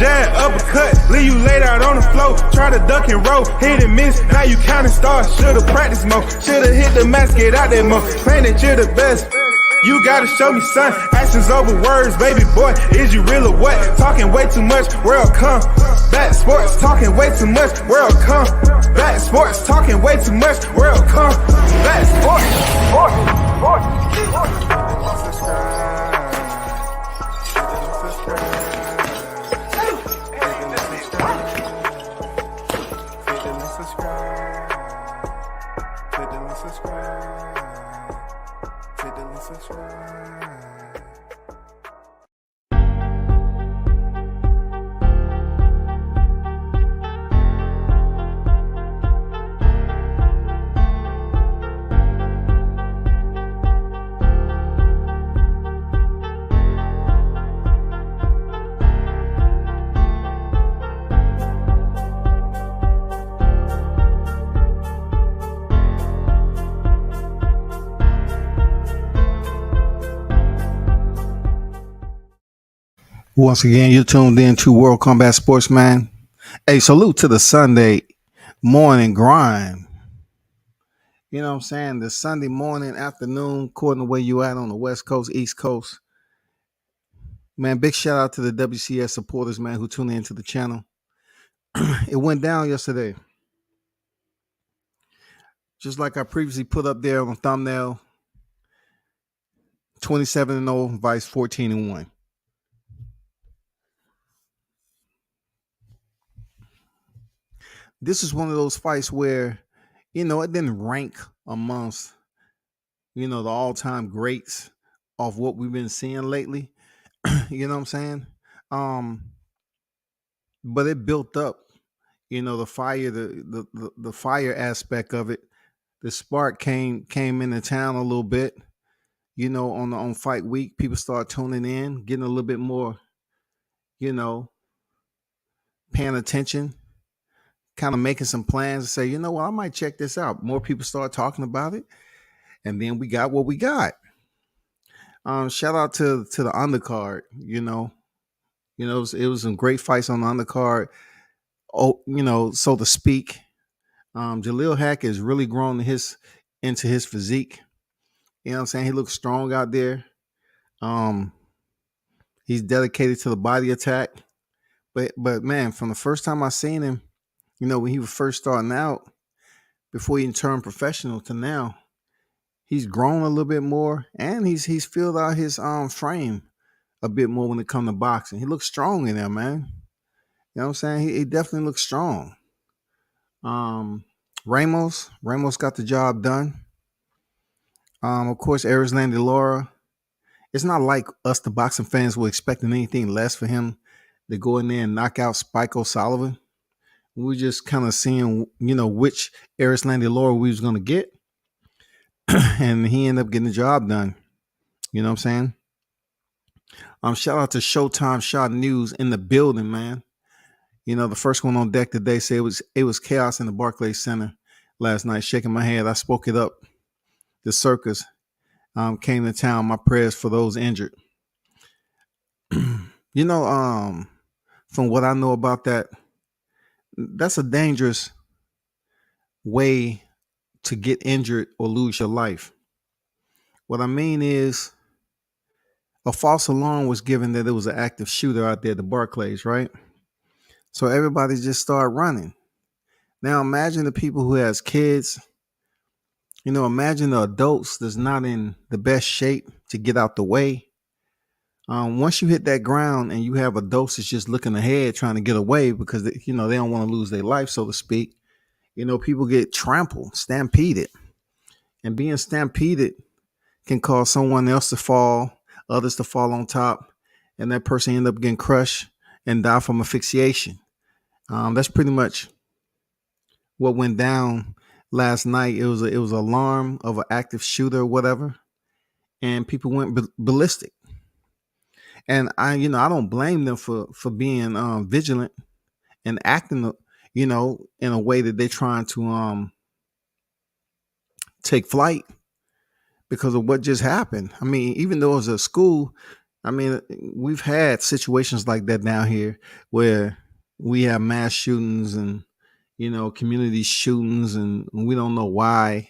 jab, uppercut, leave you laid out on the floor. Try to duck and roll, hit and miss, now you counting stars. Should've practiced more, should've hit the mask, get out there more. Claim that you're the best. You gotta show me, son. Actions over words, baby boy. Is you real or what? Talking way too much, world come. Back sports, talking way too much, world come. Back sports, talking way too much, world come. Back Once again, you're tuned in to World Combat Sportsman. Hey, salute to the Sunday morning grind. You know what I'm saying? The Sunday morning, afternoon, according to where you at on the West Coast, East Coast. Man, big shout out to the WCS supporters, man, who tuned into the channel. It went down yesterday. Just like I previously put up there on the thumbnail, 27-0, Vice 14-1. This is one of those fights where, it didn't rank amongst, the all-time greats of what we've been seeing lately. You know what I'm saying? But it built up, the fire, the fire aspect of it. The spark came into town a little bit, on fight week. People start tuning in, getting a little bit more, paying attention, kind of making some plans to say, I might check this out. More people start talking about it. And then we got what we got. Shout out to the undercard, it was some great fights on the undercard. Oh, so to speak. Jaleel Hack has really grown into his physique. You know what I'm saying? He looks strong out there. He's dedicated to the body attack. But man, from the first time I seen him, when he was first starting out, before he turned professional to now, he's grown a little bit more, and he's filled out his frame a bit more when it comes to boxing. He looks strong in there, man. You know what I'm saying? He definitely looks strong. Ramos got the job done. Of course, Erislandy Lara. It's not like us, the boxing fans, were expecting anything less for him to go in there and knock out Spike O'Sullivan. We were just kind of seeing, which Erislandy Lara we was going to get. And he ended up getting the job done. You know what I'm saying? Shout out to Showtime Shot News in the building, man. The first one on deck today said it was chaos in the Barclays Center last night. Shaking my head, I spoke it up. The circus came to town. My prayers for those injured. From what I know about that, that's a dangerous way to get injured or lose your life. What I mean is, a false alarm was given that there was an active shooter out there at the Barclays, right? So everybody just started running. Now imagine the people who has kids. Imagine the adults that's not in the best shape to get out the way. Once you hit that ground and you have adults that's just looking ahead trying to get away because they don't want to lose their life, so to speak. People get trampled, stampeded. And being stampeded can cause someone else to fall, others to fall on top, and that person end up getting crushed and die from asphyxiation. That's pretty much what went down last night. It was an alarm of an active shooter or whatever, and people went ballistic. And I don't blame them for being vigilant and acting, in a way that they're trying to take flight because of what just happened. I mean, even though it was a school, I mean, we've had situations like that down here where we have mass shootings and community shootings, and we don't know why.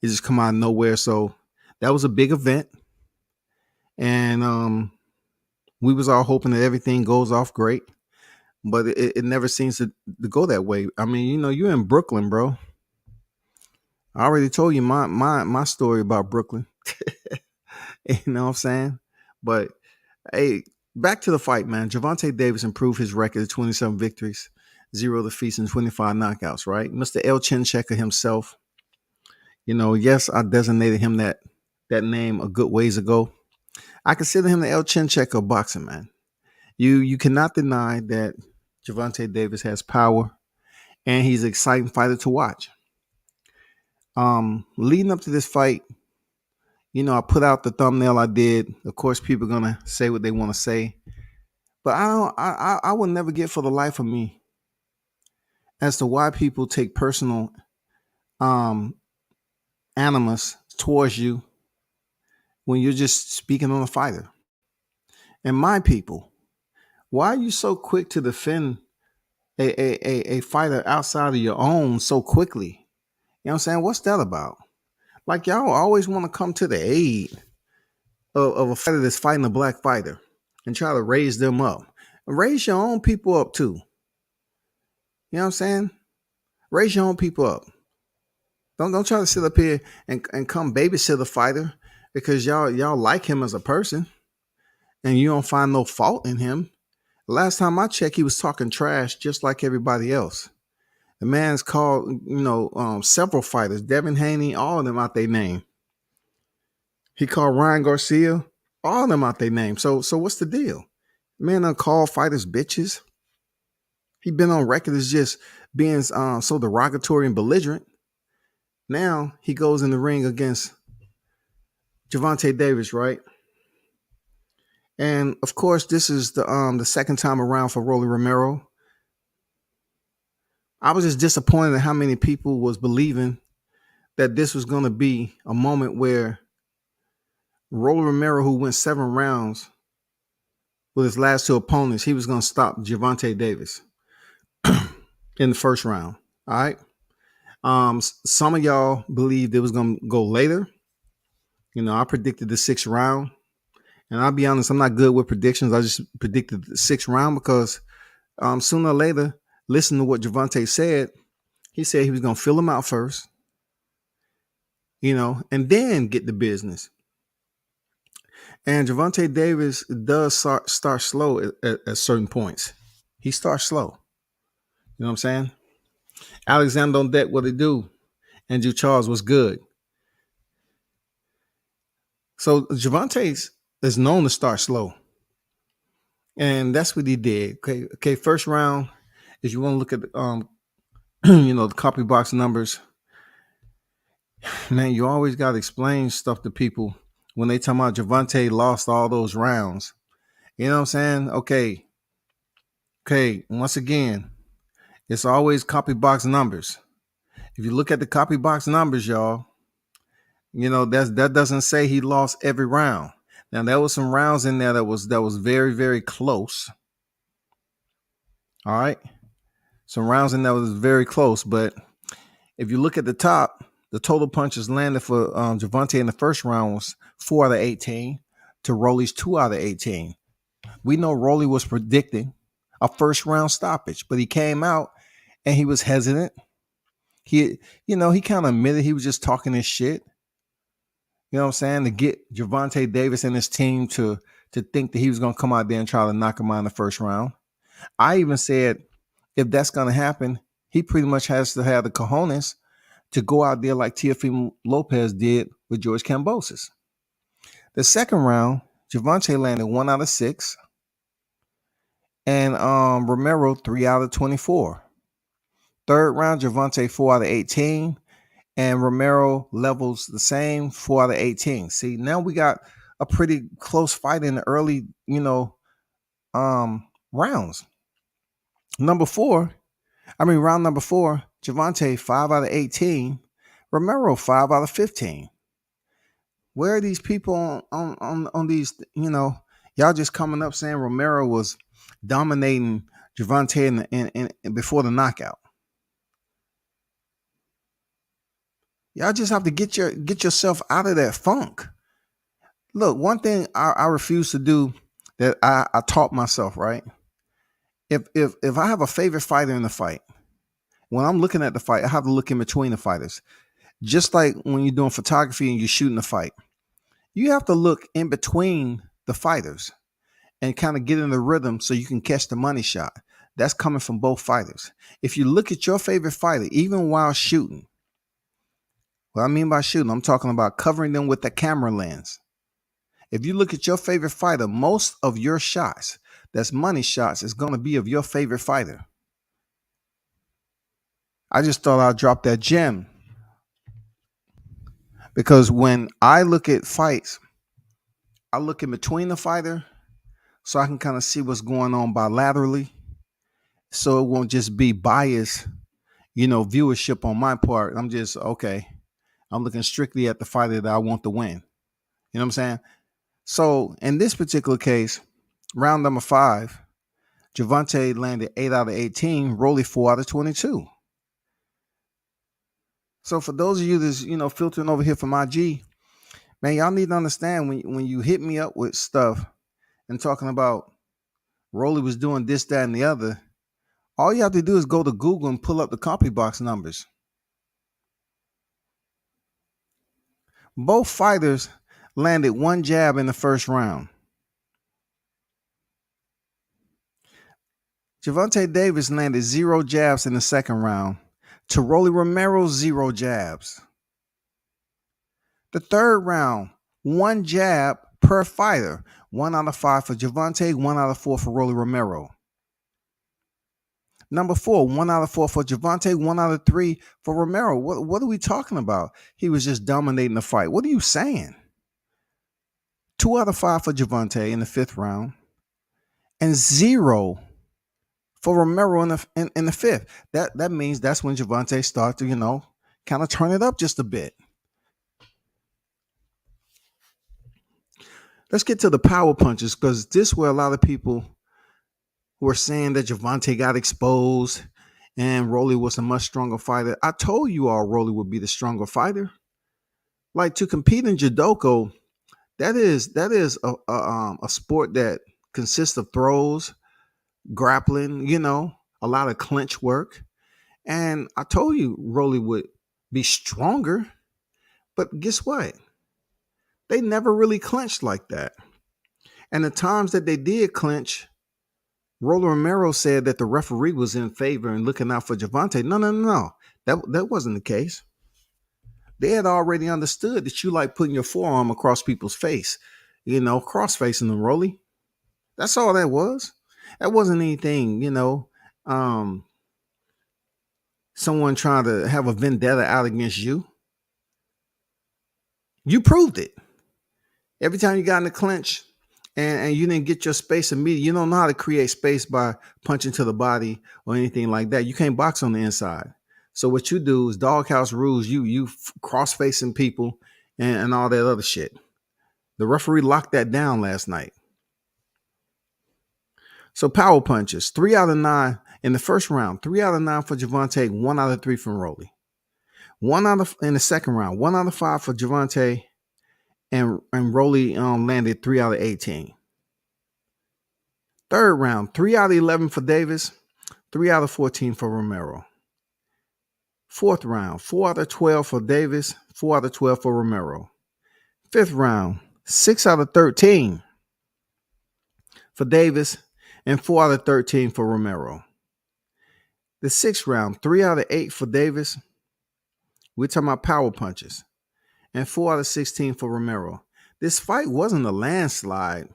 It just come out of nowhere. So that was a big event, and we was all hoping that everything goes off great, but it never seems to go that way. I mean, you're in Brooklyn, bro. I already told you my story about Brooklyn. You know what I'm saying? But hey, back to the fight, man. Gervonta Davis improved his record to 27 victories, 0 defeats, and 25 knockouts, right? Mr. El Chin Checker himself. Yes, I designated him that name a good ways ago. I consider him the El Chin Checker of boxing, man. You cannot deny that Gervonta Davis has power and he's an exciting fighter to watch. Leading up to this fight, I put out the thumbnail I did. Of course, people are gonna say what they want to say, but I don't. I will never get for the life of me as to why people take personal um animus towards you when you're just speaking on a fighter. And my people, why are you so quick to defend a fighter outside of your own so quickly? You know what I'm saying? What's that about? Like y'all always want to come to the aid of a fighter that's fighting a black fighter and try to raise them up. Raise your own people up too. You know what I'm saying? Raise your own people up. Don't try to sit up here and come babysit a fighter because y'all like him as a person and you don't find no fault in him. Last time I checked, he was talking trash just like everybody else. The man's called, several fighters, Devin Haney, all of them out their name. He called Ryan Garcia, all of them out their name. So what's the deal? Man done call fighters bitches. He been on record as just being so derogatory and belligerent. Now he goes in the ring against Gervonta Davis, right? And of course, this is the second time around for Rolly Romero. I was just disappointed at how many people was believing that this was going to be a moment where Rolly Romero, who went 7 rounds with his last 2 opponents, he was going to stop Gervonta Davis in the first round. All right. Some of y'all believed it was going to go later. I predicted the 6th round. And I'll be honest, I'm not good with predictions. I just predicted the 6th round because sooner or later, listen to what Gervonta said. He said he was going to fill him out first, and then get the business. And Gervonta Davis does start slow at certain points. He starts slow. You know what I'm saying? Alexander on deck, what they do. Andrew Charles was good. So Gervonta is known to start slow. And that's what he did. Okay. First round, if you want to look at the copy box numbers, man, you always got to explain stuff to people when they talk about Gervonta lost all those rounds. You know what I'm saying? Okay. Once again, it's always copy box numbers. If you look at the copy box numbers, y'all, that doesn't say he lost every round. Now there was some rounds in there that was very, very close. All right. Some rounds in there was very close, but if you look at the top, the total punches landed for Gervonta in the first round was 4 out of 18 to Rolly's 2 out of 18. We know Rolly was predicting a first round stoppage, but he came out and he was hesitant. He kind of admitted he was just talking his shit. You know what I'm saying? To get Gervonta Davis and his team to think that he was going to come out there and try to knock him out in the first round. I even said, if that's going to happen, he pretty much has to have the cojones to go out there like Teofimo Lopez did with George Kambosos. The second round, Gervonta landed 1 out of 6. And Romero 3 out of 24. Third round, Gervonta 4 out of 18. And Romero levels the same, 4 out of 18. See, now we got a pretty close fight in the early, rounds. Round number 4, Gervonta 5 out of 18. Romero 5 out of 15. Where are these people on these, Y'all just coming up saying Romero was dominating Gervonta in before the knockout. Y'all just have to get yourself out of that funk. Look, one thing I refuse to do that I taught myself, right? If I have a favorite fighter in the fight, when I'm looking at the fight, I have to look in between the fighters. Just like when you're doing photography and you're shooting a fight, you have to look in between the fighters and kind of get in the rhythm so you can catch the money shot. That's coming from both fighters. If you look at your favorite fighter, even while shooting, what I mean by shooting, I'm talking about covering them with the camera lens. If you look at your favorite fighter, most of your shots, that's money shots, is going to be of your favorite fighter. I just thought I'd drop that gem because when I look at fights, I look in between the fighter so I can kind of see what's going on bilaterally, so it won't just be biased, viewership on my part. I'm just okay. I'm looking strictly at the fighter that I want to win. You know what I'm saying? So in this particular case, round number 5, Gervonta landed 8 out of 18, Rolly 4 out of 22. So for those of you that's filtering over here from IG, man, y'all need to understand when you hit me up with stuff and talking about Rolly was doing this, that, and the other, all you have to do is go to Google and pull up the copy box numbers. Both fighters landed 1 jab in the first round. Gervonta Davis landed 0 jabs in the second round to Rolly Romero 0 jabs. The third round, 1 jab per fighter. 1 out of 5 for Gervonta, 1 out of 4 for Rolly Romero. Number 4, 1 out of 4 for Gervonta, 1 out of 3 for Romero. What are we talking about? He was just dominating the fight. What are you saying? 2 out of 5 for Gervonta in the 5th round, and 0 for Romero in the 5th. That means that's when Gervonta started to, kind of turn it up just a bit. Let's get to the power punches, because this where a lot of people who are saying that Gervonta got exposed and Rolly was a much stronger fighter. I told you all Rolly would be the stronger fighter. Like, to compete in judoka, that is a sport that consists of throws, grappling, a lot of clinch work. And I told you Rolly would be stronger, but guess what? They never really clinched like that. And the times that they did clinch, Rolly Romero said that the referee was in favor and looking out for Gervonta. No. That wasn't the case. They had already understood that you like putting your forearm across people's face, cross-facing them, Rolly. That's all that was. That wasn't anything, someone trying to have a vendetta out against you. You proved it. Every time you got in the clinch and you didn't get your space immediately, you don't know how to create space by punching to the body or anything like that. You can't box on the inside. So what you do is doghouse rules. You cross-facing people and all that other shit. The referee locked that down last night. So power punches, 3 out of 9 in the first round, 3 out of 9 for Gervonta, 1 out of 3 from Rolly. In the second round, 1 out of 5 for Gervonta, and Rolly landed 3 out of 18. Third round, 3 out of 11 for Davis, 3 out of 14 for Romero. Fourth round, 4 out of 12 for Davis, 4 out of 12 for Romero. Fifth round, 6 out of 13 for Davis, and 4 out of 13 for Romero. The sixth round, 3 out of 8 for Davis. We're talking about power punches. And 4 out of 16 for Romero. This fight wasn't a landslide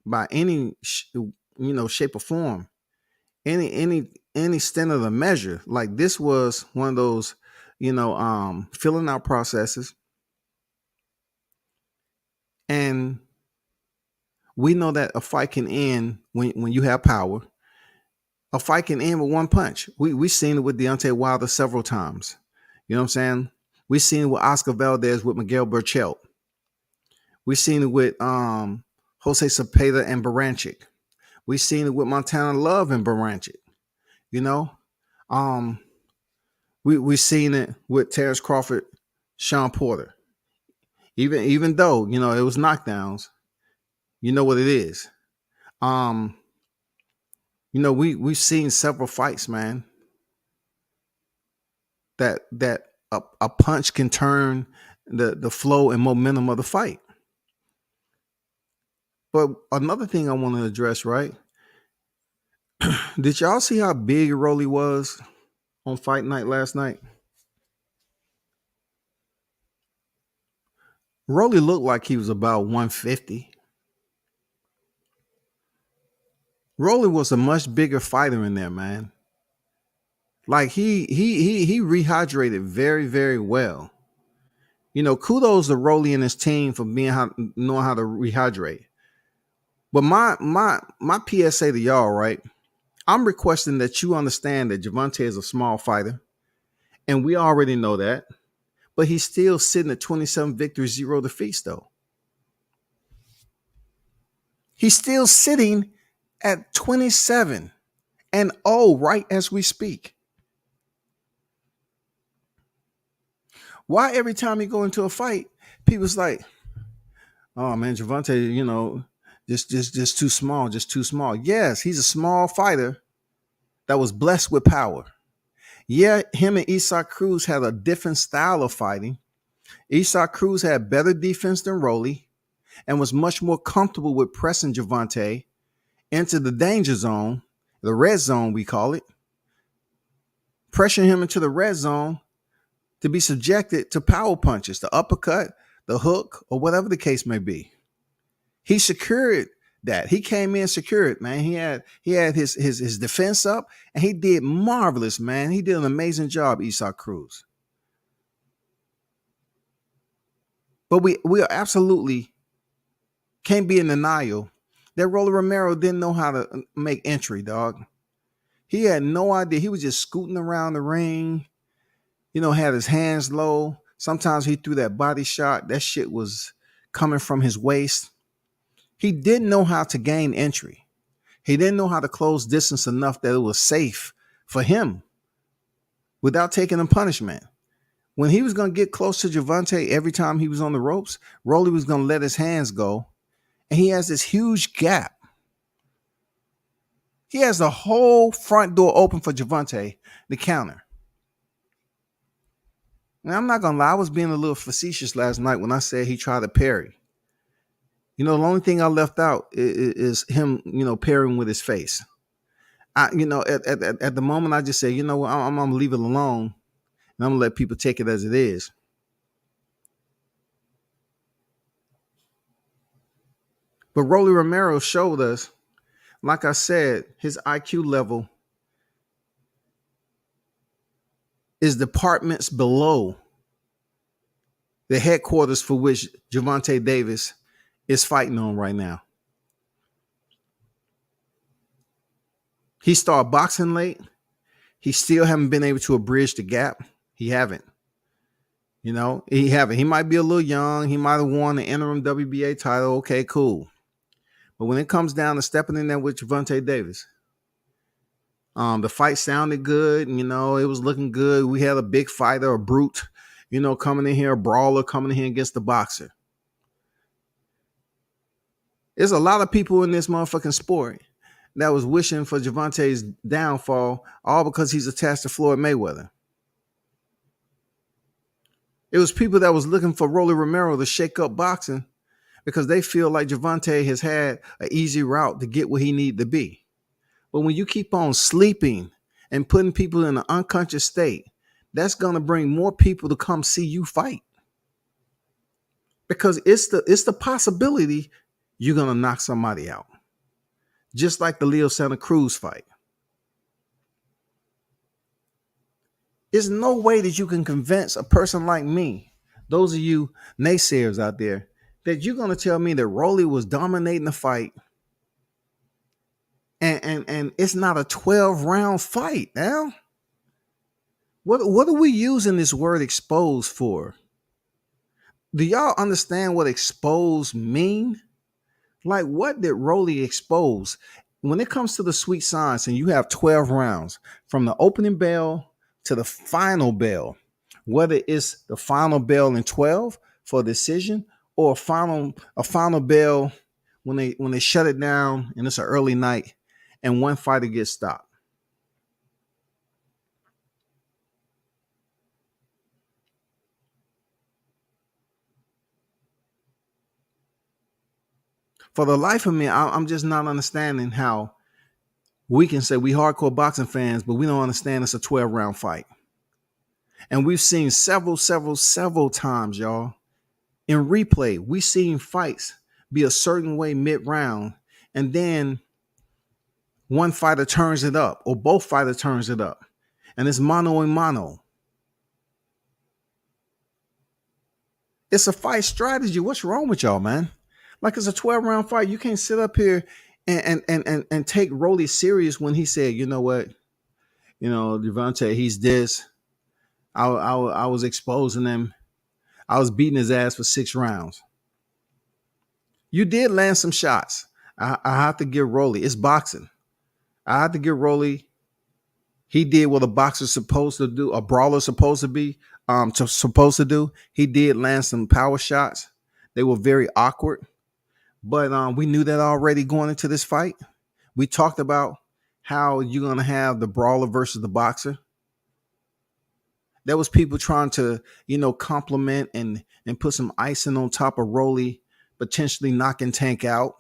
by any shape or form, any standard of measure. Like, this was one of those filling out processes, and we know that a fight can end when you have power. A fight can end with one punch. We've seen it with Deontay Wilder several times. You know what I'm saying? We've seen it with Oscar Valdez, with Miguel Berchelt. We've seen it with Jose Cepeda and Baranchik. We seen it with Montana Love and Baranchik. You know, um, we seen it with Terrence Crawford, Sean Porter. Even though it was knockdowns, you know what it is. Um, we've seen several fights, man, that a punch can turn the flow and momentum of the fight. But another thing I want to address, right? Did y'all see how big Rolly was on fight night last night? Rolly looked like he was about 150. Rolly was a much bigger fighter in there, man. Like he rehydrated very, very well. Kudos to Rolly and his team for knowing how to rehydrate. But my PSA to y'all, right? I'm requesting that you understand that Gervonta is a small fighter, and we already know that. But he's still sitting at 27 victories, 0 defeats, though. He's still sitting at 27 and right as we speak. Why every time he go into a fight, people's like, "Oh man, Gervonta, just too small, just too small." Yes, he's a small fighter that was blessed with power. Yeah, him and Isaac Cruz had a different style of fighting. Isaac Cruz had better defense than Rolly and was much more comfortable with pressing Gervonta into the danger zone, the red zone, we call it, pressuring him into the red zone to be subjected to power punches, the uppercut, the hook, or whatever the case may be. He secured that. He came in secured, man. He had his defense up, and he did marvelous, man. He did an amazing job, Isaac Cruz. But we are absolutely can't be in denial that Rolly Romero didn't know how to make entry, dog. He had no idea. He was just scooting around the ring, had his hands low. Sometimes he threw that body shot. That shit was coming from his waist. He didn't know how to gain entry. He didn't know how to close distance enough that it was safe for him without taking a punishment. When he was going to get close to Gervonta every time he was on the ropes, Rolly was going to let his hands go. And he has this huge gap. He has the whole front door open for Gervonta to counter. Now, I'm not going to lie. I was being a little facetious last night when I said he tried to parry. The only thing I left out is him, parrying with his face. At the moment, I just say, I'm going to leave it alone. And I'm going to let people take it as it is. But Rolly Romero showed us, like I said, his IQ level is departments below the headquarters for which Gervonta Davis is fighting on right now. He started boxing late. He still haven't been able to bridge the gap. He haven't. He haven't. He might be a little young. He might have won the interim WBA title. Okay, cool. But when it comes down to stepping in there with Gervonta Davis, the fight sounded good. It was looking good. We had a big fighter, a brute, coming in here, a brawler coming in here against the boxer. There's a lot of people in this motherfucking sport that was wishing for Gervonta's downfall, all because he's attached to Floyd Mayweather. It was people that was looking for Rolly Romero to shake up boxing because they feel like Gervonta has had an easy route to get where he needed to be. But when you keep on sleeping and putting people in an unconscious state, that's going to bring more people to come see you fight. Because it's the possibility you're going to knock somebody out. Just like the Leo Santa Cruz fight. There's no way that you can convince a person like me, those of you naysayers out there, that you're going to tell me that Rolly was dominating the fight and it's not a 12-round fight now. What are we using this word exposed for? Do y'all understand what exposed mean? Like, what did Rolly expose? When it comes to the sweet science, and you have 12 rounds from the opening bell to the final bell, whether it's the final bell in 12 for a decision or a final bell when they shut it down and it's an early night and one fighter gets stopped. For the life of me, I'm just not understanding how we can say we hardcore boxing fans, but we don't understand it's a 12 round fight. And we've seen several times, y'all. In replay, we've seen fights be a certain way mid round, and then one fighter turns it up, or both fighters turns it up, and it's mano and mano. It's a fight strategy. What's wrong with y'all, man? Like, it's a 12 round fight. You can't sit up here and take Rolly serious when he said, you know what, Devontae, he's this. I was exposing him. I was beating his ass for 6 rounds. You did land some shots. I have to give Rolly. It's boxing. I have to give Rolly. He did what a boxer's supposed to do, a brawler's supposed to be, supposed to do. He did land some power shots. They were very awkward, but we knew that already going into this fight. We talked about how you're gonna have the brawler versus the boxer. There was people trying to, compliment and put some icing on top of Rolly, potentially knocking Tank out.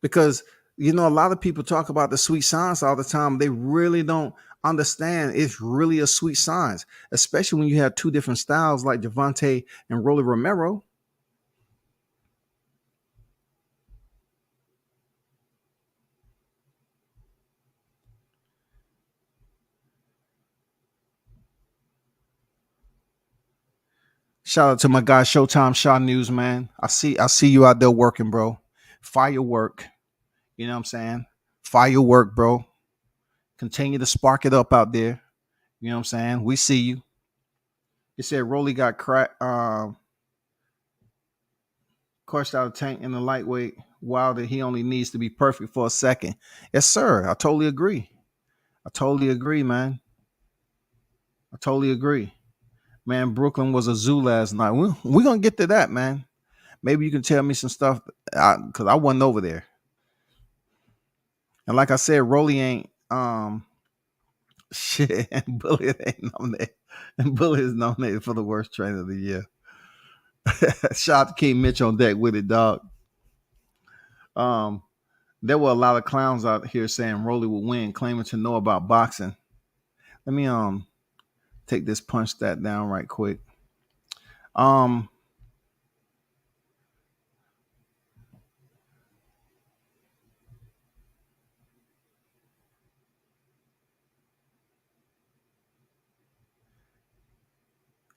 Because, a lot of people talk about the sweet science all the time. They really don't understand it's really a sweet science, especially when you have two different styles like Javante and Rolly Romero. Shout out to my guy Showtime Shaw News, man. I see you out there working, bro. Firework. You know what I'm saying? Firework, bro. Continue to spark it up out there. You know what I'm saying? We see you. It said Rolly got crushed out of Tank in the lightweight. Wilder, he only needs to be perfect for a second. Yes, sir. I totally agree. I totally agree, man. I totally agree. Man, Brooklyn was a zoo last night. We're going to get to that, man. Maybe you can tell me some stuff because I wasn't over there. And like I said, Rolly ain't shit. And Bullet ain't nominated. And Bullet is nominated for the worst trainer of the year. Shout out to King Mitch on deck with it, dog. There were a lot of clowns out here saying Rolly would win, claiming to know about boxing. Let me take this punch stat down right quick.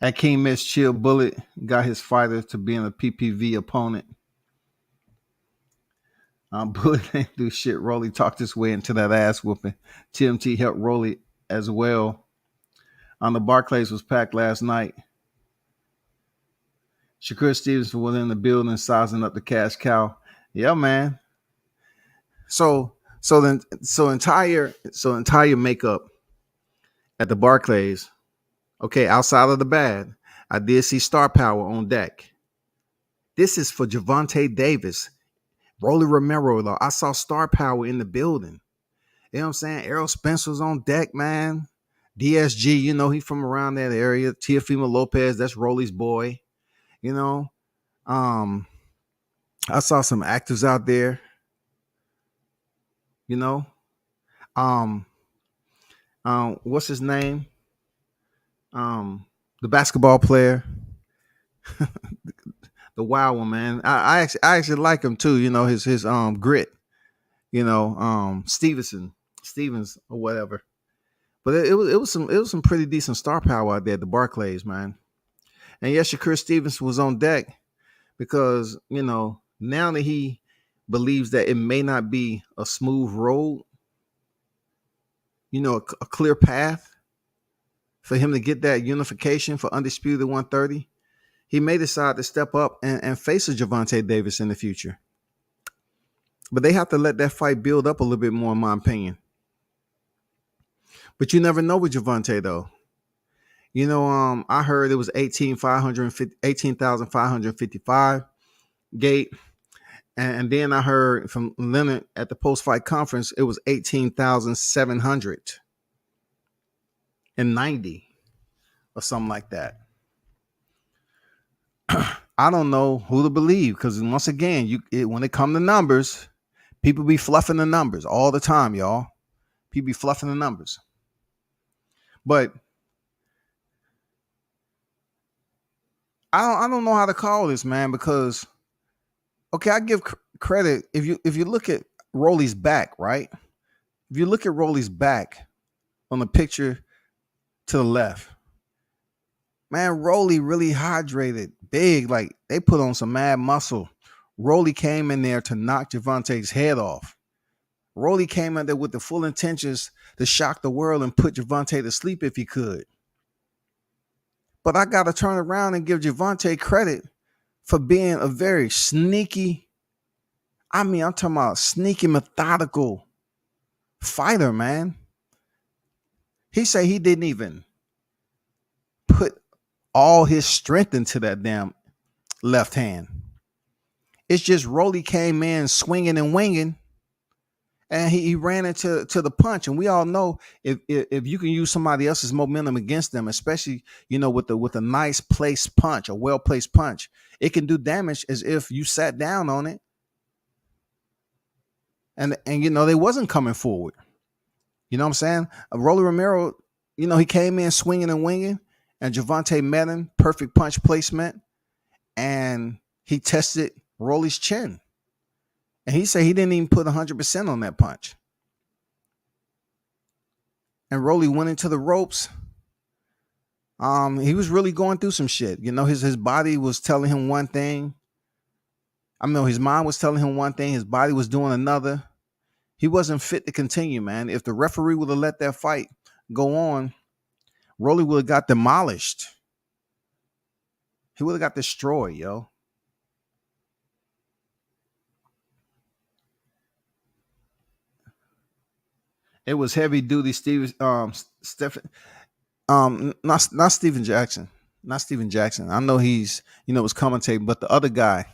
At King Mitch, Chill Bullet got his fighter to being a PPV opponent. Bullet didn't do shit. Rolly talked his way into that ass whooping. TMT helped Rolly as well. The Barclays was packed last night. Shakur Stevens was in the building sizing up the cash cow. Yeah, man. So entire makeup at the Barclays. Okay, outside of the bad, I did see Star Power on deck. This is for Javante Davis, Rolly Romero. Though I saw Star Power in the building. You know what I'm saying? Errol Spence was on deck, man. DSG, he from around that area. Teofimo Lopez, that's Rolly's boy. You know, I saw some actors out there. You know, what's his name? The basketball player, the wild one, man. I actually like him too. His grit. Stevens or whatever. But it was some pretty decent star power out there at the Barclays, man. And yes, Shakur Stevens was on deck because now that he believes that it may not be a smooth road, a clear path for him to get that unification for Undisputed 130. he may decide to step up and face a Gervonta Davis in the future. But they have to let that fight build up a little bit more, in my opinion. But you never know with Gervonta though. I heard it was 18,555 gate. And then I heard from Leonard at the post-fight conference, it was 18,790 or something like that. I don't know who to believe because once again, when it comes to numbers, people be fluffing the numbers all the time, y'all. People be fluffing the numbers. But I don't know how to call this, man, because okay, I give credit if you look at Rolly's back, right? If you look at Rolly's back on the picture to the left, man, Rolly really hydrated, big, like they put on some mad muscle. Rolly came in there to knock Gervonta's head off. Rolly came in there with the full intentions to shock the world and put Gervonta to sleep if he could. But I got to turn around and give Gervonta credit for being a very sneaky, I'm talking about sneaky, methodical fighter, man. He said he didn't even put all his strength into that damn left hand. It's just Rolly came in swinging and winging, and he ran into the punch. And we all know if you can use somebody else's momentum against them, especially with a nice placed punch, a well placed punch, it can do damage as if you sat down on it. And they wasn't coming forward. You know what I'm saying? Rolly Romero, he came in swinging and winging, and Gervonta met him, perfect punch placement, and he tested Rolly's chin. And he said he didn't even put 100% on that punch. And Rolly went into the ropes. He was really going through some shit. His body was telling him one thing. His mind was telling him one thing. His body was doing another. He wasn't fit to continue, man. If the referee would have let that fight go on, Rolly would have got demolished. He would have got destroyed, yo. It was heavy duty not Steven Jackson. Not Steven Jackson. I know he's, was commentating, but the other guy,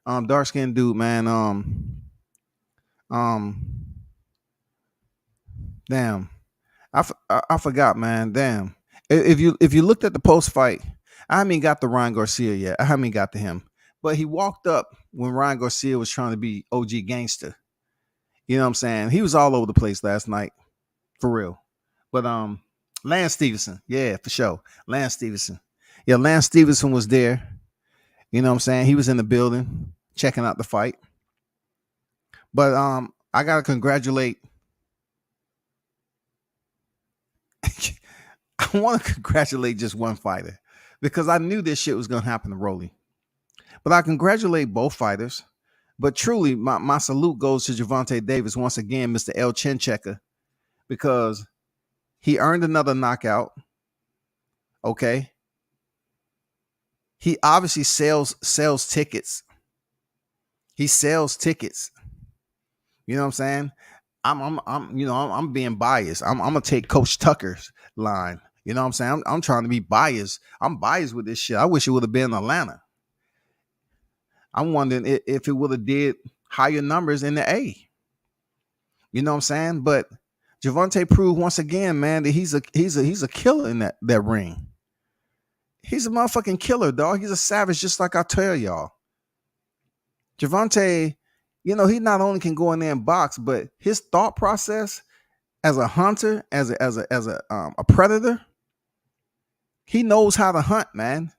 dark skinned dude, man. Damn. I forgot, man. Damn. If you looked at the post fight, I haven't got to Ryan Garcia yet. I haven't got to him. But he walked up when Ryan Garcia was trying to be OG gangster. You know what I'm saying? He was all over the place last night. For real. But Lance Stevenson. Yeah, for sure. Lance Stevenson. Yeah, Lance Stevenson was there. You know what I'm saying? He was in the building checking out the fight. But I gotta congratulate. I want to congratulate just one fighter because I knew this shit was gonna happen to Rolly. But I congratulate both fighters. But truly, my salute goes to Gervonta Davis once again, Mr. El Chin Checker, because he earned another knockout. Okay. He obviously sells tickets. He sells tickets. You know what I'm saying? I'm being biased. I'm gonna take Coach Tucker's line. You know what I'm saying? I'm trying to be biased. I'm biased with this shit. I wish it would have been Atlanta. I'm wondering if it would have did higher numbers in the A. You know what I'm saying? But Gervonta proved once again, man, that he's a killer in that ring. He's a motherfucking killer, dog. He's a savage, just like I tell y'all. Gervonta, he not only can go in there and box, but his thought process as a hunter, as a predator, he knows how to hunt, man.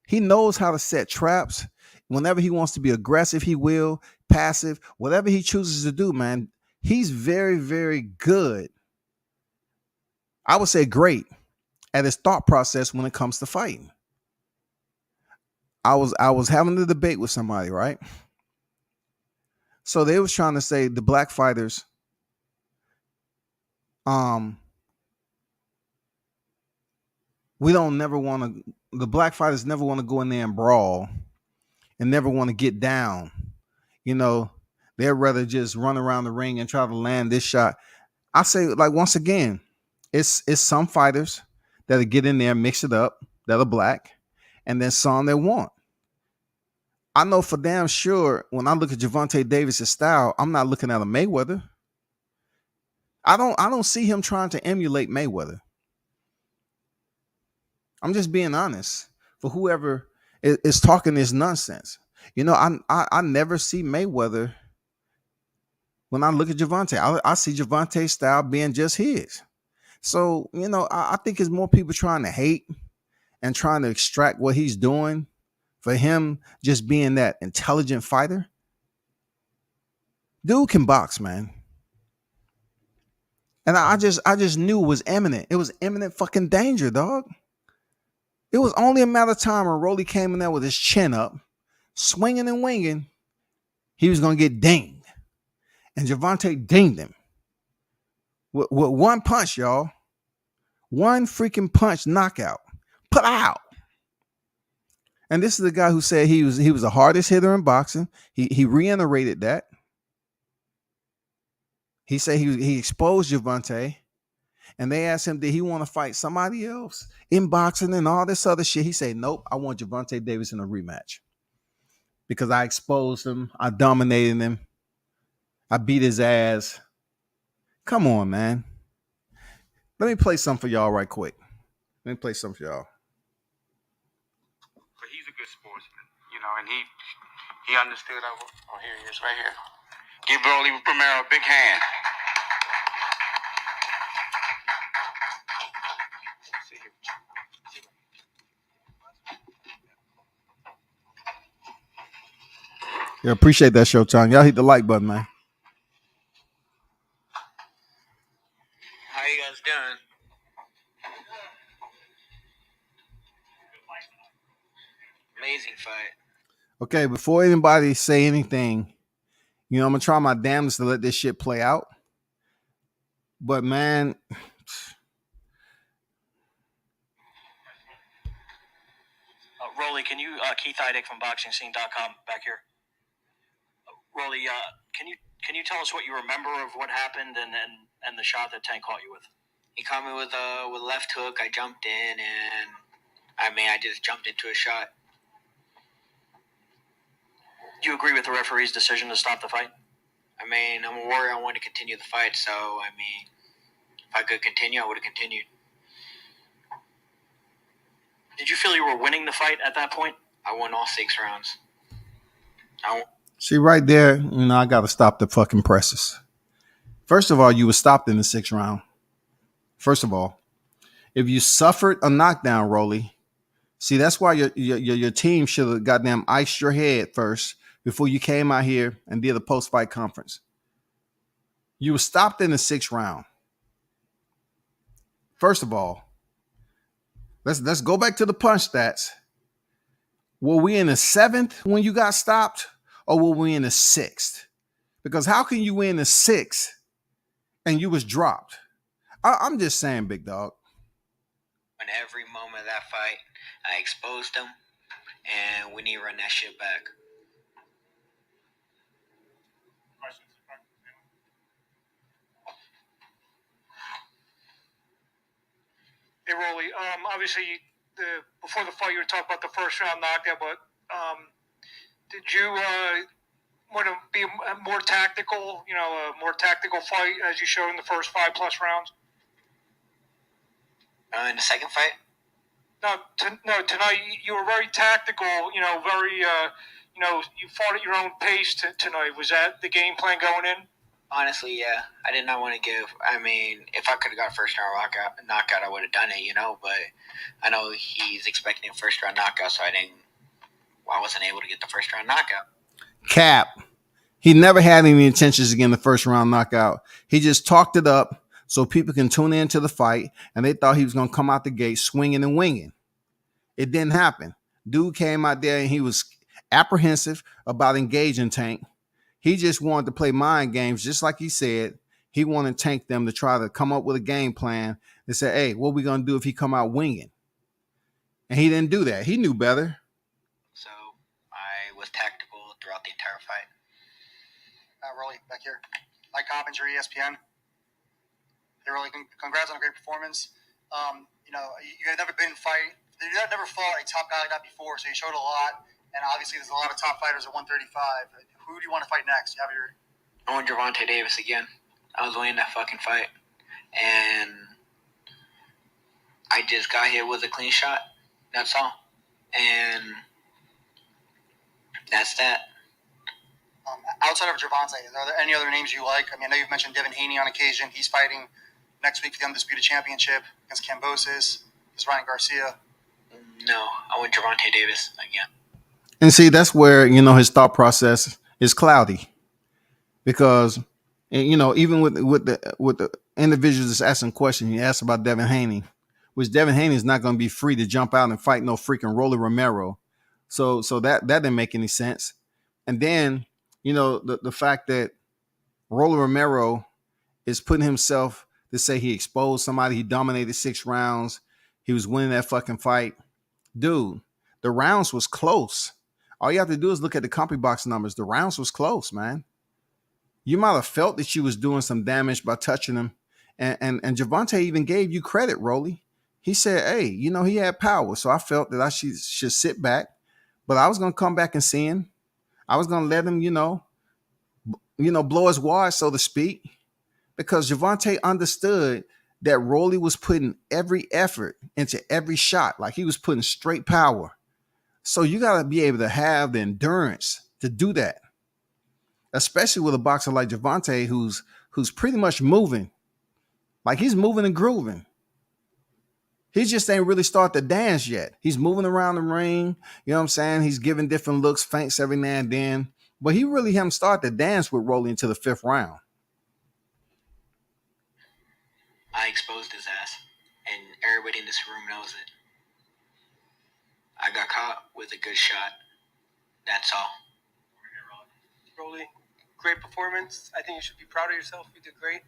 He knows how to set traps. Whenever he wants to be aggressive, he will. Passive, whatever he chooses to do, man. He's very, very good. I would say great at his thought process when it comes to fighting. I was having a debate with somebody, right? So they was trying to say the black fighters, We don't never want to. The black fighters never want to go in there and brawl and never want to get down. You know, they'd rather just run around the ring and try to land this shot. I say, like, once again, it's some fighters that'll get in there, mix it up, that are black, and then some that won't. I know for damn sure when I look at Gervonta Davis' style, I'm not looking at a Mayweather. I don't see him trying to emulate Mayweather. I'm just being honest. For whoever is talking this nonsense, you know, I never see Mayweather when I look at Gervonta. I see Gervonta's style being just his. So you know, I think it's more people trying to hate and trying to extract what he's doing for him just being that intelligent fighter. Dude can box, man. And I just knew it was imminent. It was imminent fucking danger, dog. It was only a matter of time when Rolly came in there with his chin up, swinging and winging. He was gonna get dinged, and Gervonta dinged him with one punch, y'all. One freaking punch knockout. Put out. And this is the guy who said he was the hardest hitter in boxing. He reiterated that. He said he exposed Gervonta, and they asked him, did he want to fight somebody else in boxing and all this other shit? He said, nope, I want Gervonta Davis in a rematch because I exposed him, I dominated him, I beat his ass. Come on, man. Let me play some for y'all right quick. Let me play some for y'all. But he's a good sportsman, you know, and he understood. Oh, here he is, right here. Give Broly Romero a big hand. Yeah, appreciate that, Showtime. Y'all hit the like button, man. How you guys doing? Amazing fight. Okay, before anybody say anything, you know, I'm gonna try my damnedest to let this shit play out. But man, Rolly, can you Keith Heidick from BoxingScene.com back here? Rolly, can you tell us what you remember of what happened and the shot that Tank caught you with? He caught me with a left hook. I jumped in, and I just jumped into a shot. Do you agree with the referee's decision to stop the fight? I'm a warrior. I want to continue the fight, so if I could continue, I would have continued. Did you feel you were winning the fight at that point? I won all 6 rounds. See right there, you know, I gotta stop the fucking presses. First of all, you were stopped in the 6th round. First of all, if you suffered a knockdown, Rolly, see, that's why your team should have goddamn iced your head first before you came out here and did a post-fight conference. You were stopped in the 6th round. First of all, let's go back to the punch stats. Were we in the 7th when you got stopped, or were we in the 6th? Because how can you win the 6th and you was dropped? I'm just saying, big dog. In every moment of that fight, I exposed him, and we need to run that shit back. Hey, Rolly, obviously, before the fight, you were talking about the first round knockout, but did you want to be more tactical, a more tactical fight as you showed in the first 5+ rounds? In the second fight? No, tonight you were very tactical, very, you fought at your own pace tonight. Was that the game plan going in? Honestly, yeah. I did not want to give. If I could have got first round knockout, I would have done it, But I know he's expecting a first round knockout, so I wasn't able to get the first round knockout. Cap. He never had any intentions to get the first round knockout. He just talked it up so people can tune into the fight, and they thought he was going to come out the gate swinging and winging. It didn't happen. Dude came out there and he was apprehensive about engaging Tank. He just wanted to play mind games, just like he said. He wanted Tank them to try to come up with a game plan and say, hey, what are we going to do if he come out winging? And he didn't do that. He knew better. So I was tactical throughout the entire fight. Rolly, back here. Mike Coppins, your ESPN. Hey, Rolly, congrats on a great performance. You know, you have never been fight. You have never fought a top guy like that before, so you showed a lot. And obviously, there's a lot of top fighters at 135. Who do you want to fight next? You have your. I want Gervonta Davis again. I was winning that fucking fight, and I just got hit with a clean shot. That's all. And that's that. Outside of Gervonta, are there any other names you like? I mean, I know you've mentioned Devin Haney on occasion. He's fighting next week for the Undisputed Championship against Kambosos. Against Ryan Garcia. No, I want Gervonta Davis again. And see, that's where, you know, his thought process is cloudy. Because, you know, even with the individuals that's asking questions, you asked about Devin Haney, which Devin Haney is not going to be free to jump out and fight no freaking Rolly Romero. So that didn't make any sense. And then, you know, the fact that Rolly Romero is putting himself to say he exposed somebody, he dominated 6 rounds, he was winning that fucking fight. Dude, the rounds was close. All you have to do is look at the CompuBox numbers. The rounds was close, man. You might have felt that you was doing some damage by touching him. And Gervonta even gave you credit, Rolly. He said, hey, you know, he had power. So I felt that I should sit back. But I was going to come back and see him. I was going to let him, you know, blow his wad, so to speak. Because Gervonta understood that Rolly was putting every effort into every shot. Like he was putting straight power. So you got to be able to have the endurance to do that. Especially with a boxer like Gervonta, who's pretty much moving. Like he's moving and grooving. He just ain't really started to dance yet. He's moving around the ring. You know what I'm saying? He's giving different looks, feints every now and then. But he really haven't started to dance with Rolly until the 5th round. I exposed his ass, and everybody in this room knows it. I got caught with a good shot. That's all. Rolly, great performance. I think you should be proud of yourself. You did great.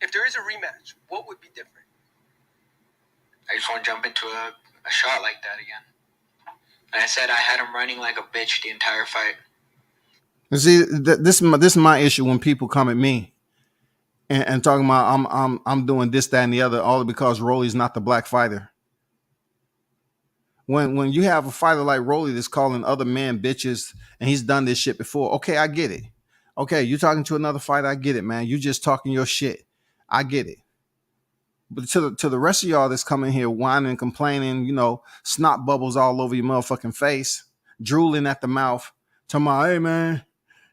If there is a rematch, what would be different? I just want to jump into a shot like that again. Like I said, I had him running like a bitch the entire fight. See, this is my issue when people come at me and talking about I'm doing this, that, and the other, all because Rolly's not the black fighter. When you have a fighter like Rolly that's calling other men bitches and he's done this shit before, okay, I get it. Okay, you're talking to another fighter, I get it, man. You just talking your shit. I get it. But to the rest of y'all that's coming here whining and complaining, you know, snot bubbles all over your motherfucking face, drooling at the mouth, talking about, hey, man,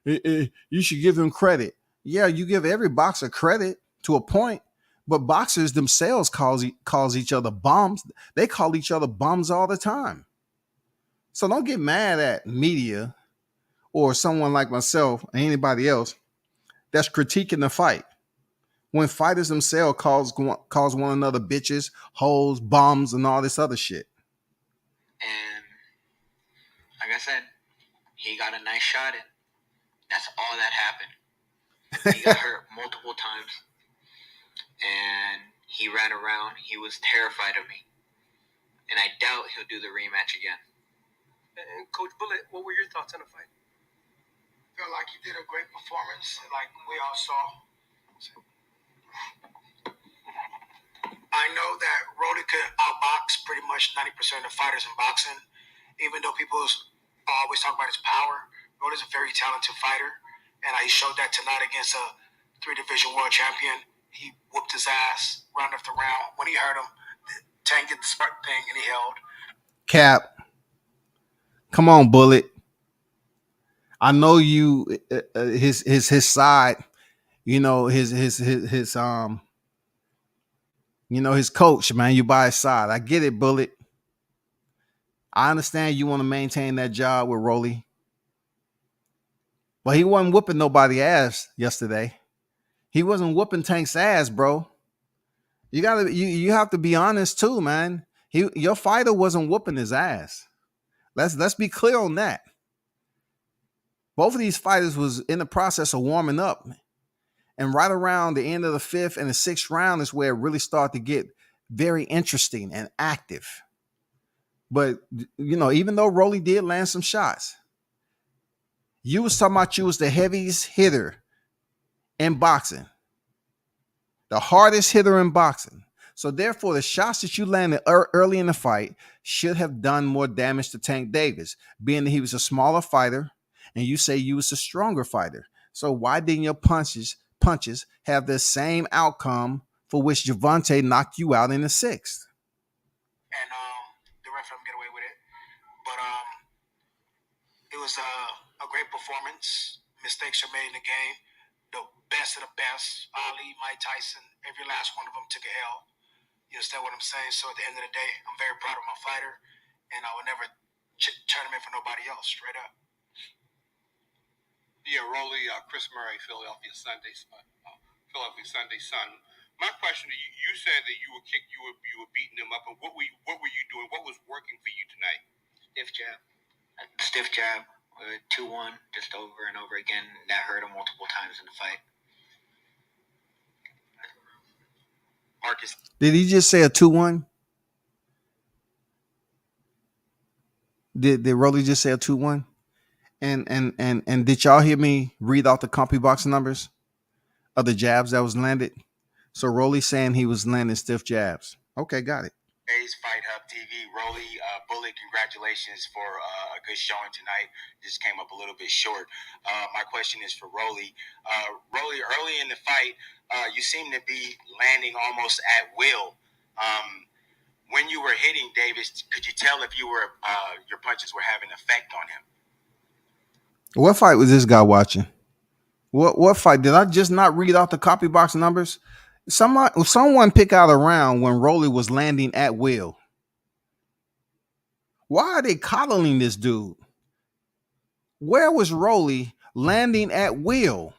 you should give him credit. Yeah, you give every boxer credit to a point, but boxers themselves calls each other bums. They call each other bums all the time. So don't get mad at media or someone like myself or anybody else that's critiquing the fight. When fighters themselves calls one another bitches, hoes, bums, and all this other shit. And like I said, he got a nice shot in. That's all that happened. He got hurt multiple times. And he ran around. He was terrified of me. And I doubt he'll do the rematch again. And Coach Bullet, what were your thoughts on the fight? I felt like he did a great performance, like we all saw. I know that Rolly could outbox pretty much 90% of the fighters in boxing, even though people always talk about his power. Rolly's a very talented fighter, and he showed that tonight against a 3-division world champion. He whooped his ass round after round. When he hurt him, Tank did the smart thing, and he held. Cap, come on, Bullet. I know you. His side. You know his you know, his coach, man, you by his side. I get it, Bullet. I understand you want to maintain that job with Rolly. But he wasn't whooping nobody's ass yesterday. He wasn't whooping Tank's ass, bro. You have to be honest too, man. Your fighter wasn't whooping his ass. Let's be clear on that. Both of these fighters was in the process of warming up. And right around the end of the 5th and the 6th round is where it really started to get very interesting and active. But even though Rolly did land some shots, you was talking about you was the heaviest hitter in boxing, the hardest hitter in boxing. So therefore, the shots that you landed early in the fight should have done more damage to Tank Davis, being that he was a smaller fighter, and you say you was a stronger fighter. So why didn't your punches have the same outcome for which Javante knocked you out in the sixth? And the ref let him get away with it. But it was a great performance. Mistakes are made in the game. The best of the best. Ali, Mike Tyson, every last one of them took a L. You understand what I'm saying? So at the end of the day, I'm very proud of my fighter, and I would never turn him in for nobody else, straight up. Yeah, Rolly, Chris Murray, Philadelphia Sunday Sun. My question to you: you said that you were beating them up, and what were you doing? What was working for you tonight? Stiff jab, 2-1, just over and over again. That hurt him multiple times in the fight. Marcus. Did he just say a 2-1? Did Rolly just say a 2-1? And did y'all hear me read out the CompuBox numbers of the jabs that was landed? So Rolly saying he was landing stiff jabs. Okay, got it. Fight Hub TV, Rolly, Bullet, congratulations for a good showing tonight. Just came up a little bit short. My question is for Rolly. Rolly, early in the fight, you seem to be landing almost at will. When you were hitting Davis, could you tell if your punches were having effect on him? What fight was this guy watching? What fight? Did I just not read out the CompuBox numbers? Someone pick out a round when Rolly was landing at will. Why are they coddling this dude? Where was Rolly landing at will?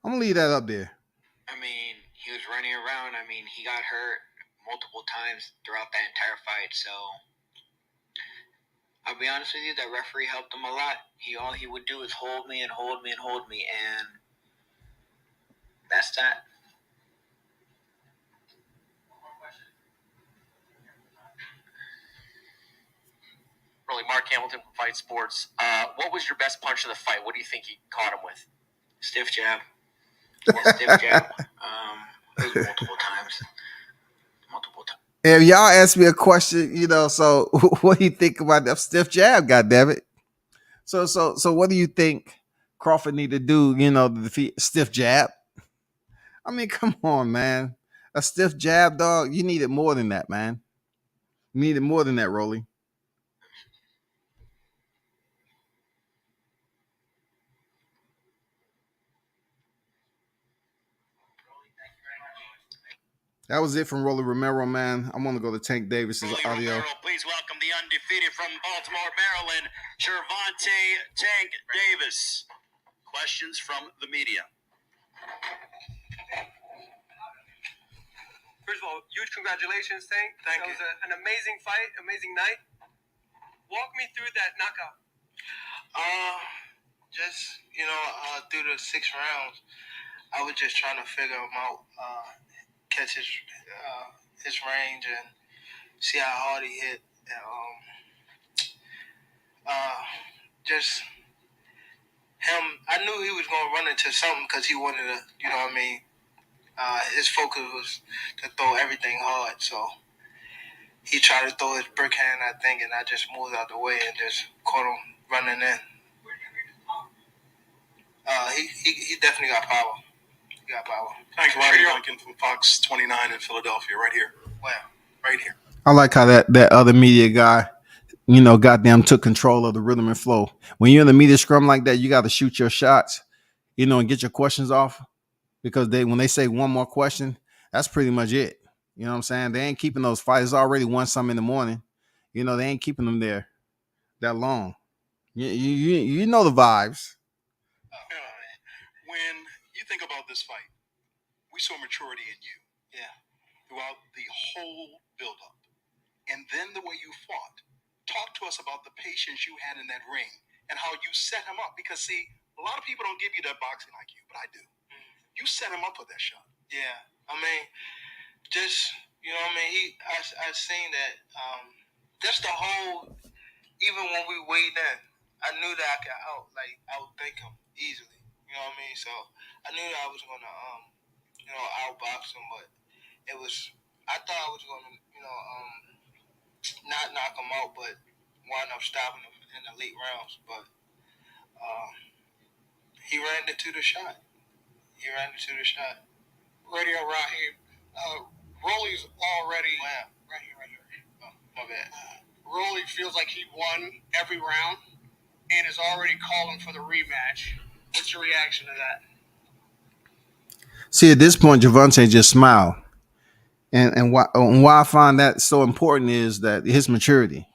I'm gonna leave that up there. I mean, he was running around. I mean, he got hurt multiple times throughout that entire fight. So I'll be honest with you, that referee helped him a lot. All he would do is hold me and hold me and hold me, and that's that. Really, Mark Hamilton from Fight Sports. What was your best punch of the fight? What do you think he caught him with? Stiff jab. Yeah, stiff jab. It was multiple times. If y'all ask me a question, so what do you think about that stiff jab? God damn it! So what do you think Crawford need to do? To defeat stiff jab? I mean, come on, man. A stiff jab, dog. You needed more than that, man. You needed more than that, Rolly. That was it from Rolly Romero, man. I want to go to Tank Davis's Rolly audio. Romero, please welcome the undefeated from Baltimore, Maryland, Gervonta Tank Davis. Questions from the media. First of all, huge congratulations, Tank. Thank you. you. That was an amazing fight, amazing night. Walk me through that knockout. Through the 6 rounds, I was just trying to figure him out, catch his range and see how hard he hit. Just him, I knew he was going to run into something because he wanted to, his focus was to throw everything hard. So he tried to throw his brick hand, I think, and I just moved out the way and just caught him running in. He definitely got power. He got power. Thanks, Rodney Duncan from Fox 29 in Philadelphia, right here. Wow. Right here. I like how that other media guy, goddamn took control of the rhythm and flow. When you're in the media scrum like that, you got to shoot your shots, and get your questions off, because when they say one more question, that's pretty much it. You know what I'm saying? They ain't keeping those fighters already won some in the morning. They ain't keeping them there that long. You know the vibes. When you think about this fight, we saw maturity in you. Yeah. Throughout the whole buildup. And then the way you fought. Talk to us about the patience you had in that ring and how you set him up. Because, see, a lot of people don't give you that boxing like you, but I do. You set him up for that shot. Yeah. I mean, just you know what I mean. I seen that. Just the whole. Even when we weighed in, I knew that I could outthink him easily. You know what I mean? So I knew that I was gonna outbox him, but it was. I thought I was gonna not knock him out, but wind up stopping him in the late rounds. But he ran into the shot. Radio Raheem, Rolly's already right here. Oh, My bad. Rolly feels like he won every round and is already calling for the rematch. What's your reaction to that? See, at this point, Javante just smiled. And why I find that so important is that his maturity.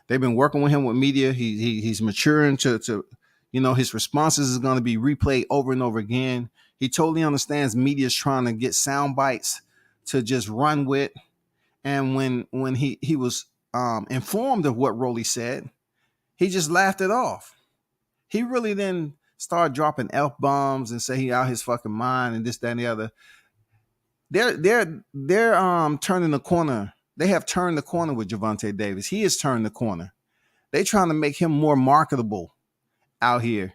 They've been working with him with media. He's maturing to his responses is going to be replayed over and over again. He totally understands media's trying to get sound bites to just run with. And when he was informed of what Rolly said, he just laughed it off. He really then started dropping F bombs and say he out his fucking mind and this, that, and the other. They're turning the corner. They have turned the corner with Javante Davis. He has turned the corner. They trying to make him more marketable out here.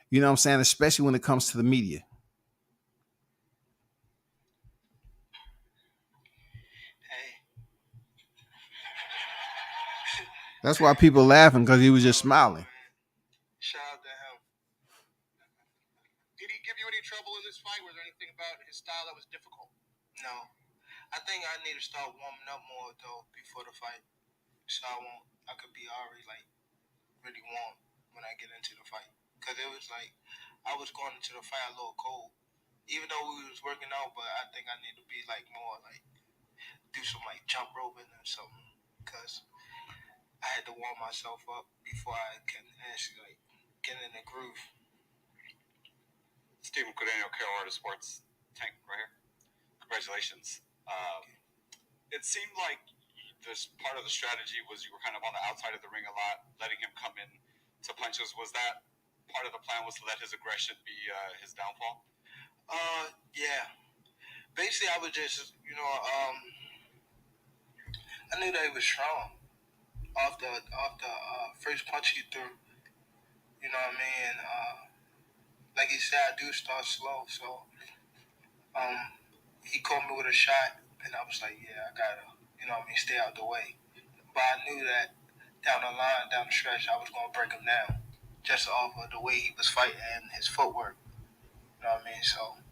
You know what I'm saying? Especially when it comes to the media. Hey. That's why people laughing, because he was just smiling. Shout out to him. Did he give you any trouble in this fight? Was there anything about his style that was difficult? No. I think I need to start warming up more though before the fight, so I could be already really warm when I get into the fight. Cause it was like I was going into the fight a little cold, even though we was working out. But I think I need to be more do some jump roping or something, cause I had to warm myself up before I can actually get in the groove. Stephen Cudeno, Carolina Sports Tank, right here. Congratulations. It seemed like this part of the strategy was you were kind of on the outside of the ring a lot, letting him come in to punches. Was that part of the plan, was to let his aggression be his downfall? Yeah. Basically, I was just, I knew that he was strong off the first punch he threw. You know what I mean? And like he said, I do start slow, so he caught me with a shot, and I was like, yeah, I gotta, stay out the way. But I knew that down the line, down the stretch, I was gonna break him down, just off of the way he was fighting and his footwork. You know what I mean? So.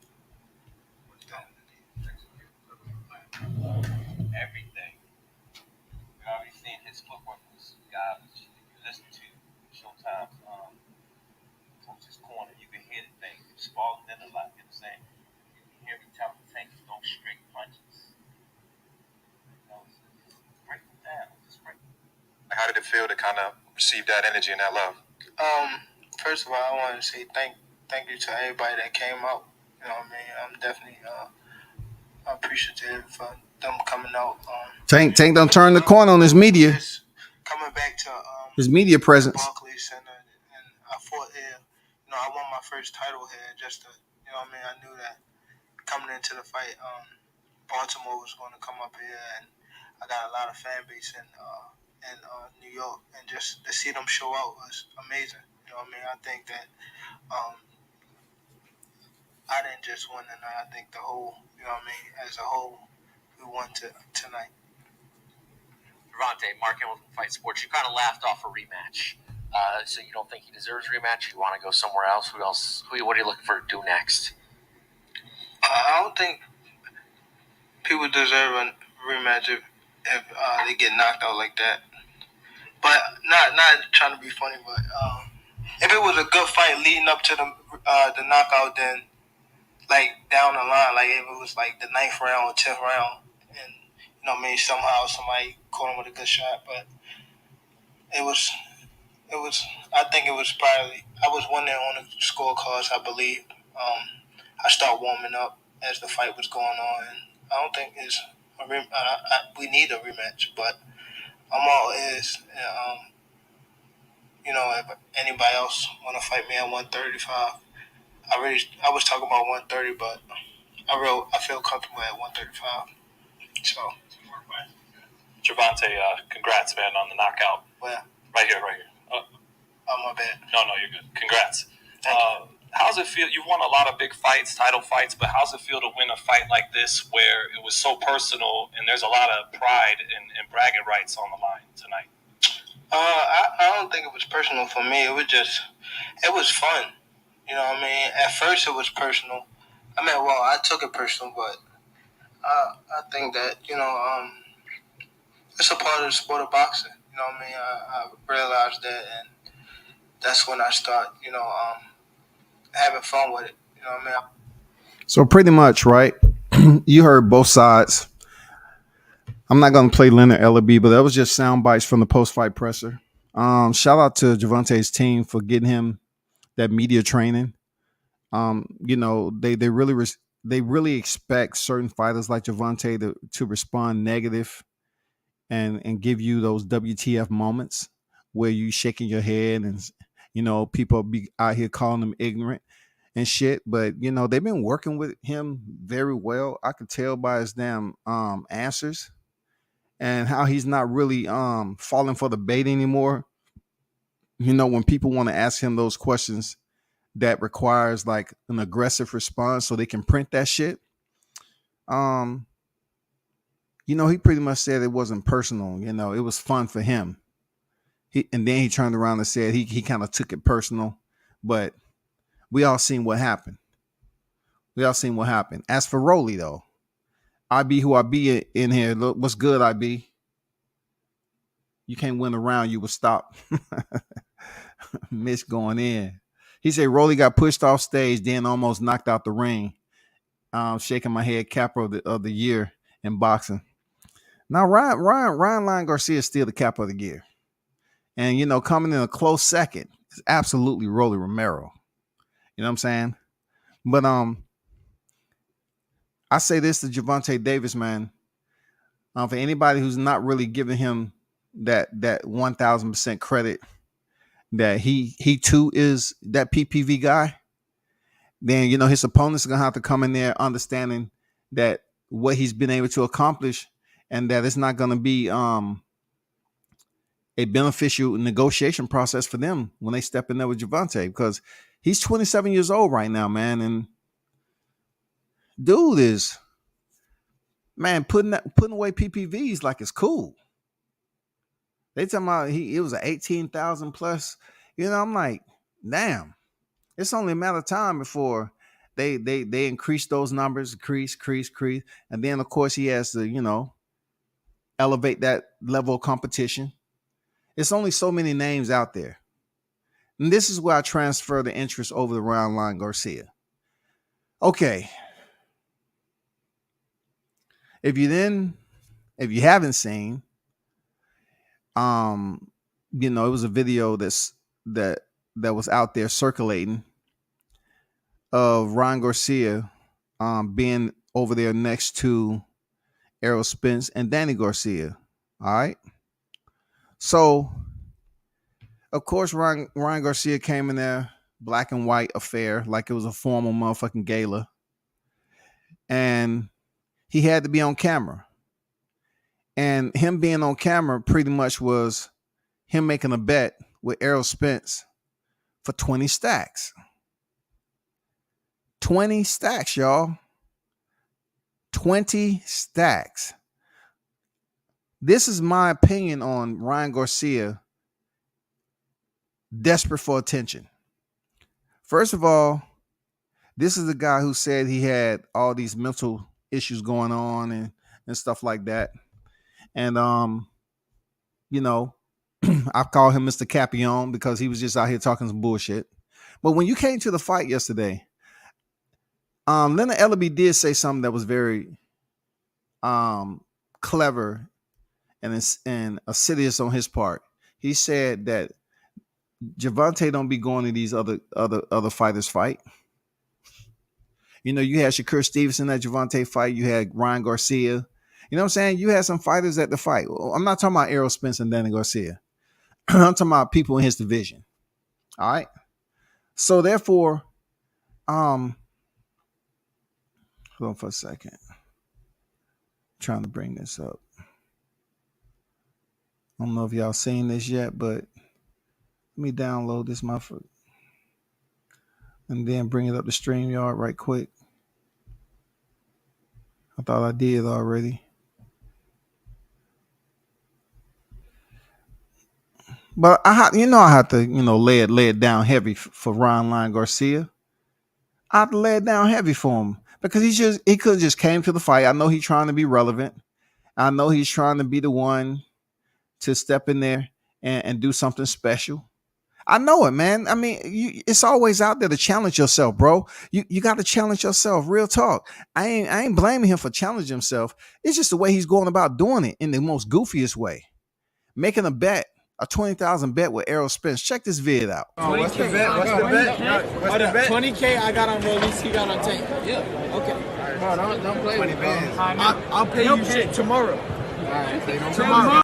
Everything. We've already seen his footwork was garbage. If you listen to Showtime's Coach's Corner, you can hear the thing. It's falling in a lot. You understand? You can hear him telling the tank no straight punches. Break them down. Just break them. How did it feel to kind of receive that energy and that love? First of all, I want to say thank you to everybody that came out. You know what I mean? I'm definitely appreciative for them coming out. Tank don't turn the corner on his media. Just coming back to His media presence. Barclays Center, and I fought here. I won my first title here. Just to, I knew that coming into the fight, Baltimore was going to come up here, and I got a lot of fan base in New York, and just to see them show out was amazing. You know what I mean? I think that I didn't just win tonight. I think the whole, as a whole, we won tonight. Javante, Mark Hamilton, Fight Sports. You kind of laughed off a rematch. So you don't think he deserves a rematch? You want to go somewhere else? What are you looking for to do next? I don't think people deserve a rematch if they get knocked out like that. But not trying to be funny, but if it was a good fight leading up to the knockout, then down the line, if it was the 9th round or 10th round, and somehow somebody caught him with a good shot, but it was. I think it was probably. I was winning on the scorecards, I believe. I started warming up as the fight was going on, and I don't think we need a rematch, but I'm all ears. If anybody else want to fight me at 135, I was talking about 130, but I feel comfortable at 135. So, Javante, congrats, man, on the knockout. well, Right here. oh my bad. No, you're good. Congrats. Thank you. How's it feel? You've won a lot of big fights, title fights, but how's it feel to win a fight like this where it was so personal and there's a lot of pride and bragging rights on the line tonight? I don't think it was personal for me. It was fun. You know what I mean? At first, it was personal. I took it personal, but I think that, it's a part of the sport of boxing. You know what I mean? I realized that, and that's when I start, having fun with it. You know what I mean? So pretty much, right? You heard both sides. I'm not going to play Leonard Ellaby, but that was just sound bites from the post-fight presser. Shout out to Javante's team for getting him that media training. They really expect certain fighters like Javante to respond negative and give you those WTF moments where you shaking your head and people be out here calling them ignorant and shit. But they've been working with him very well. I could tell by his damn answers and how he's not really falling for the bait anymore. When people want to ask him those questions that requires like an aggressive response so they can print that shit. He pretty much said it wasn't personal. It was fun for him. And then he turned around and said he kind of took it personal, but we all seen what happened. As for Rolly though, IB who I be in here. Look, what's good, IB? You can't win a round, you would stop. Mitch going in. He said Rolly got pushed off stage, then almost knocked out the ring. Shaking my head, capper of the year in boxing. Now Ryan Lion Garcia is still the capper of the year. And coming in a close second is absolutely Rolly Romero. You know what I'm saying? But I say this to Javante Davis, man. For anybody who's not really giving him that 1,000% credit that he too is that PPV guy, then his opponents are gonna have to come in there understanding that what he's been able to accomplish and that it's not gonna be a beneficial negotiation process for them when they step in there with Javante, because he's 27 years old right now, man, and dude is putting away PPVs like it's cool. They talking about it was an 18,000 plus. I'm like, damn. It's only a matter of time before they increase those numbers, increase, and then of course he has to elevate that level of competition. It's only so many names out there, and this is where I transfer the interest over to Ryan Lion Garcia. Okay, if you haven't seen, it was a video that was out there circulating of Ryan Garcia being over there next to Errol Spence and Danny Garcia. All right. So, of course, Ryan Garcia came in there, black and white affair, like it was a formal motherfucking gala. And he had to be on camera. And him being on camera pretty much was him making a bet with Errol Spence for 20 stacks. 20 stacks, y'all. 20 stacks. This is my opinion on Ryan Garcia desperate for attention. First of all, this is the guy who said he had all these mental issues going on and stuff like that. And I call him Mr. Capione because he was just out here talking some bullshit. But when you came to the fight yesterday, Leonard Ellaby did say something that was very clever and assiduous on his part. He said that Javante don't be going to these other fighters fight. You had Shakur Stevenson at Javante fight. You had Ryan Garcia. You know what I'm saying? You had some fighters at the fight. I'm not talking about Errol Spence and Danny Garcia. I'm talking about people in his division. All right. So therefore, hold Hold on for a second. I'm trying to bring this up. I don't know if y'all seen this yet, but let me download this motherfucker and then bring it up to StreamYard right quick. I thought I did already. But I have to, lay it down heavy for Ryan Garcia. I have to lay it down heavy for him because he could have just came to the fight. I know he's trying to be relevant. I know he's trying to be the one to step in there and do something special. I know it, man. I mean, it's always out there to challenge yourself, bro. You got to challenge yourself. Real talk. I ain't blaming him for challenging himself. It's just the way he's going about doing it in the most goofiest way. Making a bet, a 20,000 bet with Errol Spence. Check this vid out. Oh, what's the bet? What's the bet? What's the bet? 20K I got on Rollies, he got on Tank. Yeah, okay. No, don't play with me. I'll pay you shit tomorrow. All right, tomorrow.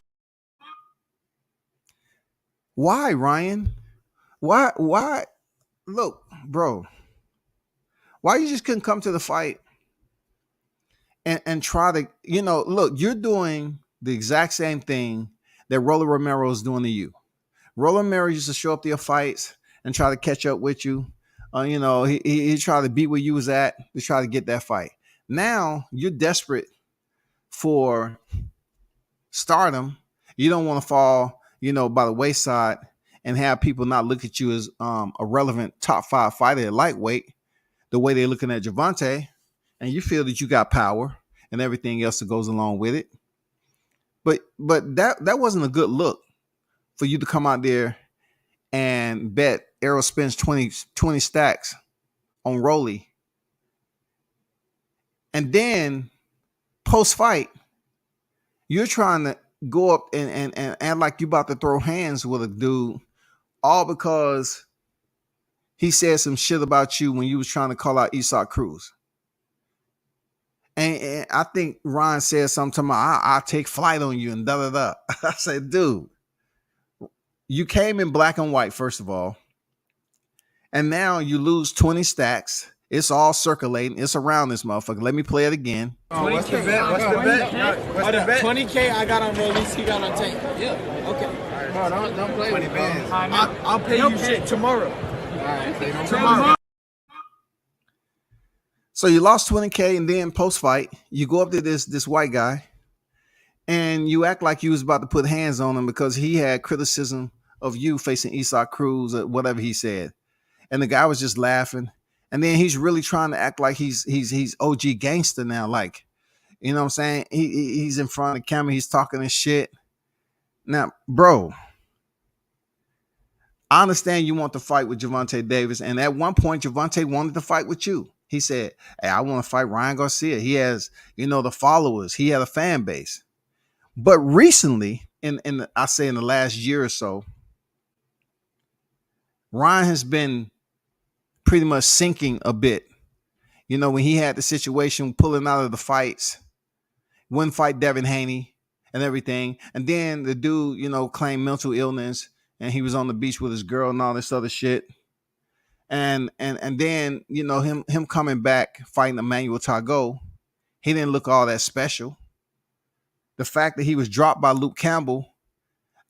Why, Ryan? Why? Look, bro. Why you just couldn't come to the fight and try to, look, you're doing the exact same thing that Rolly Romero is doing to you. Rolly Romero used to show up to your fights and try to catch up with you. He tried to beat where you was at to try to get that fight. Now you're desperate for stardom. You don't want to fall, by the wayside and have people not look at you as a relevant top 5 fighter at lightweight, the way they're looking at Gervonta, and you feel that you got power and everything else that goes along with it. But that wasn't a good look for you to come out there and bet Errol Spence 20 stacks on Rolly. And then post-fight, you're trying to go up and act like you about to throw hands with a dude, all because he said some shit about you when you was trying to call out Isaac Cruz. And I think Ryan said something about, I'll take flight on you and da-da-da. I said, dude, you came in black and white, first of all. And now you lose 20 stacks. It's all circulating. It's around this motherfucker. Let me play it again. Oh, what's the bet? What's the bet? What's the bet? 20K I got on Rollies, he got on Tank. Yeah, okay. No, don't play with me. I'll pay you shit tomorrow. All right, tomorrow. So you lost 20K, and then post-fight, you go up to this white guy, and you act like you was about to put hands on him because he had criticism of you facing Isaac Cruz or whatever he said. And the guy was just laughing. And then he's really trying to act like he's OG gangster now. Like, you know what I'm saying? He's in front of the camera. He's talking his shit. Now, bro, I understand you want to fight with Gervonta Davis. And at one point, Gervonta wanted to fight with you. He said, hey, I want to fight Ryan Garcia. He has, the followers. He had a fan base. But recently, in the last year or so, Ryan has been pretty much sinking a bit. When he had the situation pulling out of the fights, wouldn't fight Devin Haney and everything. And then the dude, claimed mental illness and he was on the beach with his girl and all this other shit. And then, him coming back fighting Emmanuel Tago, he didn't look all that special. The fact that he was dropped by Luke Campbell,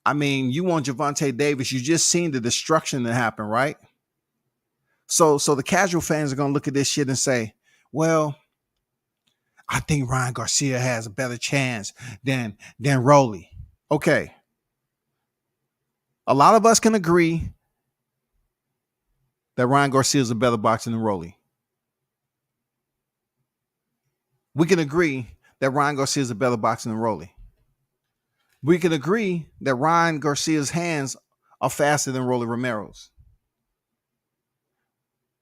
I mean, you want Gervonta Davis, you just seen the destruction that happened, right? So the casual fans are going to look at this shit and say, well, I think Ryan Garcia has a better chance than Rolly. Okay. A lot of us can agree that Ryan Garcia is a better boxer than Rolly. We can agree that Ryan Garcia is a better boxer than Rolly. We can agree that Ryan Garcia's hands are faster than Rolly Romero's.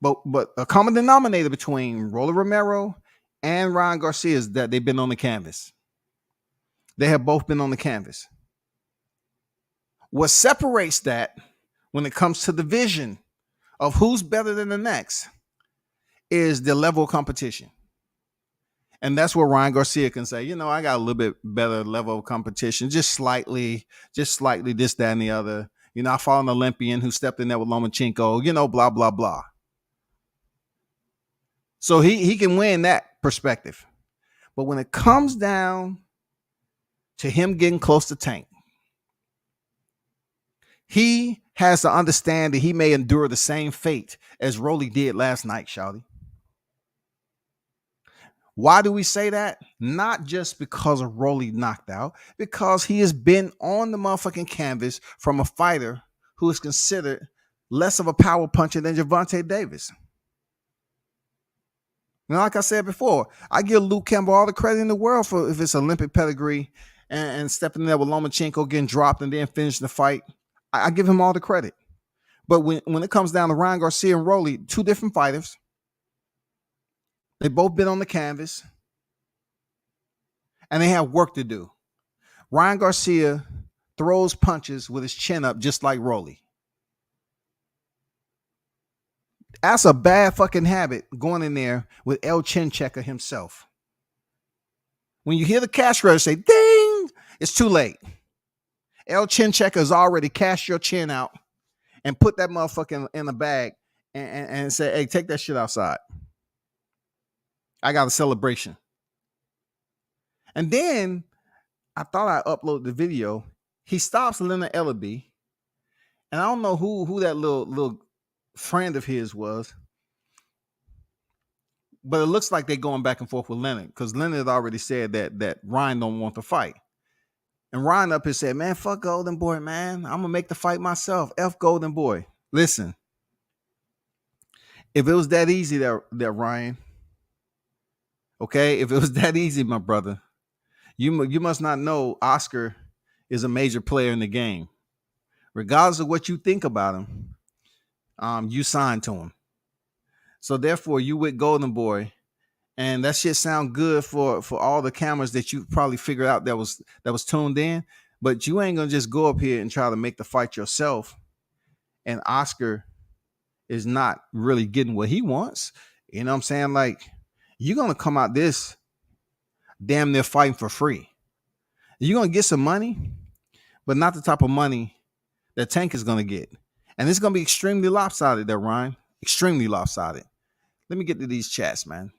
But a common denominator between Rolly Romero and Ryan Garcia is that they've been on the canvas. They have both been on the canvas. What separates that when it comes to the vision of who's better than the next is the level of competition. And that's where Ryan Garcia can say, I got a little bit better level of competition, just slightly this, that, and the other. I fought an Olympian who stepped in there with Lomachenko, blah, blah, blah. So he can win that perspective. But when it comes down to him getting close to Tank, he has to understand that he may endure the same fate as Rolly did last night, Shawty. Why do we say that? Not just because of Rolly knocked out, because he has been on the motherfucking canvas from a fighter who is considered less of a power puncher than Gervonta Davis. Now, like I said before, I give Luke Campbell all the credit in the world for if it's Olympic pedigree and stepping in there with Lomachenko getting dropped and then finishing the fight. I give him all the credit. But when it comes down to Ryan Garcia and Rolly, two different fighters, they both been on the canvas and they have work to do. Ryan Garcia throws punches with his chin up just like Rolly. That's a bad fucking habit going in there with El Chin Checker himself. When you hear the cash register say ding, it's too late. El Chin Checker has already cashed your chin out and put that motherfucker in a bag and say, hey, take that shit outside. I got a celebration. And then I thought I uploaded the video. He stops Leonard Ellaby. And I don't know who that little friend of his was. But it looks like they're going back and forth with Leonard because Leonard already said that Ryan don't want to fight. And Ryan up here said, man, fuck Golden Boy, man. I'm going to make the fight myself. F Golden Boy. Listen, if it was that easy, that Ryan, okay, if it was that easy, my brother, you must not know Oscar is a major player in the game. Regardless of what you think about him, you signed to him. So therefore, you with Golden Boy, and that shit sound good for all the cameras that you probably figured out that was tuned in. But you ain't gonna just go up here and try to make the fight yourself. And Oscar is not really getting what he wants. You know what I'm saying? Like, you're gonna come out this damn near fighting for free. You're gonna get some money, but not the type of money that Tank is gonna get. And it's gonna be extremely lopsided there, Ryan. Extremely lopsided. Let me get to these chats, man.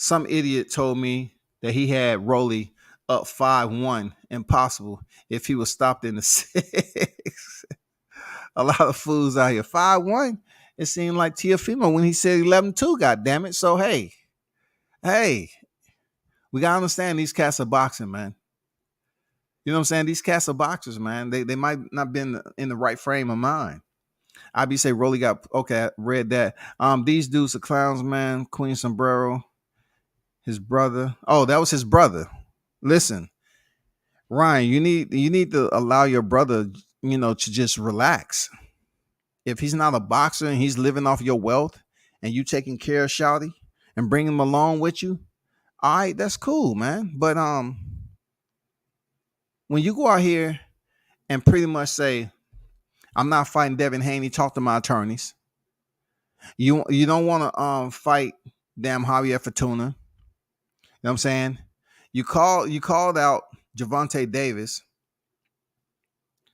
Some idiot told me that he had Rolly up 5-1. Impossible if he was stopped in the 6. A lot of fools out here. 5-1. It seemed like Teofimo when he said 11-2, God damn it. So hey, we gotta understand these cats are boxing, man. You know what I'm saying? These cats are boxers, man. They might not been in the right frame of mind. IB say Rolly got okay, read that. These dudes are clowns, man. Queen Sombrero. His brother. Oh, that was his brother. Listen, Ryan, you need to allow your brother, to just relax. If he's not a boxer and he's living off your wealth and you taking care of Shouty and bring him along with you, all right, that's cool, man. But when you go out here and pretty much say, I'm not fighting Devin Haney, talk to my attorneys. You don't want to fight damn Javier Fortuna. You know what I'm saying? You called out Gervonta Davis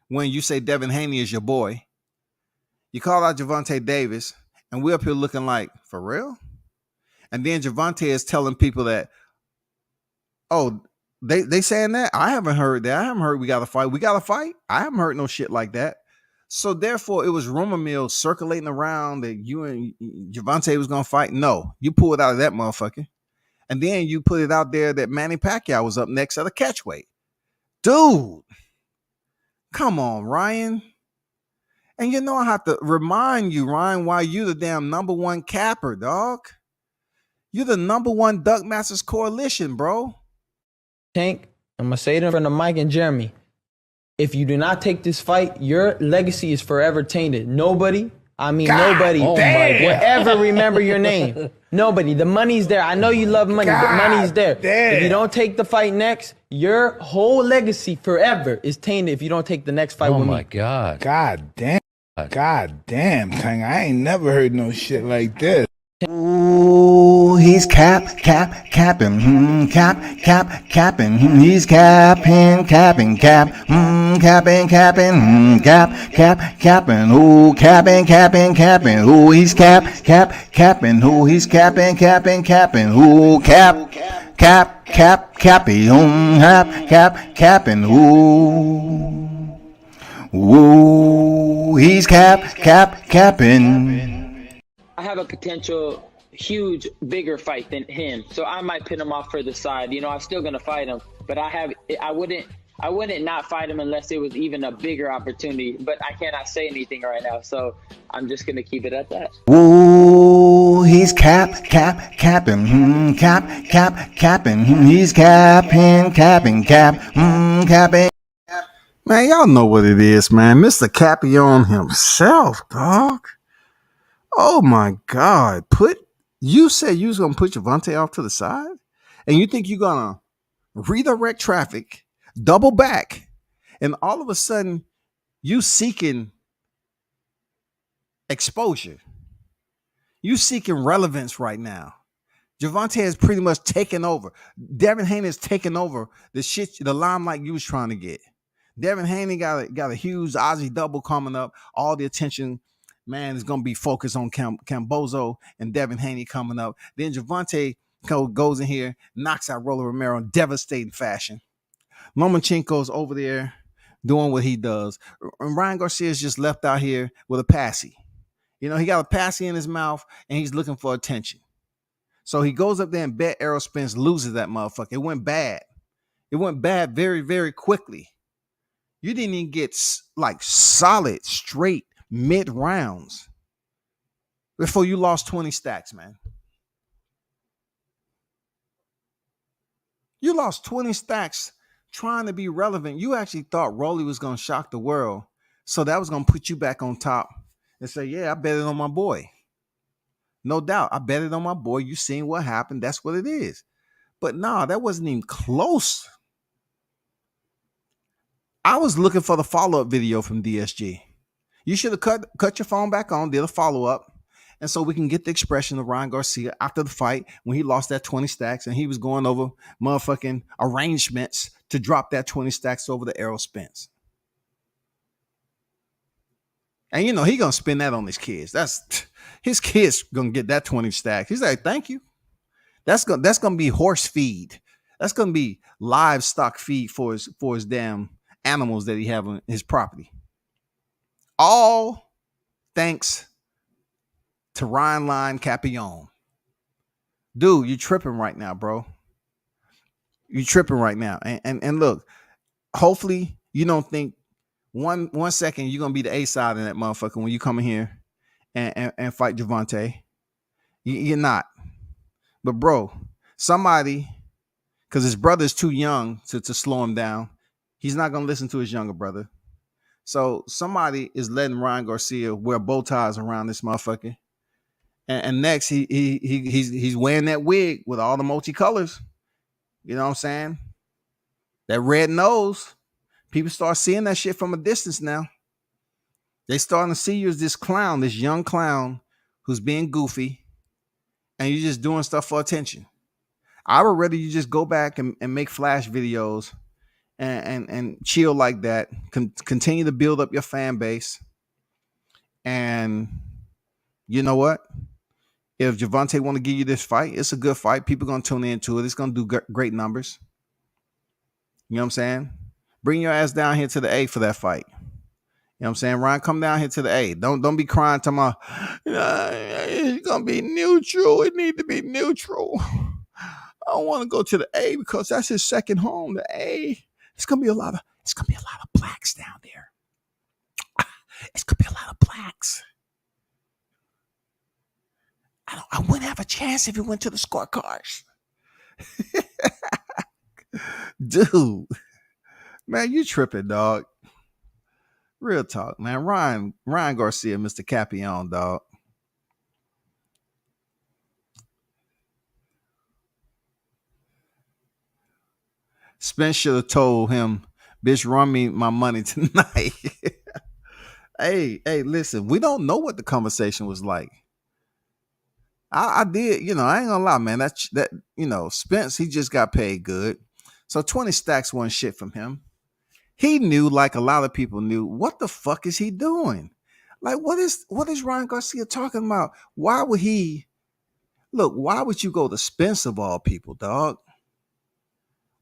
when you say Devin Haney is your boy. You called out Gervonta Davis, and we're up here looking like, for real? And then Gervonta is telling people that, oh, they saying that? I haven't heard that. I haven't heard we got to fight. We got to fight? I haven't heard no shit like that. So therefore, it was rumor mills circulating around that you and Gervonta was going to fight. No, you pulled out of that motherfucker. And then you put it out there that Manny Pacquiao was up next at a catchweight. Dude, come on, Ryan. And I have to remind you, Ryan, why you the damn number one capper, dog. You're the number one Duck Masters Coalition, bro. Tank, I'm going to say it in front of Mike and Jeremy. If you do not take this fight, your legacy is forever tainted. Nobody will ever remember your name. Nobody. The money's there. I know you love money, but money's there. If you don't take the fight next, your whole legacy forever is tainted if you don't take the next fight with me. Oh, my God. God damn. God damn, Tang. I ain't never heard no shit like this. Ooh, he he's capping, capping. He's capping, capping. Capping. Ooh, capping. Ooh, he's capping. Ooh, he's capping. Ooh, cappy. Capping. Ooh, he's capping. I have a potential huge, bigger fight than him, so I might pin him off for the side. I'm still gonna fight him, but I wouldn't not fight him unless it was even a bigger opportunity. But I cannot say anything right now, so I'm just gonna keep it at that. Ooh, he's capping. Capping. He's capping. Man, y'all know what it is, man. Mr. Capion himself, dog. Oh my God. You said you was gonna put Javante off to the side? And you think you're gonna redirect traffic, double back, and all of a sudden you seeking exposure. You seeking relevance right now. Javante has pretty much taken over. Devin Haney has taken over the limelight you was trying to get. Devin Haney got a huge Ozzy double coming up. All the attention, man, is going to be focused on Cambozo and Devin Haney coming up. Then Javante goes in here, knocks out Rolly Romero in devastating fashion. Lomachenko's over there doing what he does. And Ryan Garcia is just left out here with a passy. He got a passy in his mouth, and he's looking for attention. So he goes up there and bet Errol Spence loses that motherfucker. It went bad. It went bad very, very quickly. You didn't even get like solid, straight mid rounds before you lost 20 stacks, man. You lost 20 stacks trying to be relevant. You actually thought Rolly was going to shock the world. So that was going to put you back on top and say, yeah, I bet it on my boy. No doubt. I bet it on my boy. You seen what happened. That's what it is. But nah, that wasn't even close. I was looking for the follow-up video from DSG. You should have cut your phone back on, did a follow-up, and so we can get the expression of Ryan Garcia after the fight when he lost that 20 stacks and he was going over motherfucking arrangements to drop that 20 stacks over the Errol Spence. And he gonna spend that on his kids. That's his kids gonna get that 20 stacks. He's like, thank you. That's gonna be horse feed. That's gonna be livestock feed for his damn animals that he have on his property. All thanks to Ryan Line Capion. Dude, you tripping right now, bro. You tripping right now. And look, hopefully you don't think one second you're gonna be the A side in that motherfucker when you come in here and fight Javante. You're not. But bro, somebody, because his brother's too young to slow him down, he's not gonna listen to his younger brother. So somebody is letting Ryan Garcia wear bow ties around this motherfucker. And next he's wearing that wig with all the multicolors. You know what I'm saying? That red nose. People start seeing that shit from a distance now. They starting to see you as this clown, this young clown who's being goofy, and you're just doing stuff for attention. I would rather you just go back and make flash videos and chill like that. Continue to build up your fan base. And you know what? If Javante want to give you this fight, it's a good fight. People going to tune into it. It's going to do great numbers. You know what I'm saying? Bring your ass down here to the A for that fight. You know what I'm saying? Ryan, come down here to the A. Don't be crying to my, it's going to be neutral. It need to be neutral. I don't want to go to the A because that's his second home. The A. It's gonna be a lot of blacks down there. It's gonna be a lot of blacks. I wouldn't have a chance if it went to the scorecards. Dude, man, you tripping, dog. Real talk, man. Ryan Garcia, Mr. Capion, dog. Spence should have told him, bitch, run me my money tonight. Hey, listen, we don't know what the conversation was like. I did, I ain't gonna lie, man. Spence, he just got paid good. So 20 stacks wasn't shit from him. He knew, like a lot of people knew, what the fuck is he doing? Like, what is Ryan Garcia talking about? Why would he why would you go to Spence of all people, dog?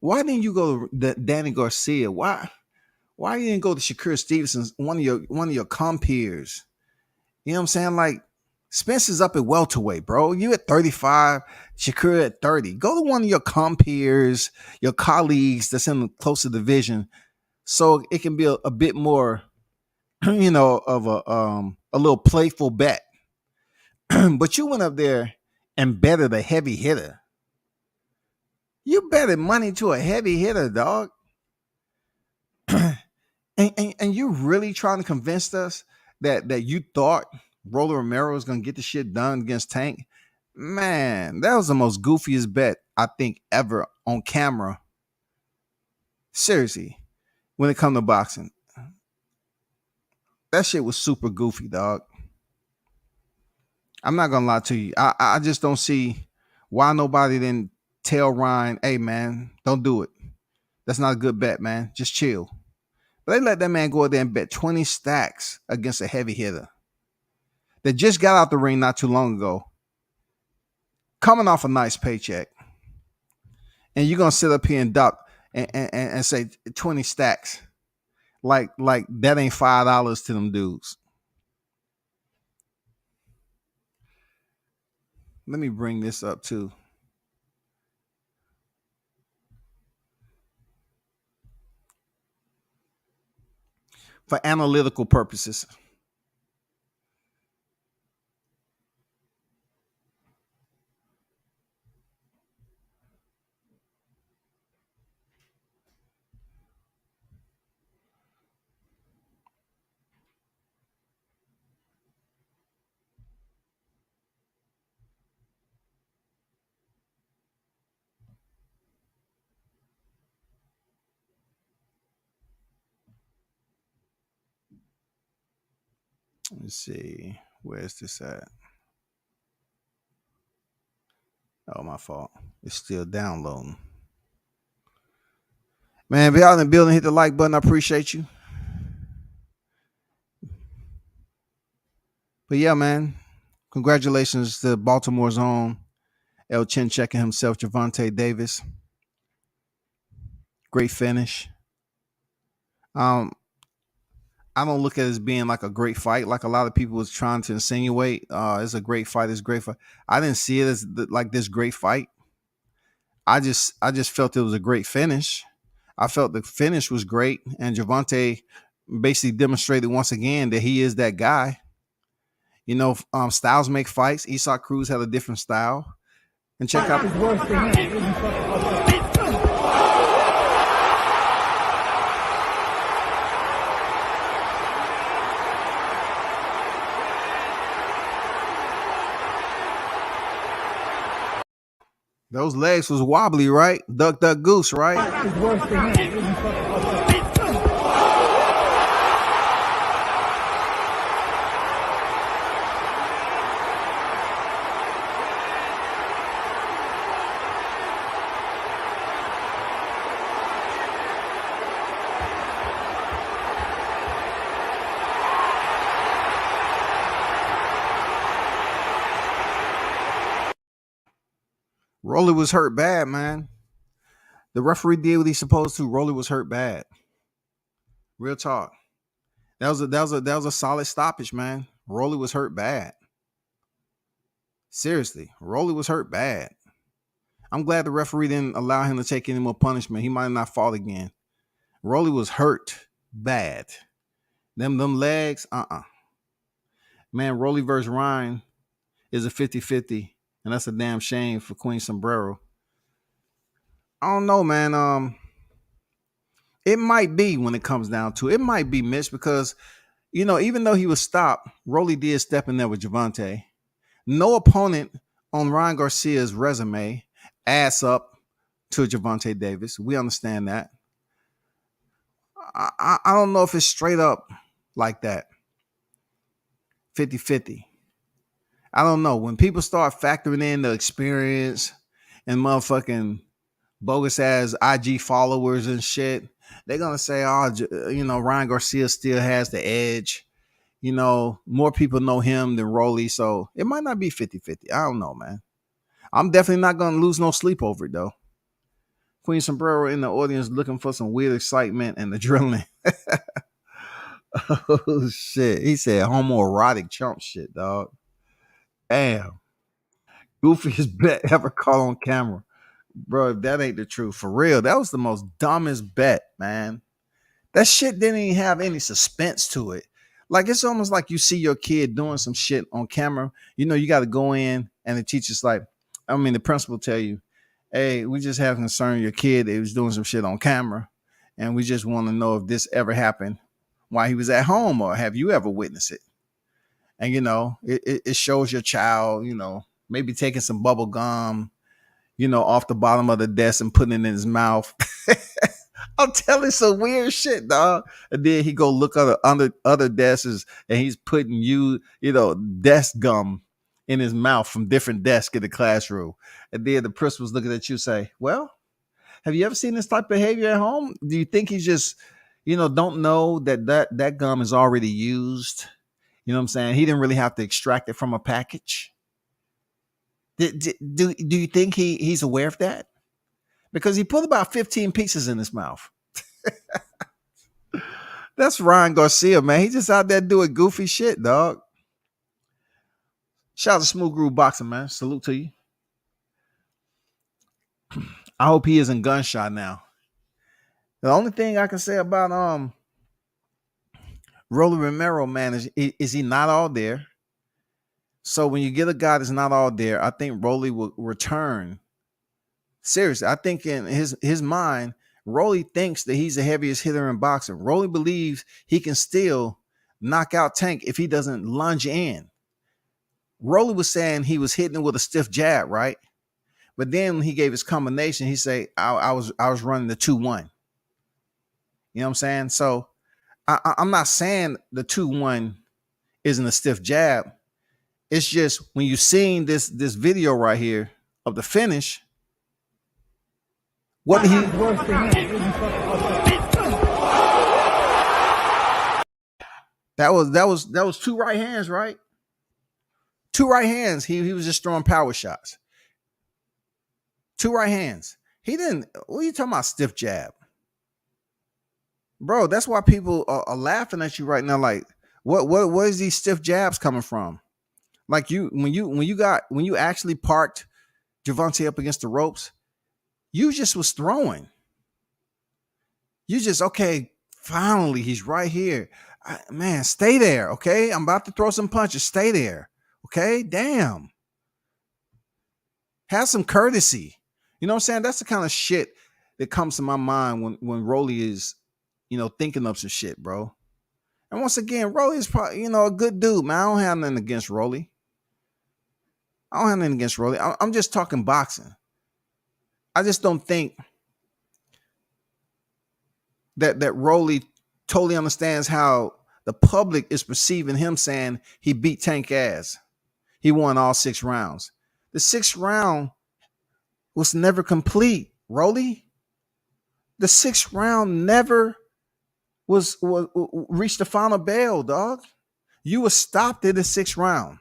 Why didn't you go to Danny Garcia? Why you didn't go to Shakur Stevenson, one of your compeers? You know what I'm saying? Like, Spence is up at welterweight, bro. You at 35, Shakur at 30. Go to one of your compeers, your colleagues that's in the closer division, so it can be a bit more, of a little playful bet. But you went up there and betted a heavy hitter. You betted money to a heavy hitter, dog. And you really trying to convince us that you thought Roller Romero was gonna get the shit done against Tank? Man, that was the most goofiest bet I think ever on camera. Seriously, when it comes to boxing, that shit was super goofy, dog. I'm not gonna lie to you. I just don't see why nobody didn't tell Ryan, hey man, don't do it. That's not a good bet, man. Just chill. But they let that man go out there and bet 20 stacks against a heavy hitter that just got out the ring not too long ago, coming off a nice paycheck. And you're gonna sit up here and duck and say 20 stacks. Like that ain't $5 to them dudes. Let me bring this up too. For analytical purposes. Let's see. Where's this at? Oh, my fault. It's still downloading. Man, if y'all in the building, hit the like button. I appreciate you. But yeah, man, congratulations to Baltimore's own El Chin checking himself, Gervonta Davis. Great finish. I don't look at it as being like a great fight, like a lot of people was trying to insinuate. It's a great fight. It's a great fight. I didn't see it as like this great fight. I just felt it was a great finish. I felt the finish was great, and Gervonta basically demonstrated once again that he is that guy. Styles make fights. Esau Cruz had a different style. And check out. Those legs was wobbly, right? Duck, duck, goose, right? Rolly was hurt bad, man. The referee did what he's supposed to. Rolly was hurt bad. Real talk. That was a solid stoppage, man. Rolly was hurt bad. Seriously, Rolly was hurt bad. I'm glad the referee didn't allow him to take any more punishment. He might not fall again. Rolly was hurt bad. Them legs, Man, Rolly versus Ryan is a 50-50, and that's a damn shame for Queen Sombrero. I don't know, man. It might be when it comes down to it. It might be Mitch because, even though he was stopped, Rolly did step in there with Gervonta. No opponent on Ryan Garcia's resume adds up to Gervonta Davis. We understand that. I don't know if it's straight up like that. 50-50. I don't know. When people start factoring in the experience and motherfucking bogus ass IG followers and shit, they're gonna say, "Oh, Ryan Garcia still has the edge." More people know him than Rolly, so it might not be 50-50. I don't know, man. I'm definitely not gonna lose no sleep over it though. Queen Sombrero in the audience looking for some weird excitement and adrenaline. Oh shit. He said homoerotic chump shit, dog. Damn. Goofiest bet ever caught on camera. Bro, if that ain't the truth. For real. That was the most dumbest bet, man. That shit didn't even have any suspense to it. Like it's almost like you see your kid doing some shit on camera. You got to go in and the teacher's like, the principal tell you, hey, we just have concern your kid that was doing some shit on camera. And we just want to know if this ever happened while he was at home or have you ever witnessed it? And it shows your child, maybe taking some bubble gum, off the bottom of the desk and putting it in his mouth. I'm telling some weird shit, dog. And then he go look under other desks and he's putting desk gum in his mouth from different desks in the classroom. And then the principal's looking at you say, well, have you ever seen this type of behavior at home? Do you think he's just, don't know that gum is already used? You know what I'm saying? He didn't really have to extract it from a package. Do you think he's aware of that? Because he put about 15 pieces in his mouth. That's Ryan Garcia, man. He just out there doing goofy shit, dog. Shout out to Smooth Groove Boxing, man. Salute to you. I hope he isn't gunshot now. The only thing I can say about Rolly Romero, man, is he not all there? So when you get a guy that's not all there, I think Rolly will return. Seriously, I think in his mind, Rolly thinks that he's the heaviest hitter in boxing. Rolly believes he can still knock out Tank if he doesn't lunge in. Rolly was saying he was hitting him with a stiff jab, right? But then when he gave his combination, he said, I was running the 2-1. You know what I'm saying? So I'm not saying the 2-1 isn't a stiff jab. It's just when you seen this video right here of the finish, what did he? That was two right hands, right? Two right hands. He was just throwing power shots. Two right hands. He didn't. What are you talking about? Stiff jab, bro. That's why people are laughing at you right now. Like, what is these stiff jabs coming from? Like when you actually parked Javante up against the ropes, you just was throwing. You just okay. Finally, he's right here. Man, stay there, okay? I'm about to throw some punches. Stay there, okay? Damn. Have some courtesy. You know what I'm saying? That's the kind of shit that comes to my mind when Rolly is, thinking of some shit, bro. And once again, Rolly is probably, a good dude, man. I don't have nothing against Rolly. I'm just talking boxing. I just don't think that Rolly totally understands how the public is perceiving him saying he beat Tank ass. He won all 6 rounds. The 6th round was never complete, Rolly. The 6th round never was reached the final bell, dog. You were stopped in the 6th round.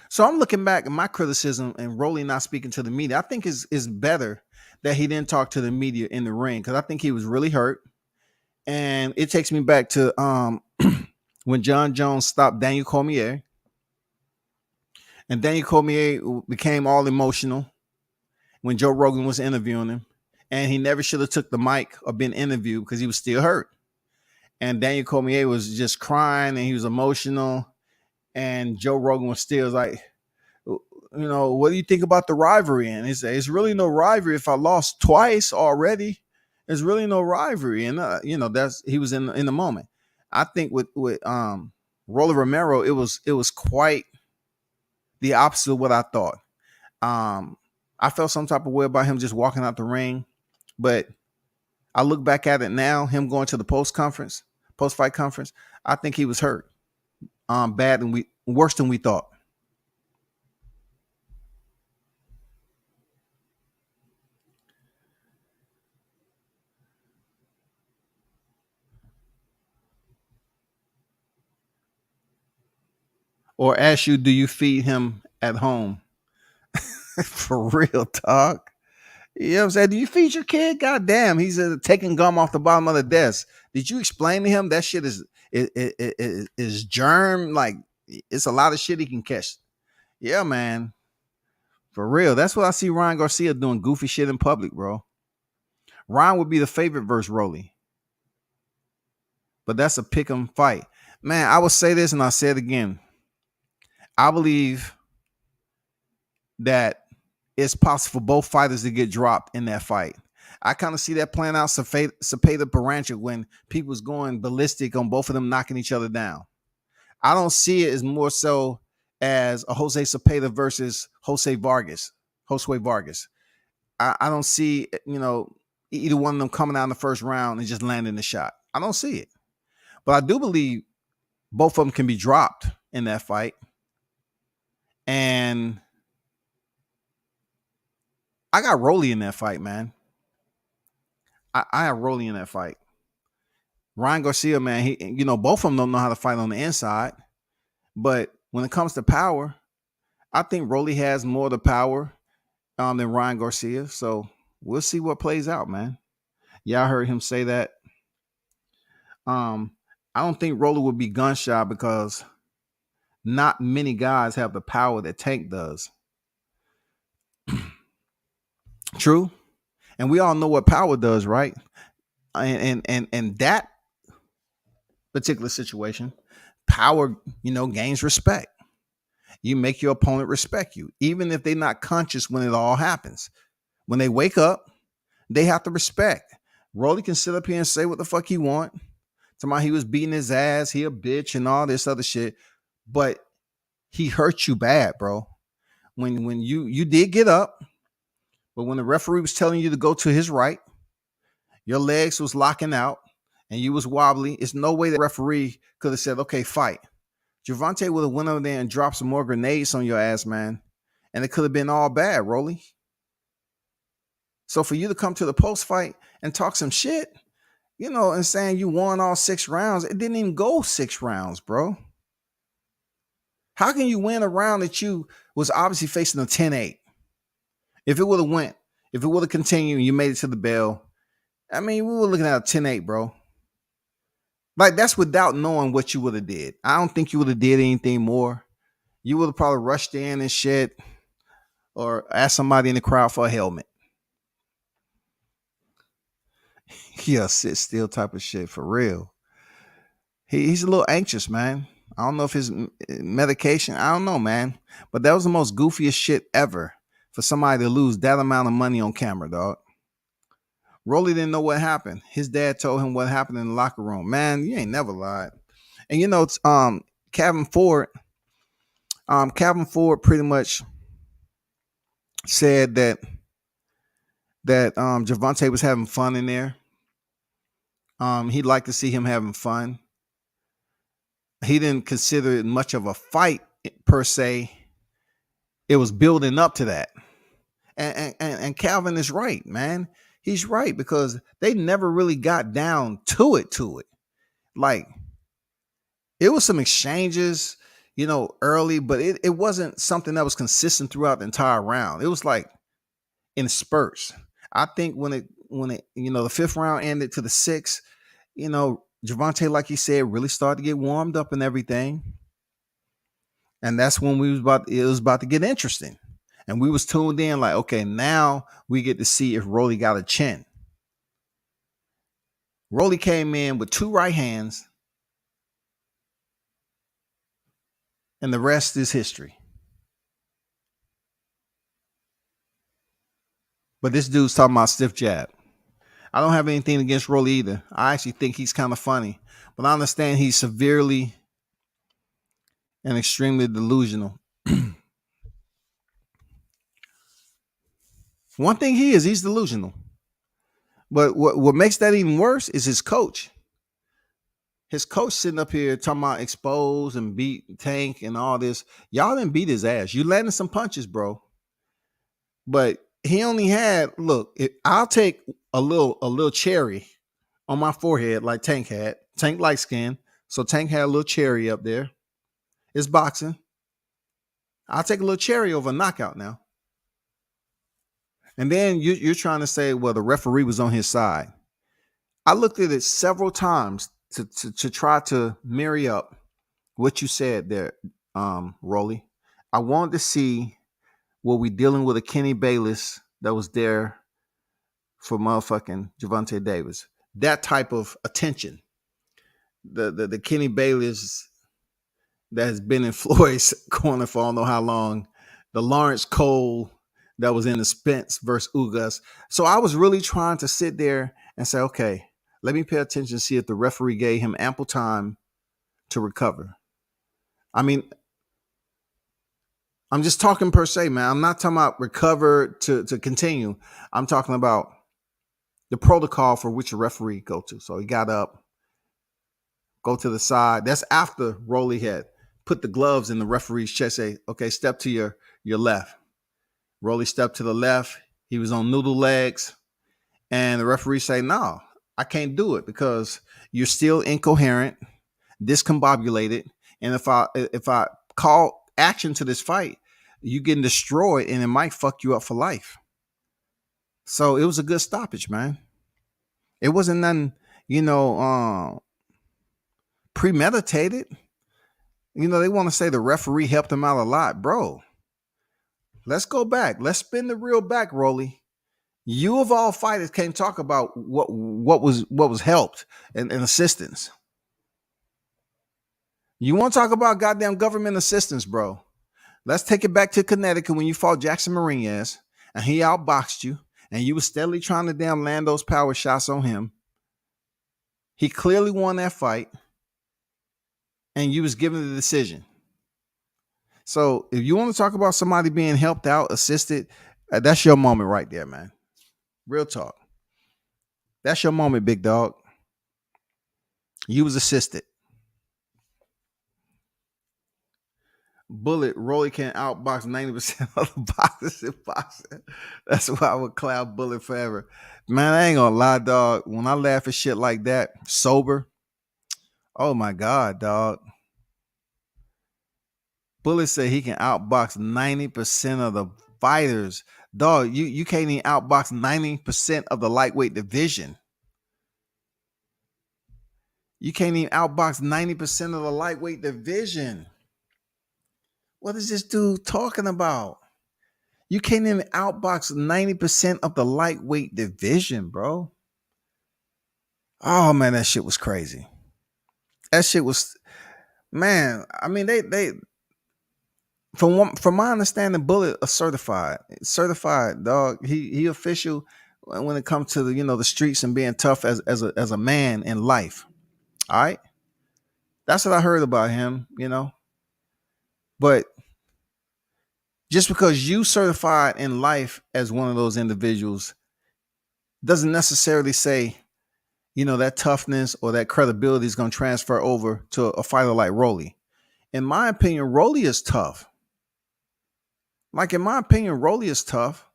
So I'm looking back at my criticism and Rolly not speaking to the media. I think is better that he didn't talk to the media in the ring because I think he was really hurt. And it takes me back to when John Jones stopped Daniel Cormier. And Daniel Cormier became all emotional when Joe Rogan was interviewing him. And he never should have took the mic or been interviewed because he was still hurt. And Daniel Cormier was just crying and he was emotional. And Joe Rogan was still like, what do you think about the rivalry? And he said, it's really no rivalry. If I lost twice already, there's really no rivalry. And, that's he was in the moment. I think with Rolly Romero, it was quite the opposite of what I thought. I felt some type of way about him just walking out the ring, but I look back at it now, him going to the post post fight conference, I think he was hurt. Bad and worse than we thought. Or ask you, do you feed him at home? For real talk. You know what I'm saying? Do you feed your kid? God damn, he's taking gum off the bottom of the desk. Did you explain to him that shit is germ? Like, it's a lot of shit he can catch. Yeah, man. For real. That's what I see Ryan Garcia doing goofy shit in public, bro. Ryan would be the favorite versus Rolly. But that's a pick 'em fight. Man, I will say this and I'll say it again. I believe that it's possible for both fighters to get dropped in that fight. I kind of see that playing out Cepeda Parancha when people was going ballistic on both of them knocking each other down. I don't see it as more so as a Jose Cepeda versus Josue Vargas. I don't see, either one of them coming out in the first round and just landing the shot. I don't see it. But I do believe both of them can be dropped in that fight. And I got Rolly in that fight, man. I have Rolly in that fight. Ryan Garcia, man, both of them don't know how to fight on the inside. But when it comes to power, I think Rolly has more of the power than Ryan Garcia. So we'll see what plays out, man. Yeah, I heard him say that. I don't think Rolly would be gun shy because not many guys have the power that Tank does. True. And we all know what power does, right? And that particular situation, power, gains respect. You make your opponent respect you, even if they're not conscious when it all happens. When they wake up, they have to respect. Rolly can sit up here and say what the fuck he want. Somebody he was beating his ass, he a bitch and all this other shit. But he hurt you bad, bro. When you did get up, but when the referee was telling you to go to his right, your legs was locking out and you was wobbly. It's no way the referee could have said, okay, fight. Gervonta would have went over there and dropped some more grenades on your ass, man. And it could have been all bad, Rolly. So for you to come to the post fight and talk some shit, and saying you won all 6 rounds, it didn't even go 6 rounds, bro. How can you win a round that you was obviously facing a 10-8? If it would have continued and you made it to the bell, I mean, we were looking at a 10-8, bro. Like, that's without knowing what you would have did. I don't think you would have did anything more. You would have probably rushed in and shit or asked somebody in the crowd for a helmet. Yeah, sit still type of shit, for real. He's a little anxious, man. I don't know if his medication, I don't know, man. But that was the most goofiest shit ever for somebody to lose that amount of money on camera, dog. Rolly didn't know what happened. His dad told him what happened in the locker room. Man, you ain't never lied. And it's Calvin Ford pretty much said that Gervonta was having fun in there. He'd like to see him having fun. He didn't consider it much of a fight per se. It was building up to that. And Calvin is right, man. He's right because they never really got down to it. Like, it was some exchanges, early, but it wasn't something that was consistent throughout the entire round. It was like in spurts. I think when it the 5th round ended to the 6th, Gervonta, like he said, really started to get warmed up and everything. And that's when it was about to get interesting. And we was tuned in like, okay, now we get to see if Rolly got a chin. Rolly came in with 2 right hands, and the rest is history. But this dude's talking about stiff jab. I don't have anything against Rolly either. I actually think he's kind of funny. But I understand he's severely and extremely delusional. One thing he's delusional. But what makes that even worse is his coach. His coach sitting up here talking about expose and beat Tank and all this. Y'all didn't beat his ass. You landed some punches, bro. But he only had, look, I'll take a little cherry on my forehead like Tank had. Tank light skin. So Tank had a little cherry up there. It's boxing. I'll take a little cherry over a knockout now. And then you're trying to say, well, the referee was on his side. I looked at it several times to try to marry up what you said there, Rolly. I wanted to see, were we dealing with a Kenny Bayless that was there for motherfucking Gervonta Davis? That type of attention. The Kenny Bayless that has been in Floyd's corner for I don't know how long. The Lawrence Cole that was in the Spence versus Ugas. So I was really trying to sit there and say, okay, let me pay attention to see if the referee gave him ample time to recover. I mean, I'm just talking per se, man. I'm not talking about recover to continue. I'm talking about the protocol for which a referee go to. So he got up, go to the side. That's after Rolly had put the gloves in the referee's chest. Say, okay, step to your left. Rolly stepped to the left. He was on noodle legs. And the referee say, no, I can't do it because you're still incoherent, discombobulated. And if I call action to this fight, you getting destroyed and it might fuck you up for life. So it was a good stoppage, man. It wasn't nothing, premeditated. They want to say the referee helped him out a lot, bro. Let's go back. Let's spin the reel back, Rolly. You of all fighters can't talk about what was helped and assistance. You want to talk about goddamn government assistance, bro? Let's take it back to Connecticut when you fought Jackson Marinez and he outboxed you and you were steadily trying to damn land those power shots on him. He clearly won that fight and you was given the decision. So if you want to talk about somebody being helped out, assisted, that's your moment right there, man. Real talk. That's your moment, big dog. You was assisted. Bullet, Rolly can outbox 90% of the boxers in boxing. That's why I would cloud Bullet forever. Man, I ain't gonna lie, dog. When I laugh at shit like that, sober, oh my God, dog. Bullet said he can outbox 90% of the fighters. Dog, you can't even outbox 90% of the lightweight division. You can't even outbox 90% of the lightweight division. What is this dude talking about? You can't even outbox 90% of the lightweight division, bro. Oh man, that shit was crazy. That shit was, man. I mean, they from my understanding, Bullet a certified dog. He official when it comes to the streets and being tough as a man in life. All right, that's what I heard about him. But just because you certified in life as one of those individuals doesn't necessarily say that toughness or that credibility is going to transfer over to a fighter like Rolly. In my opinion, Rolly is tough. Like, in my opinion, Rolly is tough.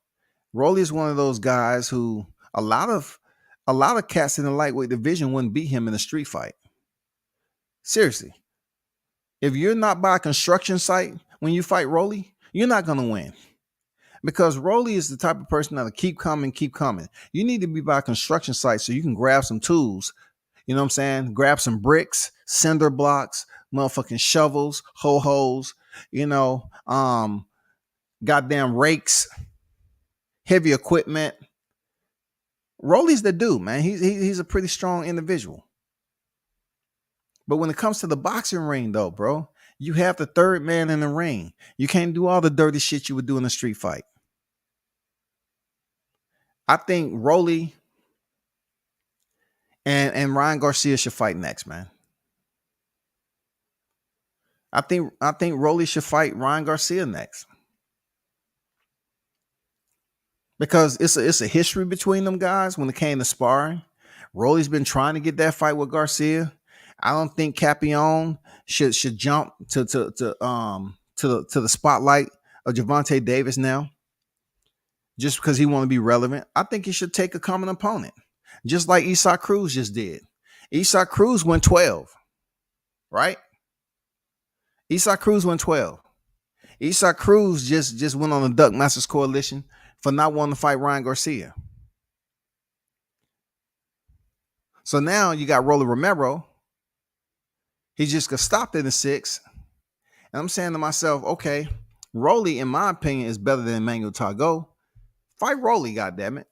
Rolly is one of those guys who a lot of cats in the lightweight division wouldn't beat him in a street fight. Seriously. If you're not by a construction site when you fight Rolly, you're not going to win. Because Rolly is the type of person that'll keep coming. You need to be by a construction site so you can grab some tools. You know what I'm saying? Grab some bricks, cinder blocks, motherfucking shovels, ho-hos, goddamn rakes, heavy equipment. Rolly's the dude, man. He's a pretty strong individual. But when it comes to the boxing ring, though, bro, you have the third man in the ring. You can't do all the dirty shit you would do in a street fight. I think Rolly and Ryan Garcia should fight next, man. I think Rolly should fight Ryan Garcia next. Because it's a history between them guys when it came to sparring. Rolly's been trying to get that fight with Garcia. I don't think Capion should jump to the spotlight of Gervonta Davis now, just because he want to be relevant. I think he should take a common opponent, just like Isaac Cruz just did. Isaac Cruz went 12, right? Isaac Cruz went 12. Isaac Cruz just went on the Duck Masters Coalition for not wanting to fight Ryan Garcia. So now you got Rolly Romero. He just got stopped in the 6. And I'm saying to myself, okay, Rolly, in my opinion, is better than Emmanuel Tago. Fight Rolly, goddammit.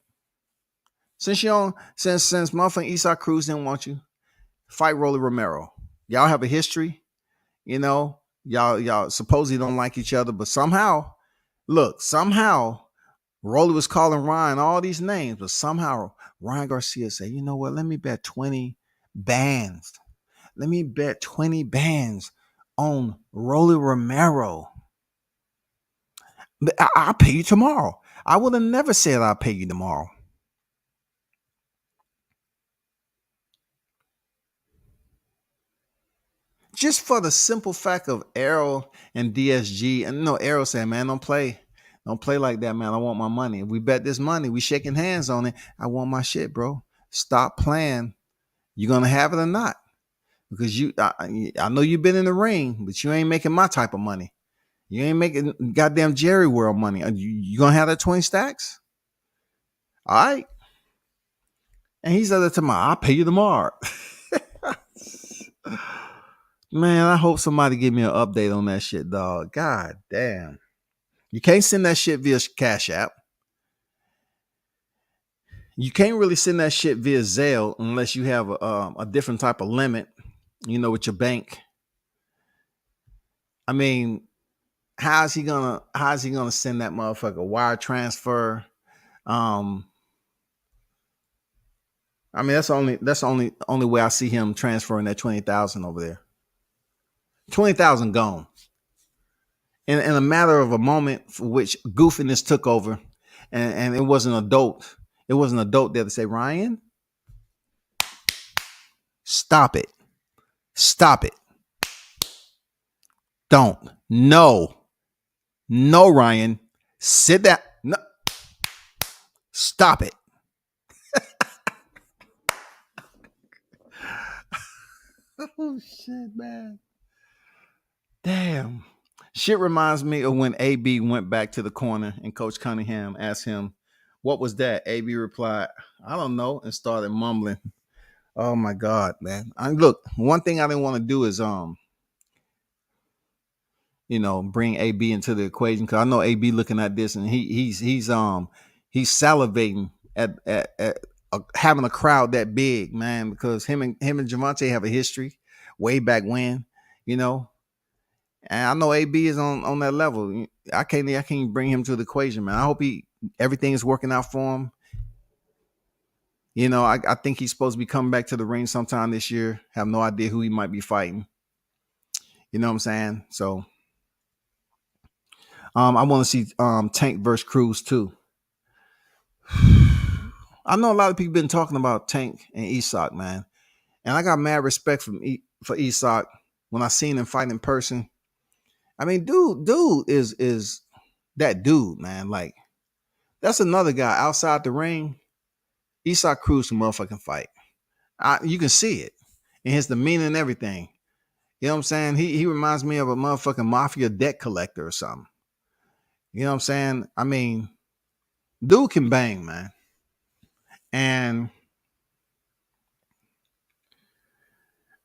Since motherfucking Isaac Cruz didn't want you, fight Rolly Romero. Y'all have a history, you know. Y'all supposedly don't like each other, but somehow Rolly was calling Ryan all these names, but somehow Ryan Garcia said, you know what, let me bet 20 bands. Let me bet 20 bands on Rolly Romero. I'll pay you tomorrow. I would have never said I'll pay you tomorrow. Just for the simple fact of Arrow and DSG. And Arrow said, man, don't play like that, man. I want my money. If we bet this money, we shaking hands on it. I want my shit, bro. Stop playing. You gonna have it or not? Because I know you've been in the ring, but you ain't making my type of money. You ain't making goddamn Jerry World money. You gonna have that 20 stacks? All right. And he said that to me, I'll pay you tomorrow. Man, I hope somebody give me an update on that shit, dog. God damn. You can't send that shit via Cash App. You can't really send that shit via Zelle unless you have a different type of limit, with your bank. I mean, how's he gonna send that motherfucker wire transfer? I mean, that's the only way I see him transferring that 20,000 over there. 20,000 gone. In a matter of a moment, for which goofiness took over, and it was an adult. It was an adult there to say, Ryan, stop it. Stop it. Don't. No, Ryan. Sit down. No. Stop it. Oh, shit, man. Damn. Shit reminds me of when AB went back to the corner and Coach Cunningham asked him, what was that? AB replied, I don't know, and started mumbling. Oh my God, man. Look, one thing I didn't want to do is bring AB into the equation, because I know AB looking at this and he's salivating at having a crowd that big, man, because him and Gervonta have a history way back when, and I know AB is on that level. I can't bring him to the equation, man. I hope everything is working out for him. I think he's supposed to be coming back to the ring sometime this year. Have no idea who he might be fighting. You know what I'm saying? So I want to see Tank versus Cruz too. I know a lot of people been talking about Tank and Isak, man, and I got mad respect for Isak when I seen him fight in person. I mean, dude is that dude, man. Like, that's another guy outside the ring. Isak Cruz can motherfucking fight. You can see it in his demeanor and everything. You know what I'm saying? He reminds me of a motherfucking mafia debt collector or something. You know what I'm saying? I mean, dude can bang, man. And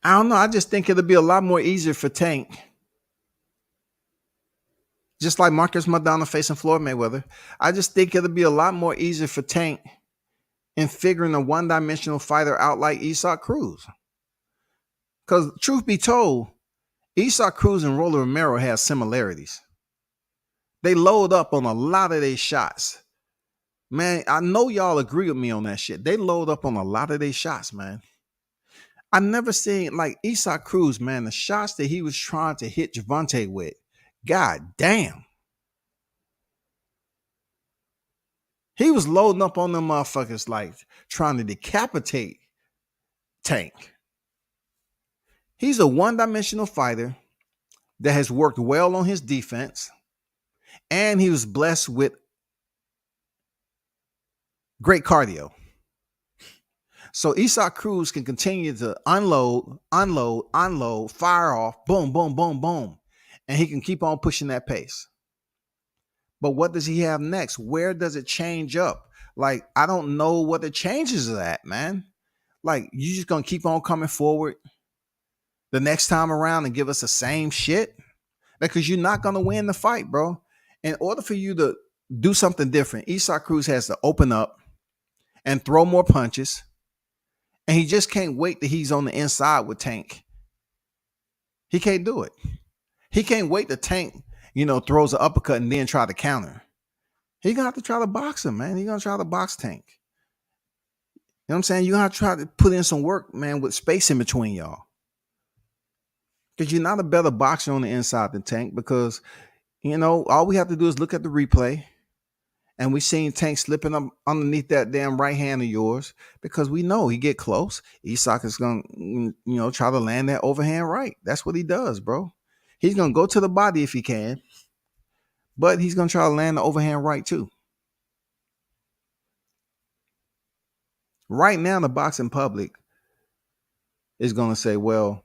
I don't know. I just think it'll be a lot more easier for Tank. Just like Marcus Maidana facing Floyd Mayweather. I just think it'll be a lot more easier for Tank in figuring a one-dimensional fighter out like Isak Cruz. Because truth be told, Isak Cruz and Rolly Romero have similarities. They load up on a lot of their shots. Man, I know y'all agree with me on that shit. They load up on a lot of their shots, man. I never seen like Isak Cruz, man, the shots that he was trying to hit Gervonta with. God damn. He was loading up on them motherfuckers like trying to decapitate Tank. He's a one-dimensional fighter that has worked well on his defense, and he was blessed with great cardio. So Isaac Cruz can continue to unload, fire off, boom, boom, boom, boom. And he can keep on pushing that pace. But what does he have next? Where does it change up? Like, I don't know what the changes are at, man. Like, you just gonna keep on coming forward the next time around and give us the same shit? Because you're not gonna win the fight, bro. In order for you to do something different, Isaac Cruz has to open up and throw more punches. And he just can't wait that he's on the inside with Tank. He can't do it. He can't wait that Tank, throws an uppercut and then try to counter. He's gonna have to try to box him, man. He's gonna try to box Tank. You know what I'm saying? You're gonna have to try to put in some work, man, with space in between y'all. Because you're not a better boxer on the inside than Tank, because all we have to do is look at the replay. And we seen Tank slipping up underneath that damn right hand of yours, because we know he get close. Isak is going to, try to land that overhand right. That's what he does, bro. He's going to go to the body if he can, but he's going to try to land the overhand right too. Right now, the boxing public is going to say, well,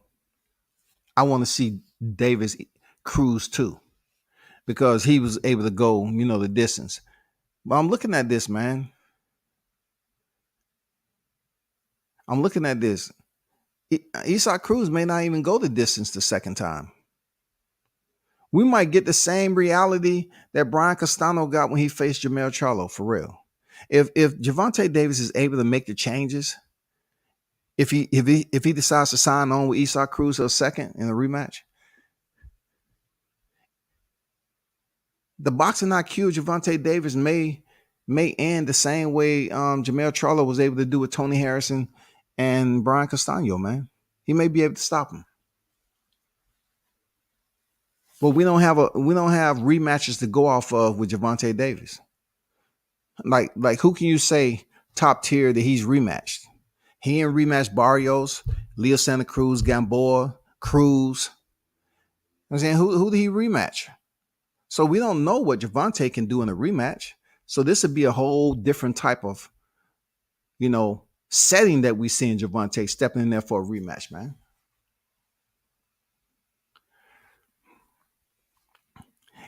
I want to see Davis Cruz too, because he was able to go, the distance. But I'm looking at this, man. I'm looking at this. Isaac Cruz may not even go the distance the second time. We might get the same reality that Brian Castano got when he faced Jermell Charlo, for real. If Gervonta Davis is able to make the changes, if he decides to sign on with Isaac Cruz a second in a rematch, the boxing IQ of Gervonta Davis may end the same way Jermell Charlo was able to do with Tony Harrison and Brian Castano, man. He may be able to stop him. But we don't have rematches to go off of with Gervonta Davis. Like who can you say top tier that he's rematched? He ain't rematched Barrios, Leo Santa Cruz, Gamboa, Cruz. I'm saying, who did he rematch? So we don't know what Gervonta can do in a rematch. So this would be a whole different type of, setting that we see in Gervonta stepping in there for a rematch, man.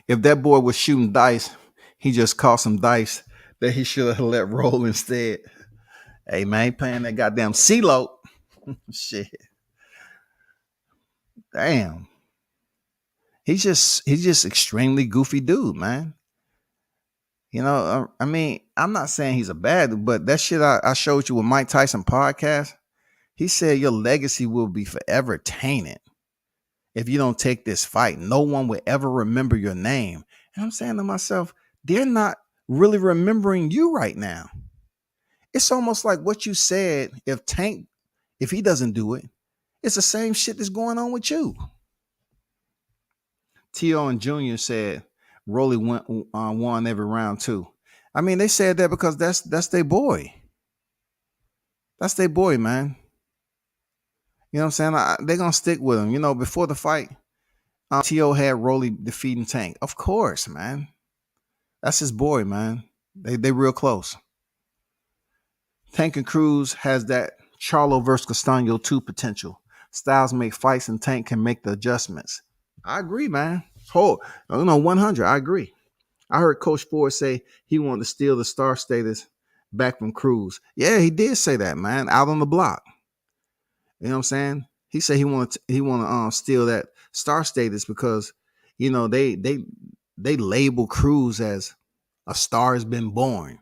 If that boy was shooting dice, he just caught some dice that he should have let roll instead. Hey, man, playing that goddamn CeeLo. Shit. Damn. He's just extremely goofy dude, man. I mean, I'm not saying he's a bad dude, but that shit I showed you with Mike Tyson podcast, he said your legacy will be forever tainted if you don't take this fight. No one will ever remember your name. And I'm saying to myself, they're not really remembering you right now. It's almost like what you said, if he doesn't do it, it's the same shit that's going on with you. T.O. and Junior said Rolly won every round too. I mean, they said that because that's their boy. That's their boy, man. You know what I'm saying? They're going to stick with him. Before the fight, T.O. had Rolly defeating Tank. Of course, man. That's his boy, man. They real close. Tank and Cruz has that Charlo versus Castano 2 potential. Styles make fights and Tank can make the adjustments. I agree, man. 100. I agree. I heard Coach Ford say he wanted to steal the star status back from Cruz. Yeah, he did say that, man, out on the block. You know what I'm saying? He said he wanted to steal that star status because, they label Cruz as a star has been born.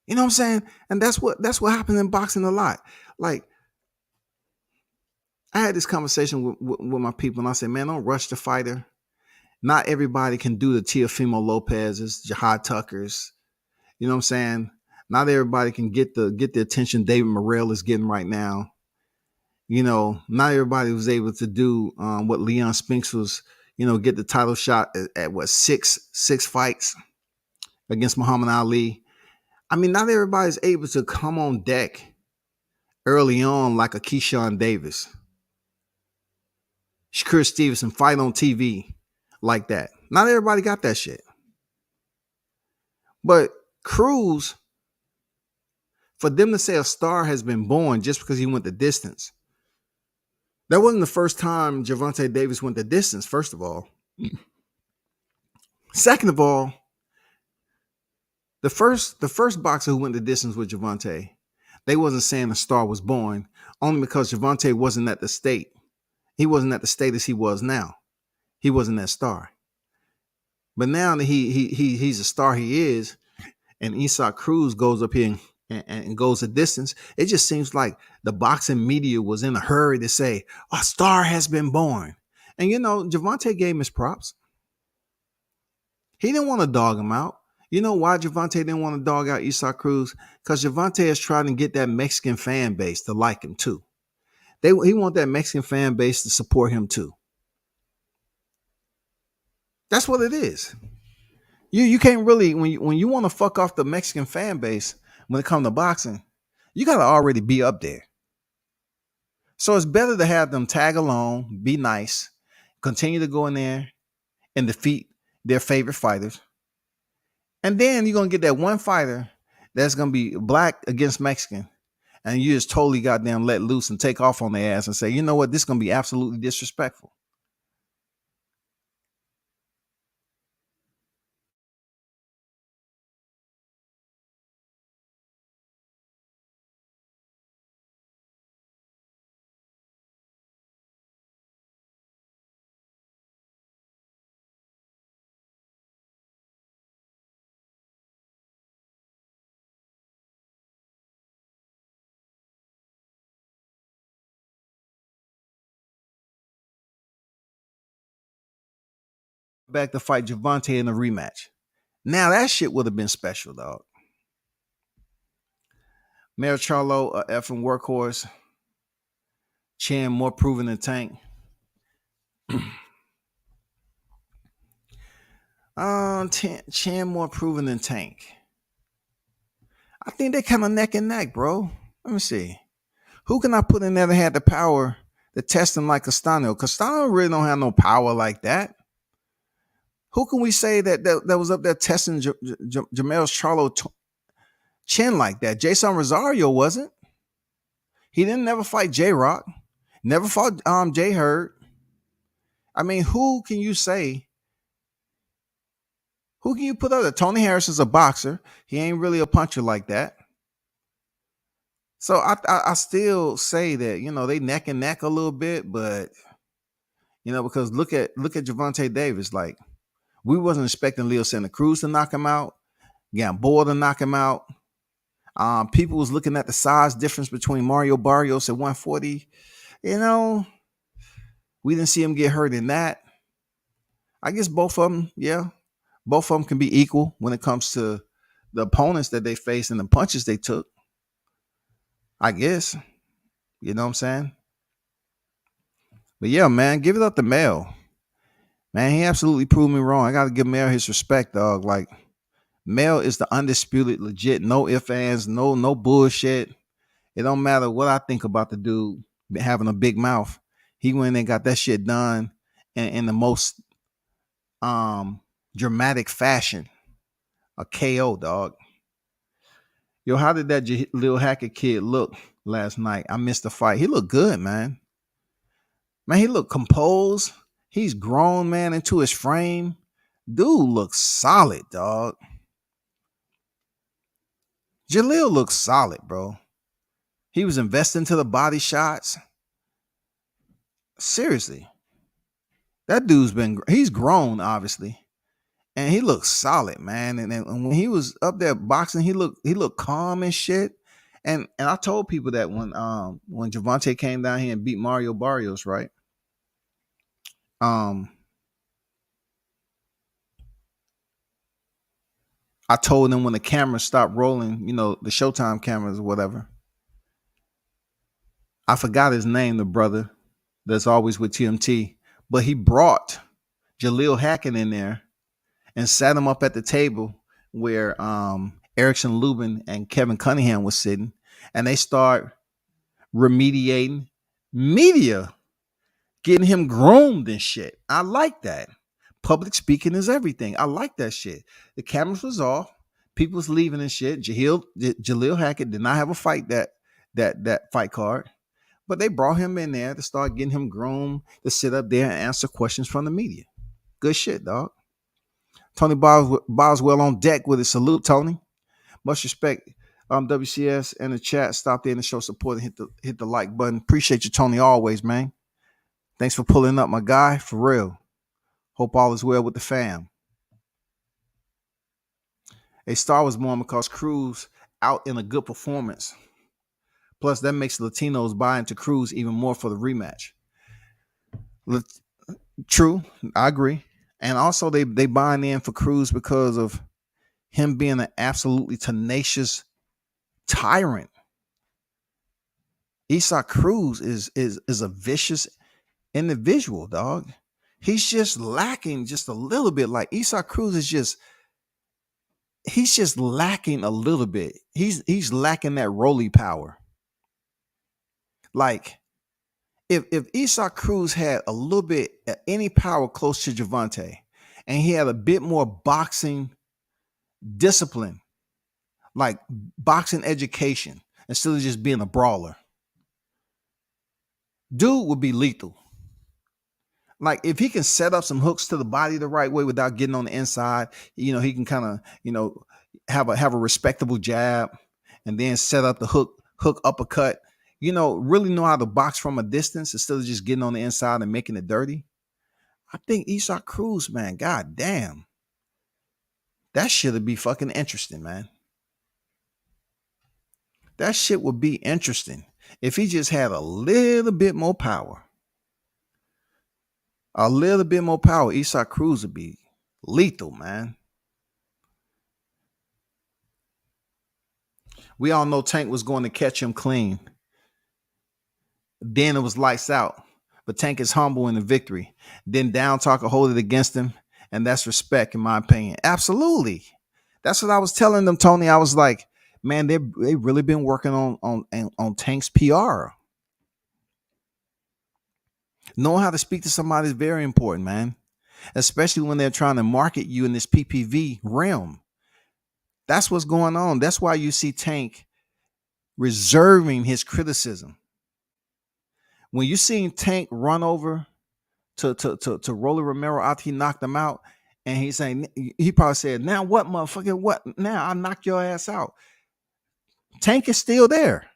You know what I'm saying? And that's what happened in boxing a lot. Like, I had this conversation with my people, and I said, man, don't rush the fighter. Not everybody can do the Teofimo Lopez's, Jihad Tuckers. You know what I'm saying? Not everybody can get the attention David Morrell is getting right now. Not everybody was able to do what Leon Spinks was, get the title shot at what, six fights against Muhammad Ali. I mean, not everybody's able to come on deck early on like a Keyshawn Davis. Shakur Stevenson fight on TV like that. Not everybody got that shit. But Cruz, for them to say a star has been born just because he went the distance, that wasn't the first time Gervonta Davis went the distance, first of all. Second of all, the first boxer who went the distance with Gervonta, they wasn't saying a star was born, only because Gervonta wasn't at the state. He wasn't at the status he was now. He wasn't that star. But now that he's a star he is, and Isaac Cruz goes up here and goes a distance, it just seems like the boxing media was in a hurry to say, a star has been born. And, Gervonta gave him his props. He didn't want to dog him out. You know why Gervonta didn't want to dog out Isaac Cruz? Because Gervonta is trying to get that Mexican fan base to like him too. He want that Mexican fan base to support him too. That's what it is. You can't really, when you want to fuck off the Mexican fan base when it comes to boxing, you got to already be up there. So it's better to have them tag along, be nice, continue to go in there and defeat their favorite fighters. And then you're going to get that one fighter that's going to be black against Mexican. And you just totally goddamn let loose and take off on their ass and say, you know what, this is going to be absolutely disrespectful. Back to fight Gervonta in a rematch. Now that shit would have been special, dog. Mayor Charlo, a effing workhorse. Chan more proven than Tank. Chan more proven than Tank. I think they kind of neck and neck, bro. Let me see. Who can I put in there that had the power to test him like Castano? Castano really don't have no power like that. Who can we say that was up there testing Jamel's Charlo chin like that? Jason Rosario wasn't. He didn't never fight J-Rock. Never fought Jay Hurd. I mean, who can you say? Who can you put up there? Tony Harris is a boxer. He ain't really a puncher like that. So I still say that, they neck and neck a little bit, but because look at Gervonta Davis. Like, we wasn't expecting Leo Santa Cruz to knock him out, Gamboa to knock him out. People was looking at the size difference between Mario Barrios at 140. We didn't see him get hurt in that. I guess both of them can be equal when it comes to the opponents that they faced and the punches they took. I guess. You know what I'm saying? But yeah, man, give it up to Mel. Man, he absolutely proved me wrong. I got to give Mel his respect, dog. Like, Mel is the undisputed, legit, no ifs, ands, no bullshit. It don't matter what I think about the dude having a big mouth. He went and got that shit done in the most dramatic fashion. A KO, dog. Yo, how did that little hacker kid look last night? I missed the fight. He looked good, man. Man, he looked composed. He's grown, man, into his frame. Dude looks solid, dog. Jaleel looks solid, bro. He was investing to the body shots. Seriously. That he's grown, obviously. And he looks solid, man. And when he was up there boxing, he looked calm and shit. And I told people that when Gervonta came down here and beat Mario Barrios, right? I told them when the camera stopped rolling, the Showtime cameras or whatever. I forgot his name, the brother that's always with TMT, but he brought Jaleel Hackett in there and sat him up at the table where Erickson Lubin and Kevin Cunningham was sitting, and they start remediating, media getting him groomed and shit. I like that. Public speaking is everything. I like that shit. The cameras was off. People was leaving and shit. Jaleel Hackett did not have a fight that fight card, but they brought him in there to start getting him groomed to sit up there and answer questions from the media. Good shit, dog. Tony Boswell on deck with a salute, Tony. Much respect. WCS in the chat. Stop there in the show support and hit the like button. Appreciate you, Tony, always, man. Thanks for pulling up, my guy. For real. Hope all is well with the fam. A star was born because Cruz out in a good performance. Plus, that makes Latinos buy into Cruz even more for the rematch. True, I agree. And also, they buying in for Cruz because of him being an absolutely tenacious tyrant. Isaac Cruz is a vicious individual, dog. He's just lacking just a little bit. Like Isaac Cruz is he's just lacking a little bit. He's lacking that Rolly power. Like if Isaac Cruz had a little bit any power close to Javante, and he had a bit more boxing discipline, like boxing education, instead of just being a brawler, dude would be lethal. Like if he can set up some hooks to the body the right way without getting on the inside, he can kind of, have a respectable jab and then set up the hook uppercut, really know how to box from a distance instead of just getting on the inside and making it dirty. I think Isaac Cruz, man, god damn. That shit would be fucking interesting, man. That shit would be interesting if he just had a little bit more power. A little bit more power. Isaac Cruz would be lethal, man. We all know Tank was going to catch him clean. Then it was lights out. But Tank is humble in the victory. Then Down Talk will hold it against him. And that's respect, in my opinion. Absolutely. That's what I was telling them, Tony. I was like, man, they really been working on Tank's PR. Knowing how to speak to somebody is very important, man. Especially when they're trying to market you in this PPV realm. That's what's going on. That's why you see Tank reserving his criticism. When you seen Tank run over to Rolly Romero after he knocked him out, and he's saying, he probably said, now what, motherfucker? What? Now I knock your ass out. Tank is still there.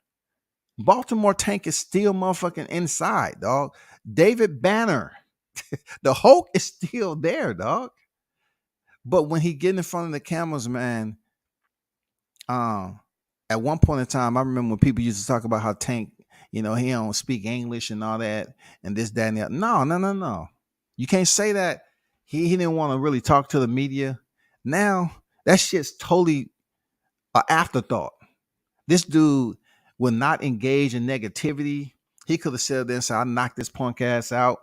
Baltimore Tank is still motherfucking inside, dog. David Banner, the Hulk is still there, dog. But when he get in front of the cameras, man, at one point in time, I remember when people used to talk about how Tank, he don't speak English and all that, and this, that, and that. No. You can't say that. He didn't want to really talk to the media. Now, that shit's totally an afterthought. This dude will not engage in negativity. He could have said this, I knocked this punk ass out.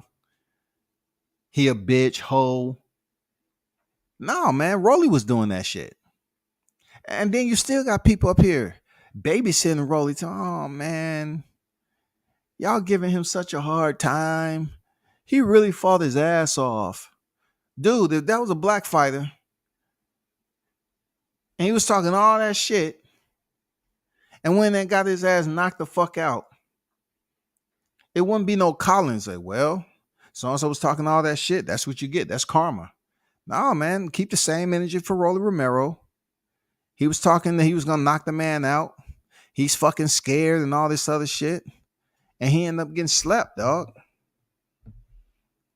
He a bitch, hoe. No, man, Rolly was doing that shit. And then you still got people up here babysitting Rolly. Oh, man, y'all giving him such a hard time. He really fought his ass off. Dude, if that was a black fighter and he was talking all that shit, and when they got his ass knocked the fuck out, it wouldn't be no Collins. Like, well, so-and-so was talking all that shit. That's what you get. That's karma. No, man, keep the same energy for Rolly Romero. He was talking that he was going to knock the man out. He's fucking scared and all this other shit. And he ended up getting slept, dog.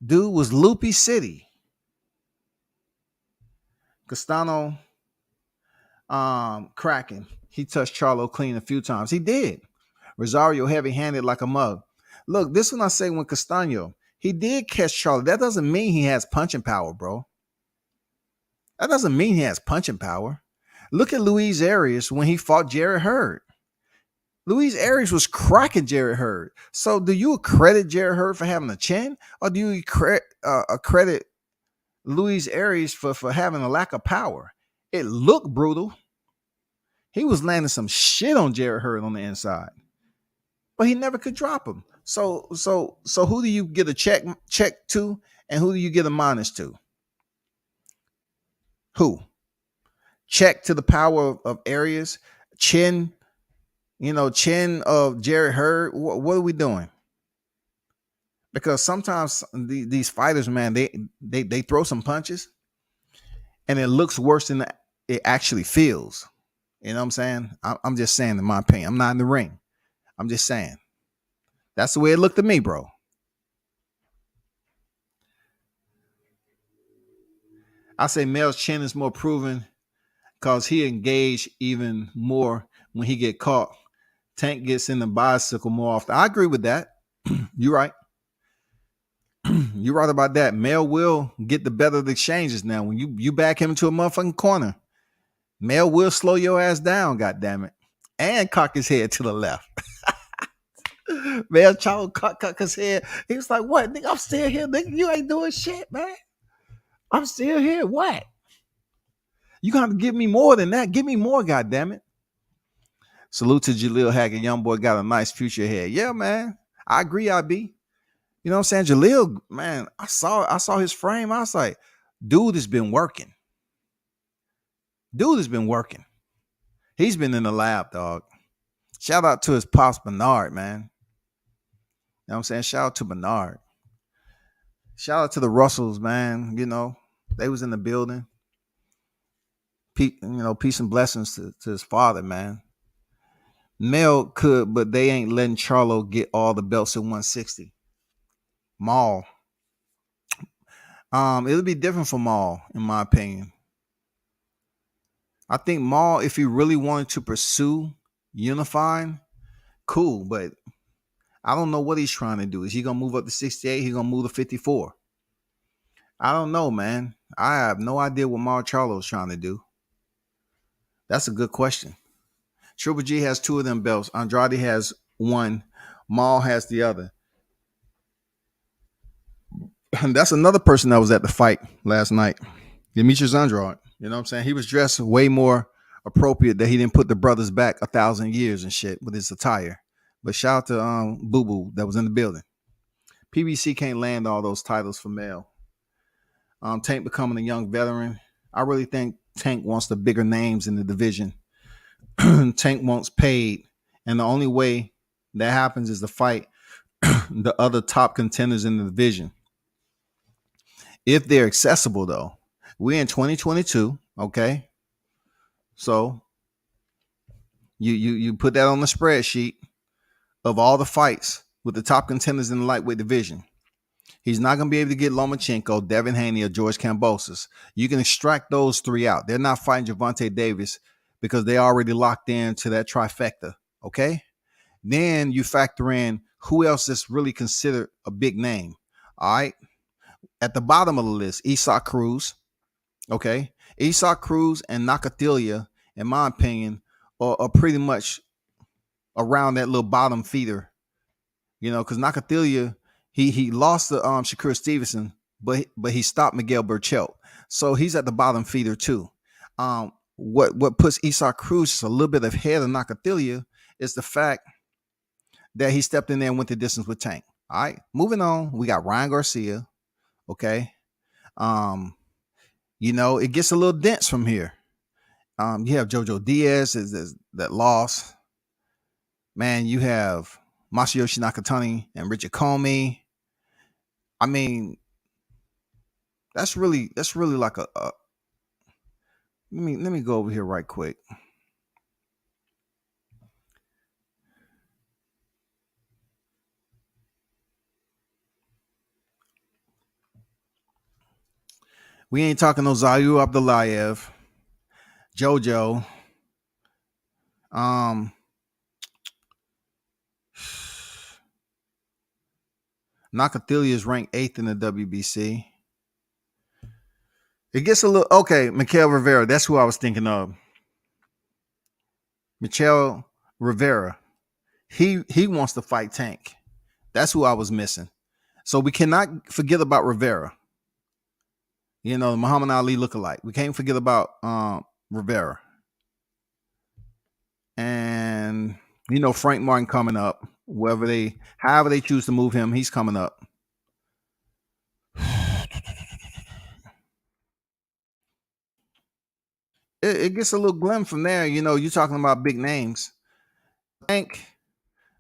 Dude was Loopy City. Castano cracking. He touched Charlo clean a few times. He did. Rosario heavy-handed like a mug. Look, this one I say when Castano, he did catch Charlo. That doesn't mean he has punching power, bro. That doesn't mean he has punching power. Look at Luis Arias when he fought Jarrett Hurd. Luis Arias was cracking Jarrett Hurd. So do you credit Jarrett Hurd for having a chin? Or do you credit Luis Arias for having a lack of power? It looked brutal. He was landing some shit on Jarrett Hurd on the inside. but he never could drop him. So who do you get a check to, and who do you get a minus to? Who? Check to the power of Arias, chin, chin of Jared Hurd. What are we doing? Because sometimes these fighters, man, they throw some punches, and it looks worse than it actually feels. You know what I'm saying? I'm just saying, in my opinion, I'm not in the ring. I'm just saying that's the way it looked to me, bro. I say Mel's chin is more proven because he engaged even more when he get caught. Tank gets in the bicycle more often. I agree with that. You're right. You're right about that. Mel will get the better of the exchanges now. When you back him into a motherfucking corner, Mel will slow your ass down, goddammit, and cock his head to the left. Mel Chow cock his head. He was like, "What, nigga? I'm still here, nigga. You ain't doing shit, man. I'm still here. What? You gonna have to give me more than that. Give me more, goddammit." Salute to Jaleel Hackett. Young boy got a nice future ahead. Yeah, man. I agree, IB. You know what I'm saying? Jaleel, man, I saw his frame. I was like, dude has been working. Dude has been working. He's been in the lab, dog. Shout out to his pops, Bernard, man. You know what I'm saying? Shout out to Bernard. Shout out to the Russells, man. They was in the building. Peace and blessings to his father, man. Mel could, but they ain't letting Charlo get all the belts at 160. Maul. It'll be different for Maul, in my opinion. I think Maul, if he really wanted to pursue unifying, cool, but I don't know what he's trying to do. Is he gonna move up to 68? He gonna move to 54? I don't know, man. I have no idea what Maul Charlo is trying to do. That's a good question. Triple G has 2 of them belts. Andrade has 1. Maul has the other. And that's another person that was at the fight last night. Demetrius Andrade. You know what I'm saying? He was dressed way more appropriate that he didn't put the brothers back 1,000 years and shit with his attire. But shout out to Boo Boo that was in the building. PBC can't land all those titles for Mel. Tank becoming a young veteran. I really think Tank wants the bigger names in the division. Tank wants paid. And the only way that happens is to fight the other top contenders in the division. If they're accessible, though. We're in 2022, okay? So you put that on the spreadsheet of all the fights with the top contenders in the lightweight division. He's not going to be able to get Lomachenko, Devin Haney, or George Kambosos. You can extract those 3 out. They're not fighting Gervonta Davis because they already locked into that trifecta, okay? Then you factor in who else is really considered a big name, all right? At the bottom of the list, Isak Cruz, okay? Isak Cruz and Nakathila, in my opinion, are pretty much around that little bottom feeder, because Nakathila, he lost to Shakur Stevenson, but he stopped Miguel Burchelt, so he's at the bottom feeder too. What puts Isak Cruz just a little bit ahead of Nakathila is the fact that he stepped in there and went the distance with Tank. All right, moving on. We got Ryan Garcia. Okay, it gets a little dense from here. You have Jojo Diaz that lost. Man, you have Masayoshi Nakatani and Richard Comey. I mean, that's really like a let me go over here right quick. We ain't talking no Zayu Abdullayev, Jojo. Nakathila is ranked 8th in the WBC. It gets a little okay. Mikael Rivera, that's who I was thinking of. Mikael Rivera, he wants to fight Tank. That's who I was missing. So we cannot forget about Rivera. The Muhammad Ali lookalike. We can't forget about Rivera. And You know, Frank Martin coming up. However they choose to move him, he's coming up. It gets a little glim from there. You know, you're talking about big names. I think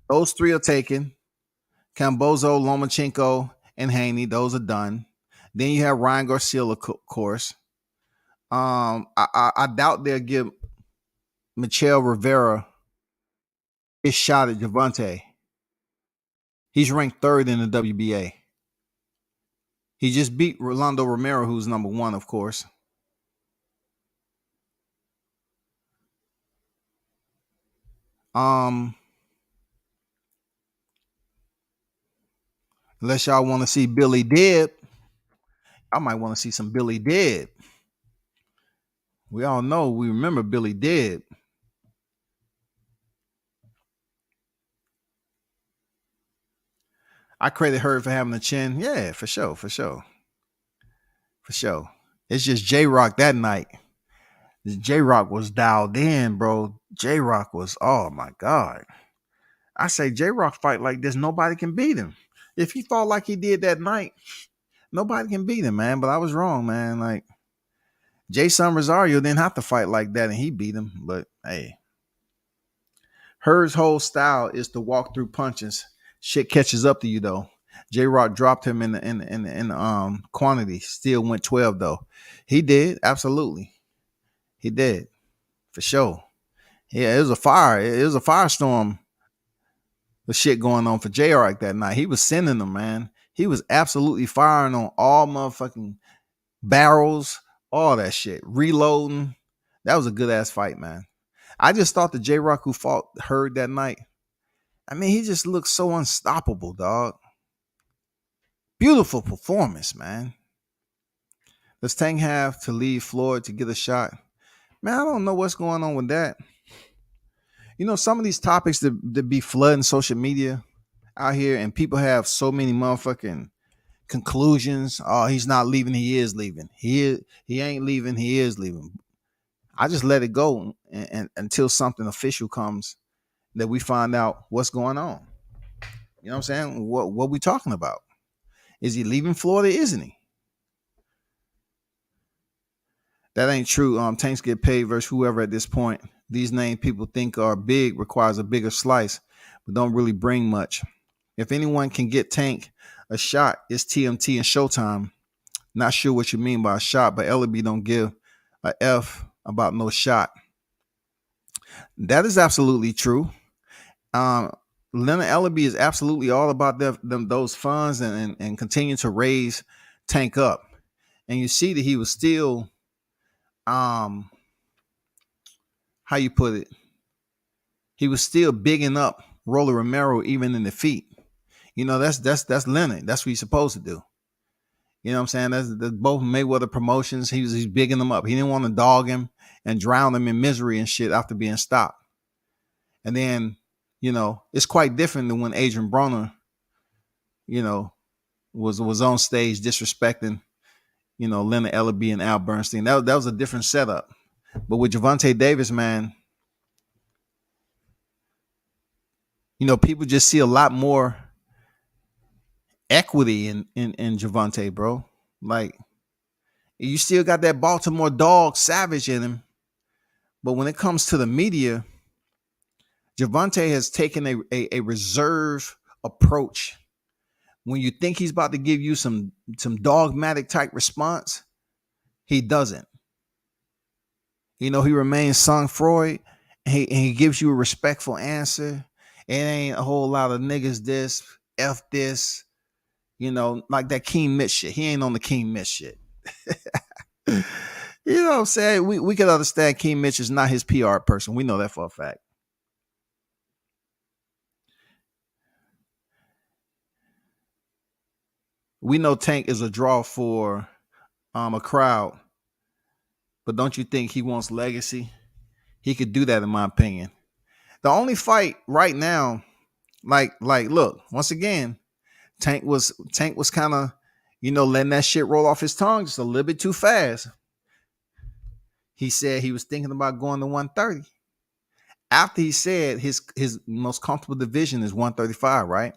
those three are taken. Cambozo, Lomachenko, and Haney. Those are done. Then you have Ryan Garcia, of course. I doubt they'll give Michel Rivera his shot at Javante. He's ranked third in the WBA. He just beat Rolando Romero, who's number one, of course. Unless y'all want to see Billy Dib, I might want to see some Billy Dib. We all know, we remember Billy Dib. I credit Hurd for having a chin. Yeah, for sure. It's just J-Rock that night. J-Rock was dialed in, bro. J-Rock was, oh my God. I say J-Rock fight like this, nobody can beat him. If he fought like he did that night, nobody can beat him, man. But I was wrong, man. Like, Jason Rosario didn't have to fight like that, and he beat him. But hey, Hurd's whole style is to walk through punches. Shit catches up to you though. J Rock dropped him in the quantity. Still went 12 though. He did, absolutely. He did, for sure. Yeah, it was a fire. It was a firestorm. The shit going on for J Rock that night. He was sending them, man. He was absolutely firing on all motherfucking barrels, all that shit, reloading. That was a good ass fight, man. I just thought the J Rock who fought Hurd that night, I mean, he just looked so unstoppable, dog. Beautiful performance, man. Does Tank have to leave Floyd to get a shot? Man, I don't know what's going on with that. You know, some of these topics that be flooding social media out here, and people have so many motherfucking conclusions. Oh, he's not leaving. He is leaving. He ain't leaving. He is leaving. I just let it go and until something official comes that we find out what's going on. You know what I'm saying? What we talking about? Is he leaving Florida? Isn't he? That ain't true. Tanks get paid versus whoever at this point. These names people think are big requires a bigger slice, but don't really bring much. If anyone can get Tank a shot, it's TMT and Showtime. Not sure what you mean by a shot, but Ellaby don't give a F about no shot. That is absolutely true. Leonard Ellaby is absolutely all about those funds and continue to raise Tank up. And you see that he was still, how you put it? He was still bigging up Rolly Romero even in defeat. You know, that's Leonard. That's what he's supposed to do. You know what I'm saying? That's both Mayweather promotions. He's bigging them up. He didn't want to dog him and drown him in misery and shit after being stopped. And then, you know, it's quite different than when Adrian Broner, you know, was on stage disrespecting, you know, Leonard Ellaby and Al Bernstein. That was a different setup. But with Gervonta Davis, man, you know, people just see a lot more equity in Gervonta, bro. Like, you still got that Baltimore dog savage in him. But when it comes to the media, Gervonta has taken a reserve approach. When you think he's about to give you some dogmatic type response, he doesn't. You know, he remains sang-froid, and he gives you a respectful answer. It ain't a whole lot of niggas this, F this, you know, like that King Mitch shit. He ain't on the King Mitch shit. You know what I'm saying? We can understand King Mitch is not his PR person. We know that for a fact. We know Tank is a draw for a crowd, but don't you think he wants legacy? He could do that, in my opinion. The only fight right now, like, look, once again, Tank was kind of, you know, letting that shit roll off his tongue just a little bit too fast. He said he was thinking about going to 130. After he said his most comfortable division is 135, right?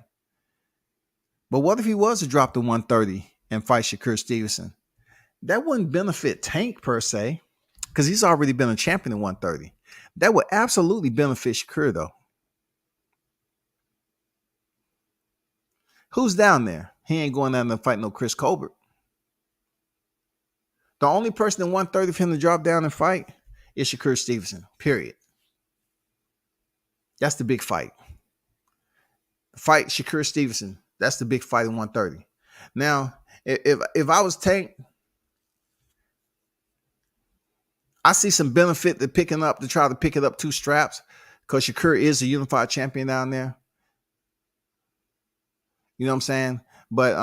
But what if he was to drop to 130 and fight Shakur Stevenson? That wouldn't benefit Tank per se, because he's already been a champion at 130. That would absolutely benefit Shakur, though. Who's down there? He ain't going down there to fight no Chris Colbert. The only person in 130 for him to drop down and fight is Shakur Stevenson, period. That's the big fight. Fight Shakur Stevenson. That's the big fight in 130. Now, if I was Tank, I see some benefit to try to pick it up 2 straps, because Shakur is a unified champion down there. You know what I'm saying? But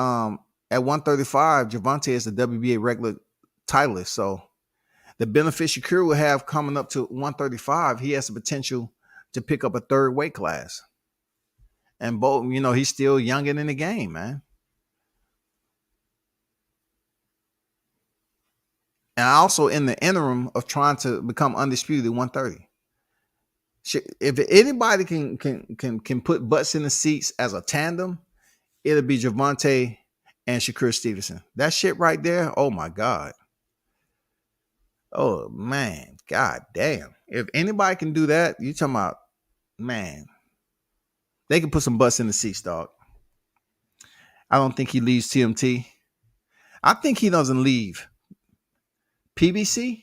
at 135, Gervonta is the WBA regular titleist. So the benefit Shakur will have coming up to 135, he has the potential to pick up a 3rd weight class. And both, he's still younger in the game, man. And also in the interim of trying to become undisputed at 130. If anybody can put butts in the seats as a tandem, it'll be Gervonta and Shakur Stevenson. That shit right there, oh my God. Oh man, God damn. If anybody can do that, you talking about, man, they can put some butts in the seats, dog. I don't think he leaves TMT. I think he doesn't leave PBC.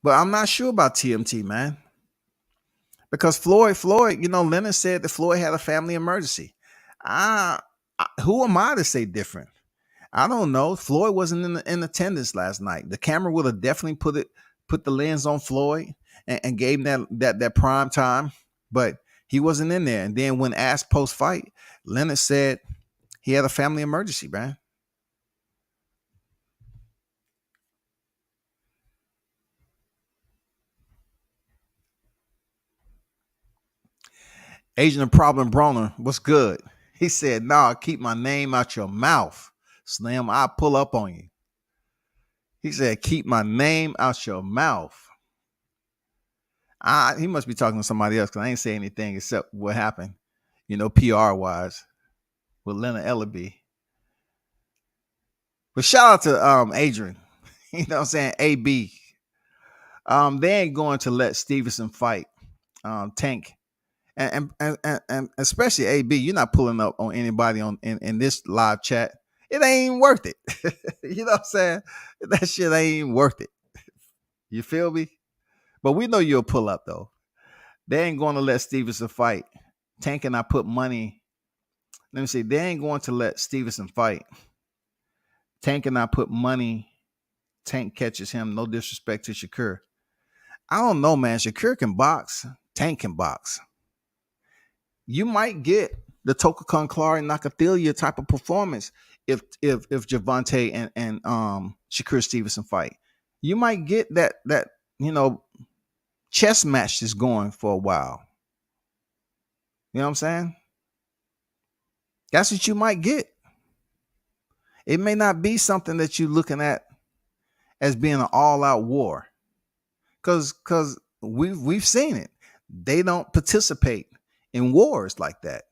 But I'm not sure about TMT, man. Because Floyd, Leonard said that Floyd had a family emergency. Who am I to say different? I don't know. Floyd wasn't in attendance last night. The camera would have definitely put the lens on Floyd and gave him that prime time, but he wasn't in there. And then when asked post fight, Leonard said he had a family emergency, man. Agent of Problem Broner, what's good? He said, "Nah, keep my name out your mouth, Slim. I'll pull up on you." He said, "Keep my name out your mouth." He must be talking to somebody else, because I ain't say anything except what happened, PR wise with Leonard Ellaby. But shout out to Adrian. You know what I'm saying? AB. They ain't going to let Stevenson fight Tank. And especially AB, you're not pulling up on anybody in this live chat. It ain't worth it. You know what I'm saying? That shit ain't worth it. You feel me? But we know you'll pull up though. They ain't going to let Stevenson fight. Tank and I put money. Let me see. They ain't going to let Stevenson fight. Tank and I put money. Tank catches him. No disrespect to Shakur. I don't know, man. Shakur can box. Tank can box. You might get the Toka Conclar and Nakathelia type of performance if Gervonta and Shakur Stevenson fight. You might get that chess match is going for a while. You know what I'm saying? That's what you might get. It may not be something that you're looking at as being an all-out war. Cause we've seen it. They don't participate in wars like that.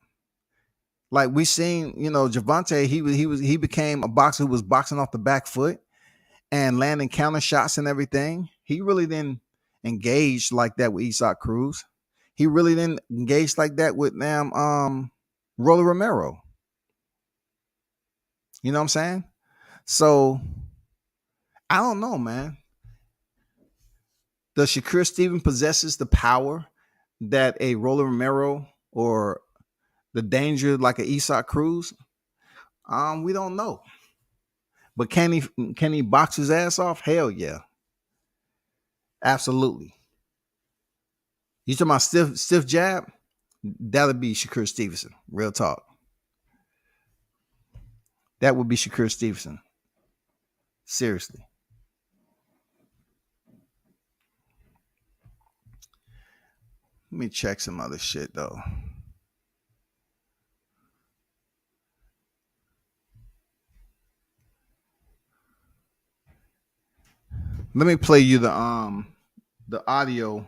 Like we seen, Gervonta, he became a boxer who was boxing off the back foot and landing counter shots and everything. He really didn't engage like that with Isaac Cruz. He really didn't engage like that with Rolly Romero. You know what I'm saying? So I don't know, man. Does Shakur Stevenson possesses the power that a Rolly Romero or the danger like a Isaac Cruz? We don't know. But can he box his ass off? Hell yeah. Absolutely. You talking about stiff jab? That'll be Shakur Stevenson. Real talk. That would be Shakur Stevenson. Seriously. Let me check some other shit though. Let me play you the the audio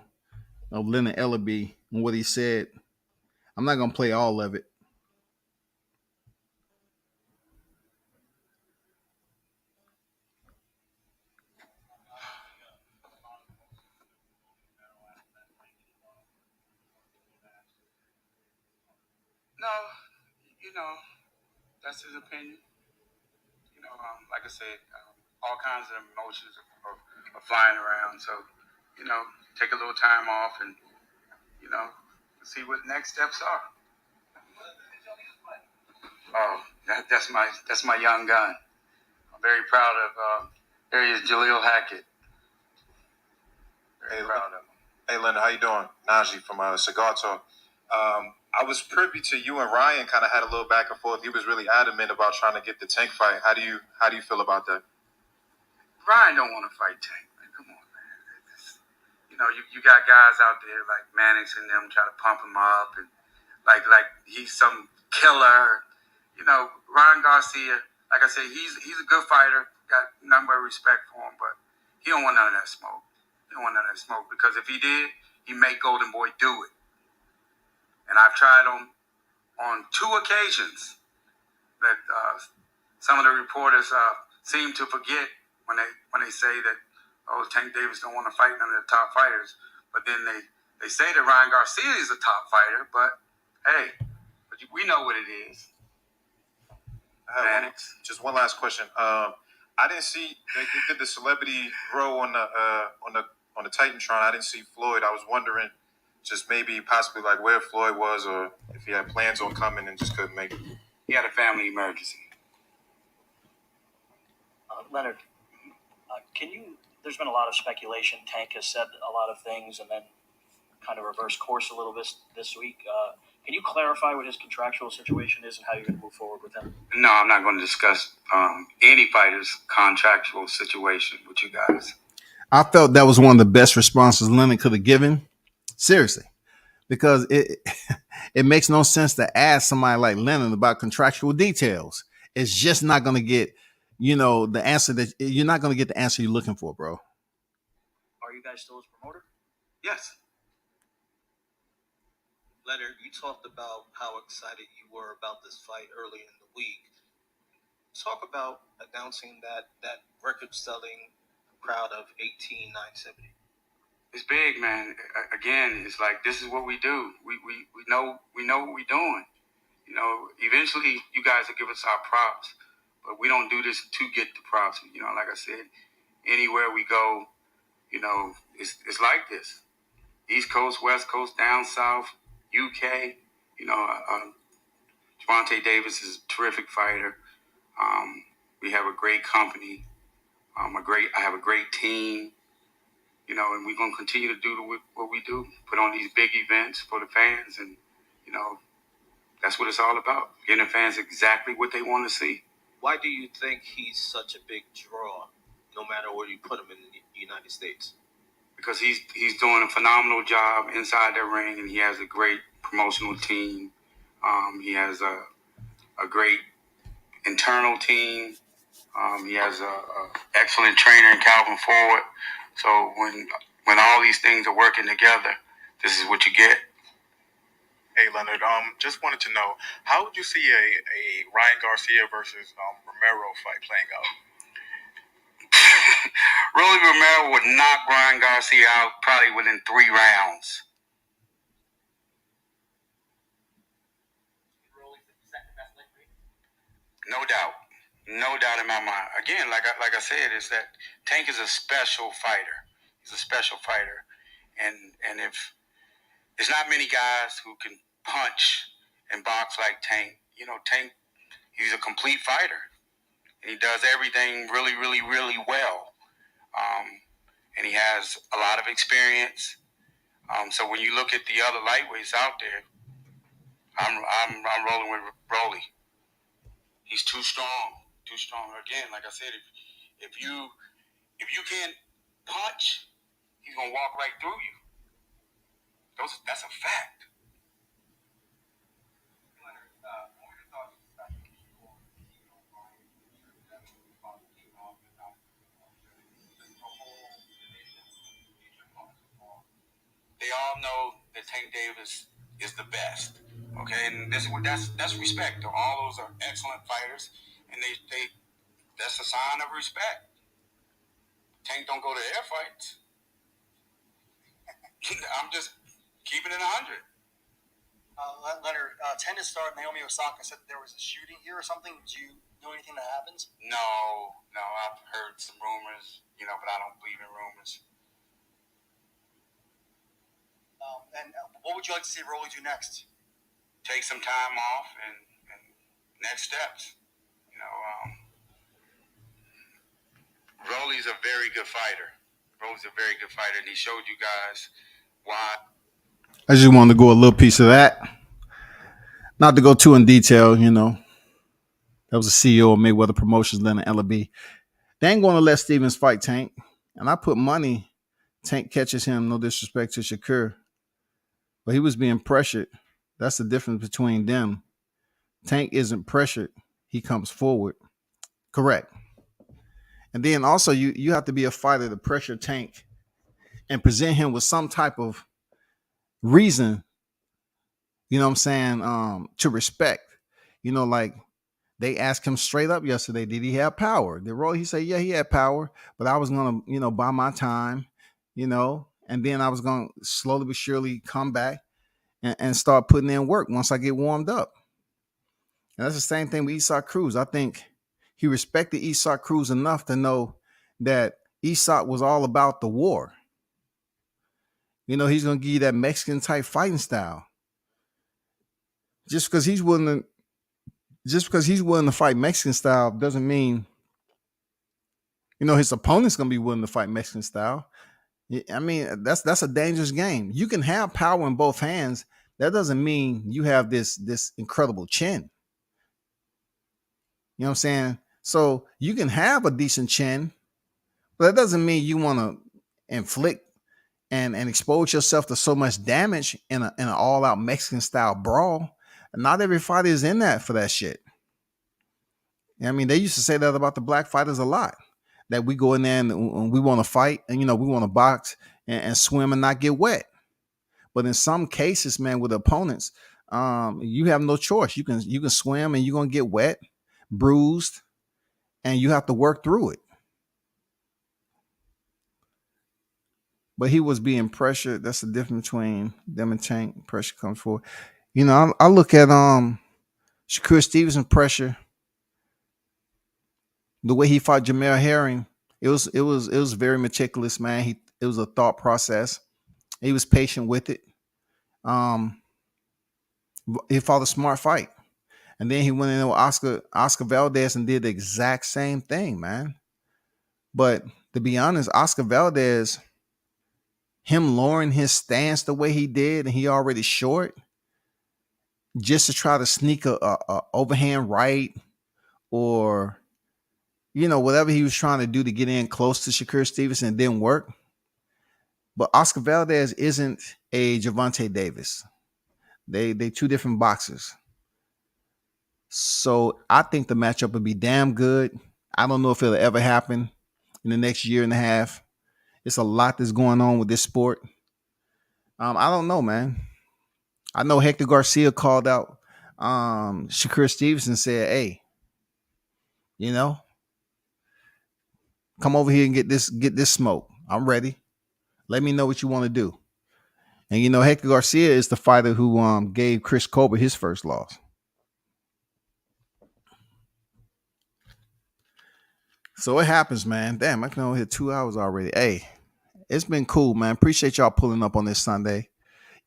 of Leonard Ellaby and what he said. I'm not gonna play all of it. No, you know, that's his opinion. You know, like I said, all kinds of emotions are flying around. So, you know, take a little time off and, you know, see what next steps are. Oh, that's my young gun. I'm very proud of. There he is, Jaleel Hackett. Very proud of him. Hey, Linda, how you doing? Najee from Cigar Talk. I was privy to you and Ryan kind of had a little back and forth. He was really adamant about trying to get the Tank fight. How do you feel about that? Ryan don't want to fight Tank. Man. Come on, man. You know, you got guys out there like Mannix and them try to pump him up and like he's some killer. You know, Ryan Garcia, like I said, he's a good fighter. Got nothing but respect for him, but he don't want none of that smoke. He don't want none of that smoke because if he did, he'd make Golden Boy do it. And I've tried on 2 occasions that some of the reporters seem to forget when they say that Tank Davis don't want to fight none of the top fighters, but then they say that Ryan Garcia is a top fighter, but hey, we know what it is. Just one last question. I didn't see they did the celebrity row on the Titantron. I didn't see Floyd. I was wondering, just maybe possibly like where Floyd was, or if he had plans on coming and just couldn't make it. He had a family emergency. Leonard, can you? There's been a lot of speculation. Tank has said a lot of things and then kind of reversed course a little bit this week. Can you clarify what his contractual situation is and how you're going to move forward with him? No, I'm not going to discuss any fighter's contractual situation with you guys. I felt that was one of the best responses Leonard could have given. Seriously. Because it makes no sense to ask somebody like Leonard about contractual details. It's just not going to get, the answer that you're not going to get the answer you're looking for, bro. Are you guys still his promoter? Yes. Leonard, you talked about how excited you were about this fight early in the week. Talk about announcing that record-selling crowd of 18,970. It's big, man. Again, it's like this is what we do. We know what we're doing. You know, eventually you guys will give us our props, but we don't do this to get the props. You know, like I said, anywhere we go, it's like this. East Coast, West Coast, down south, UK. Javante Davis is a terrific fighter. We have a great company. I have a great team. And we're going to continue to do what we do, put on these big events for the fans. And, that's what it's all about, getting the fans exactly what they want to see. Why do you think he's such a big draw, no matter where you put him in the United States? Because he's doing a phenomenal job inside that ring, and he has a great promotional team. He has a great internal team. He has a excellent trainer in Calvin Ford. So when all these things are working together, this is what you get. Hey, Leonard, just wanted to know, how would you see a Ryan Garcia versus Romero fight playing out? Rolly Romero would knock Ryan Garcia out probably within 3 rounds. No doubt. No doubt in my mind. Again, like I said, is that Tank is a special fighter. He's a special fighter. And if there's not many guys who can punch and box like Tank. Tank, he's a complete fighter. And he does everything really, really, really well. And he has a lot of experience. So when you look at the other lightweights out there, I'm rolling with Rolly. He's too strong. Too strong. Again, like I said, if you can't punch, he's gonna walk right through you. That's a fact. they all know that Tank Davis is the best. Okay, and that's respect. All those are excellent fighters, and they that's a sign of respect. Tank don't go to air fights. I'm just keeping it 100. Leonard, tennis star Naomi Osaka said that there was a shooting here or something. Do you know anything that happened? No, I've heard some rumors, but I don't believe in rumors. And what would you like to see Rolly do next? Take some time off and next steps. Rolly's a very good fighter. And he showed you guys why. I just wanted to go a little piece of that. Not to go too in detail, That was the CEO of Mayweather Promotions, Leonard Ellaby. They ain't going to let Stevens fight Tank. And I put money Tank catches him, no disrespect to Shakur. But he was being pressured. That's the difference between them. Tank isn't pressured. He comes forward. Correct. And then also you have to be a fighter to pressure Tank and present him with some type of reason, what I'm saying, to respect. Like they asked him straight up yesterday, did he have power? He said, yeah, he had power, but I was gonna, buy my time, and then I was gonna slowly but surely come back and start putting in work once I get warmed up. And that's the same thing with Isak Cruz. I think he respected Isak Cruz enough to know that Isak was all about the war. He's gonna give you that Mexican type fighting style. Just because he's willing to fight Mexican style doesn't mean his opponent's gonna be willing to fight Mexican style. I mean, that's a dangerous game. You can have power in both hands. That doesn't mean you have this incredible chin. You know what I'm saying? So you can have a decent chin, but that doesn't mean you want to inflict and expose yourself to so much damage in an all out Mexican style brawl. Not every fighter is in that for that shit. I mean, they used to say that about the black fighters a lot. That we go in there and we want to fight and we want to box and swim and not get wet. But in some cases, man, with opponents, you have no choice. You can swim and you're gonna get wet, bruised, and you have to work through it. But he was being pressured. That's the difference between them and Tank. Pressure comes forward. I look at Shakur Stevenson pressure. The way he fought Jamel Herring, it was very meticulous, man. It was a thought process. He was patient with it. He fought a smart fight. And then he went in with Oscar Valdez and did the exact same thing, man. But to be honest, Oscar Valdez, him lowering his stance the way he did, and he already short, just to try to sneak a overhand right or whatever he was trying to do to get in close to Shakur Stevenson, didn't work. But Oscar Valdez isn't a Gervonta Davis. They two different boxers. So I think the matchup would be damn good. I don't know if it'll ever happen in the next year and a half. It's a lot that's going on with this sport. I don't know, man. I know Hector Garcia called out Shakur Stevenson and said, hey, come over here and get this smoke. I'm ready. Let me know what you want to do. And Hector Garcia is the fighter who gave Chris Colbert his first loss. So it happens, man. Damn, I can only hit 2 hours already. Hey, it's been cool, man. Appreciate y'all pulling up on this Sunday.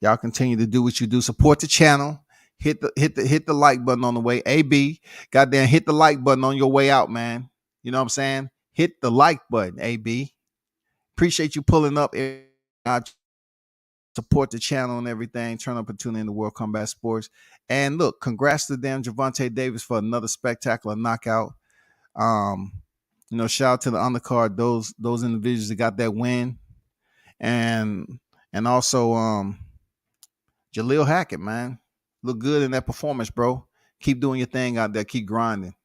Y'all continue to do what you do. Support the channel. Hit the like button on the way. AB, goddamn, hit the like button on your way out, man. You know what I'm saying? Hit the like button, AB. Appreciate you pulling up. Support the channel and everything. Turn up and tune in to World Combat Sports. And look, congrats to damn Gervonta Davis for another spectacular knockout. Shout out to the undercard, those individuals that got that win. And also Jaleel Hackett, man. Look good in that performance, bro. Keep doing your thing out there. Keep grinding.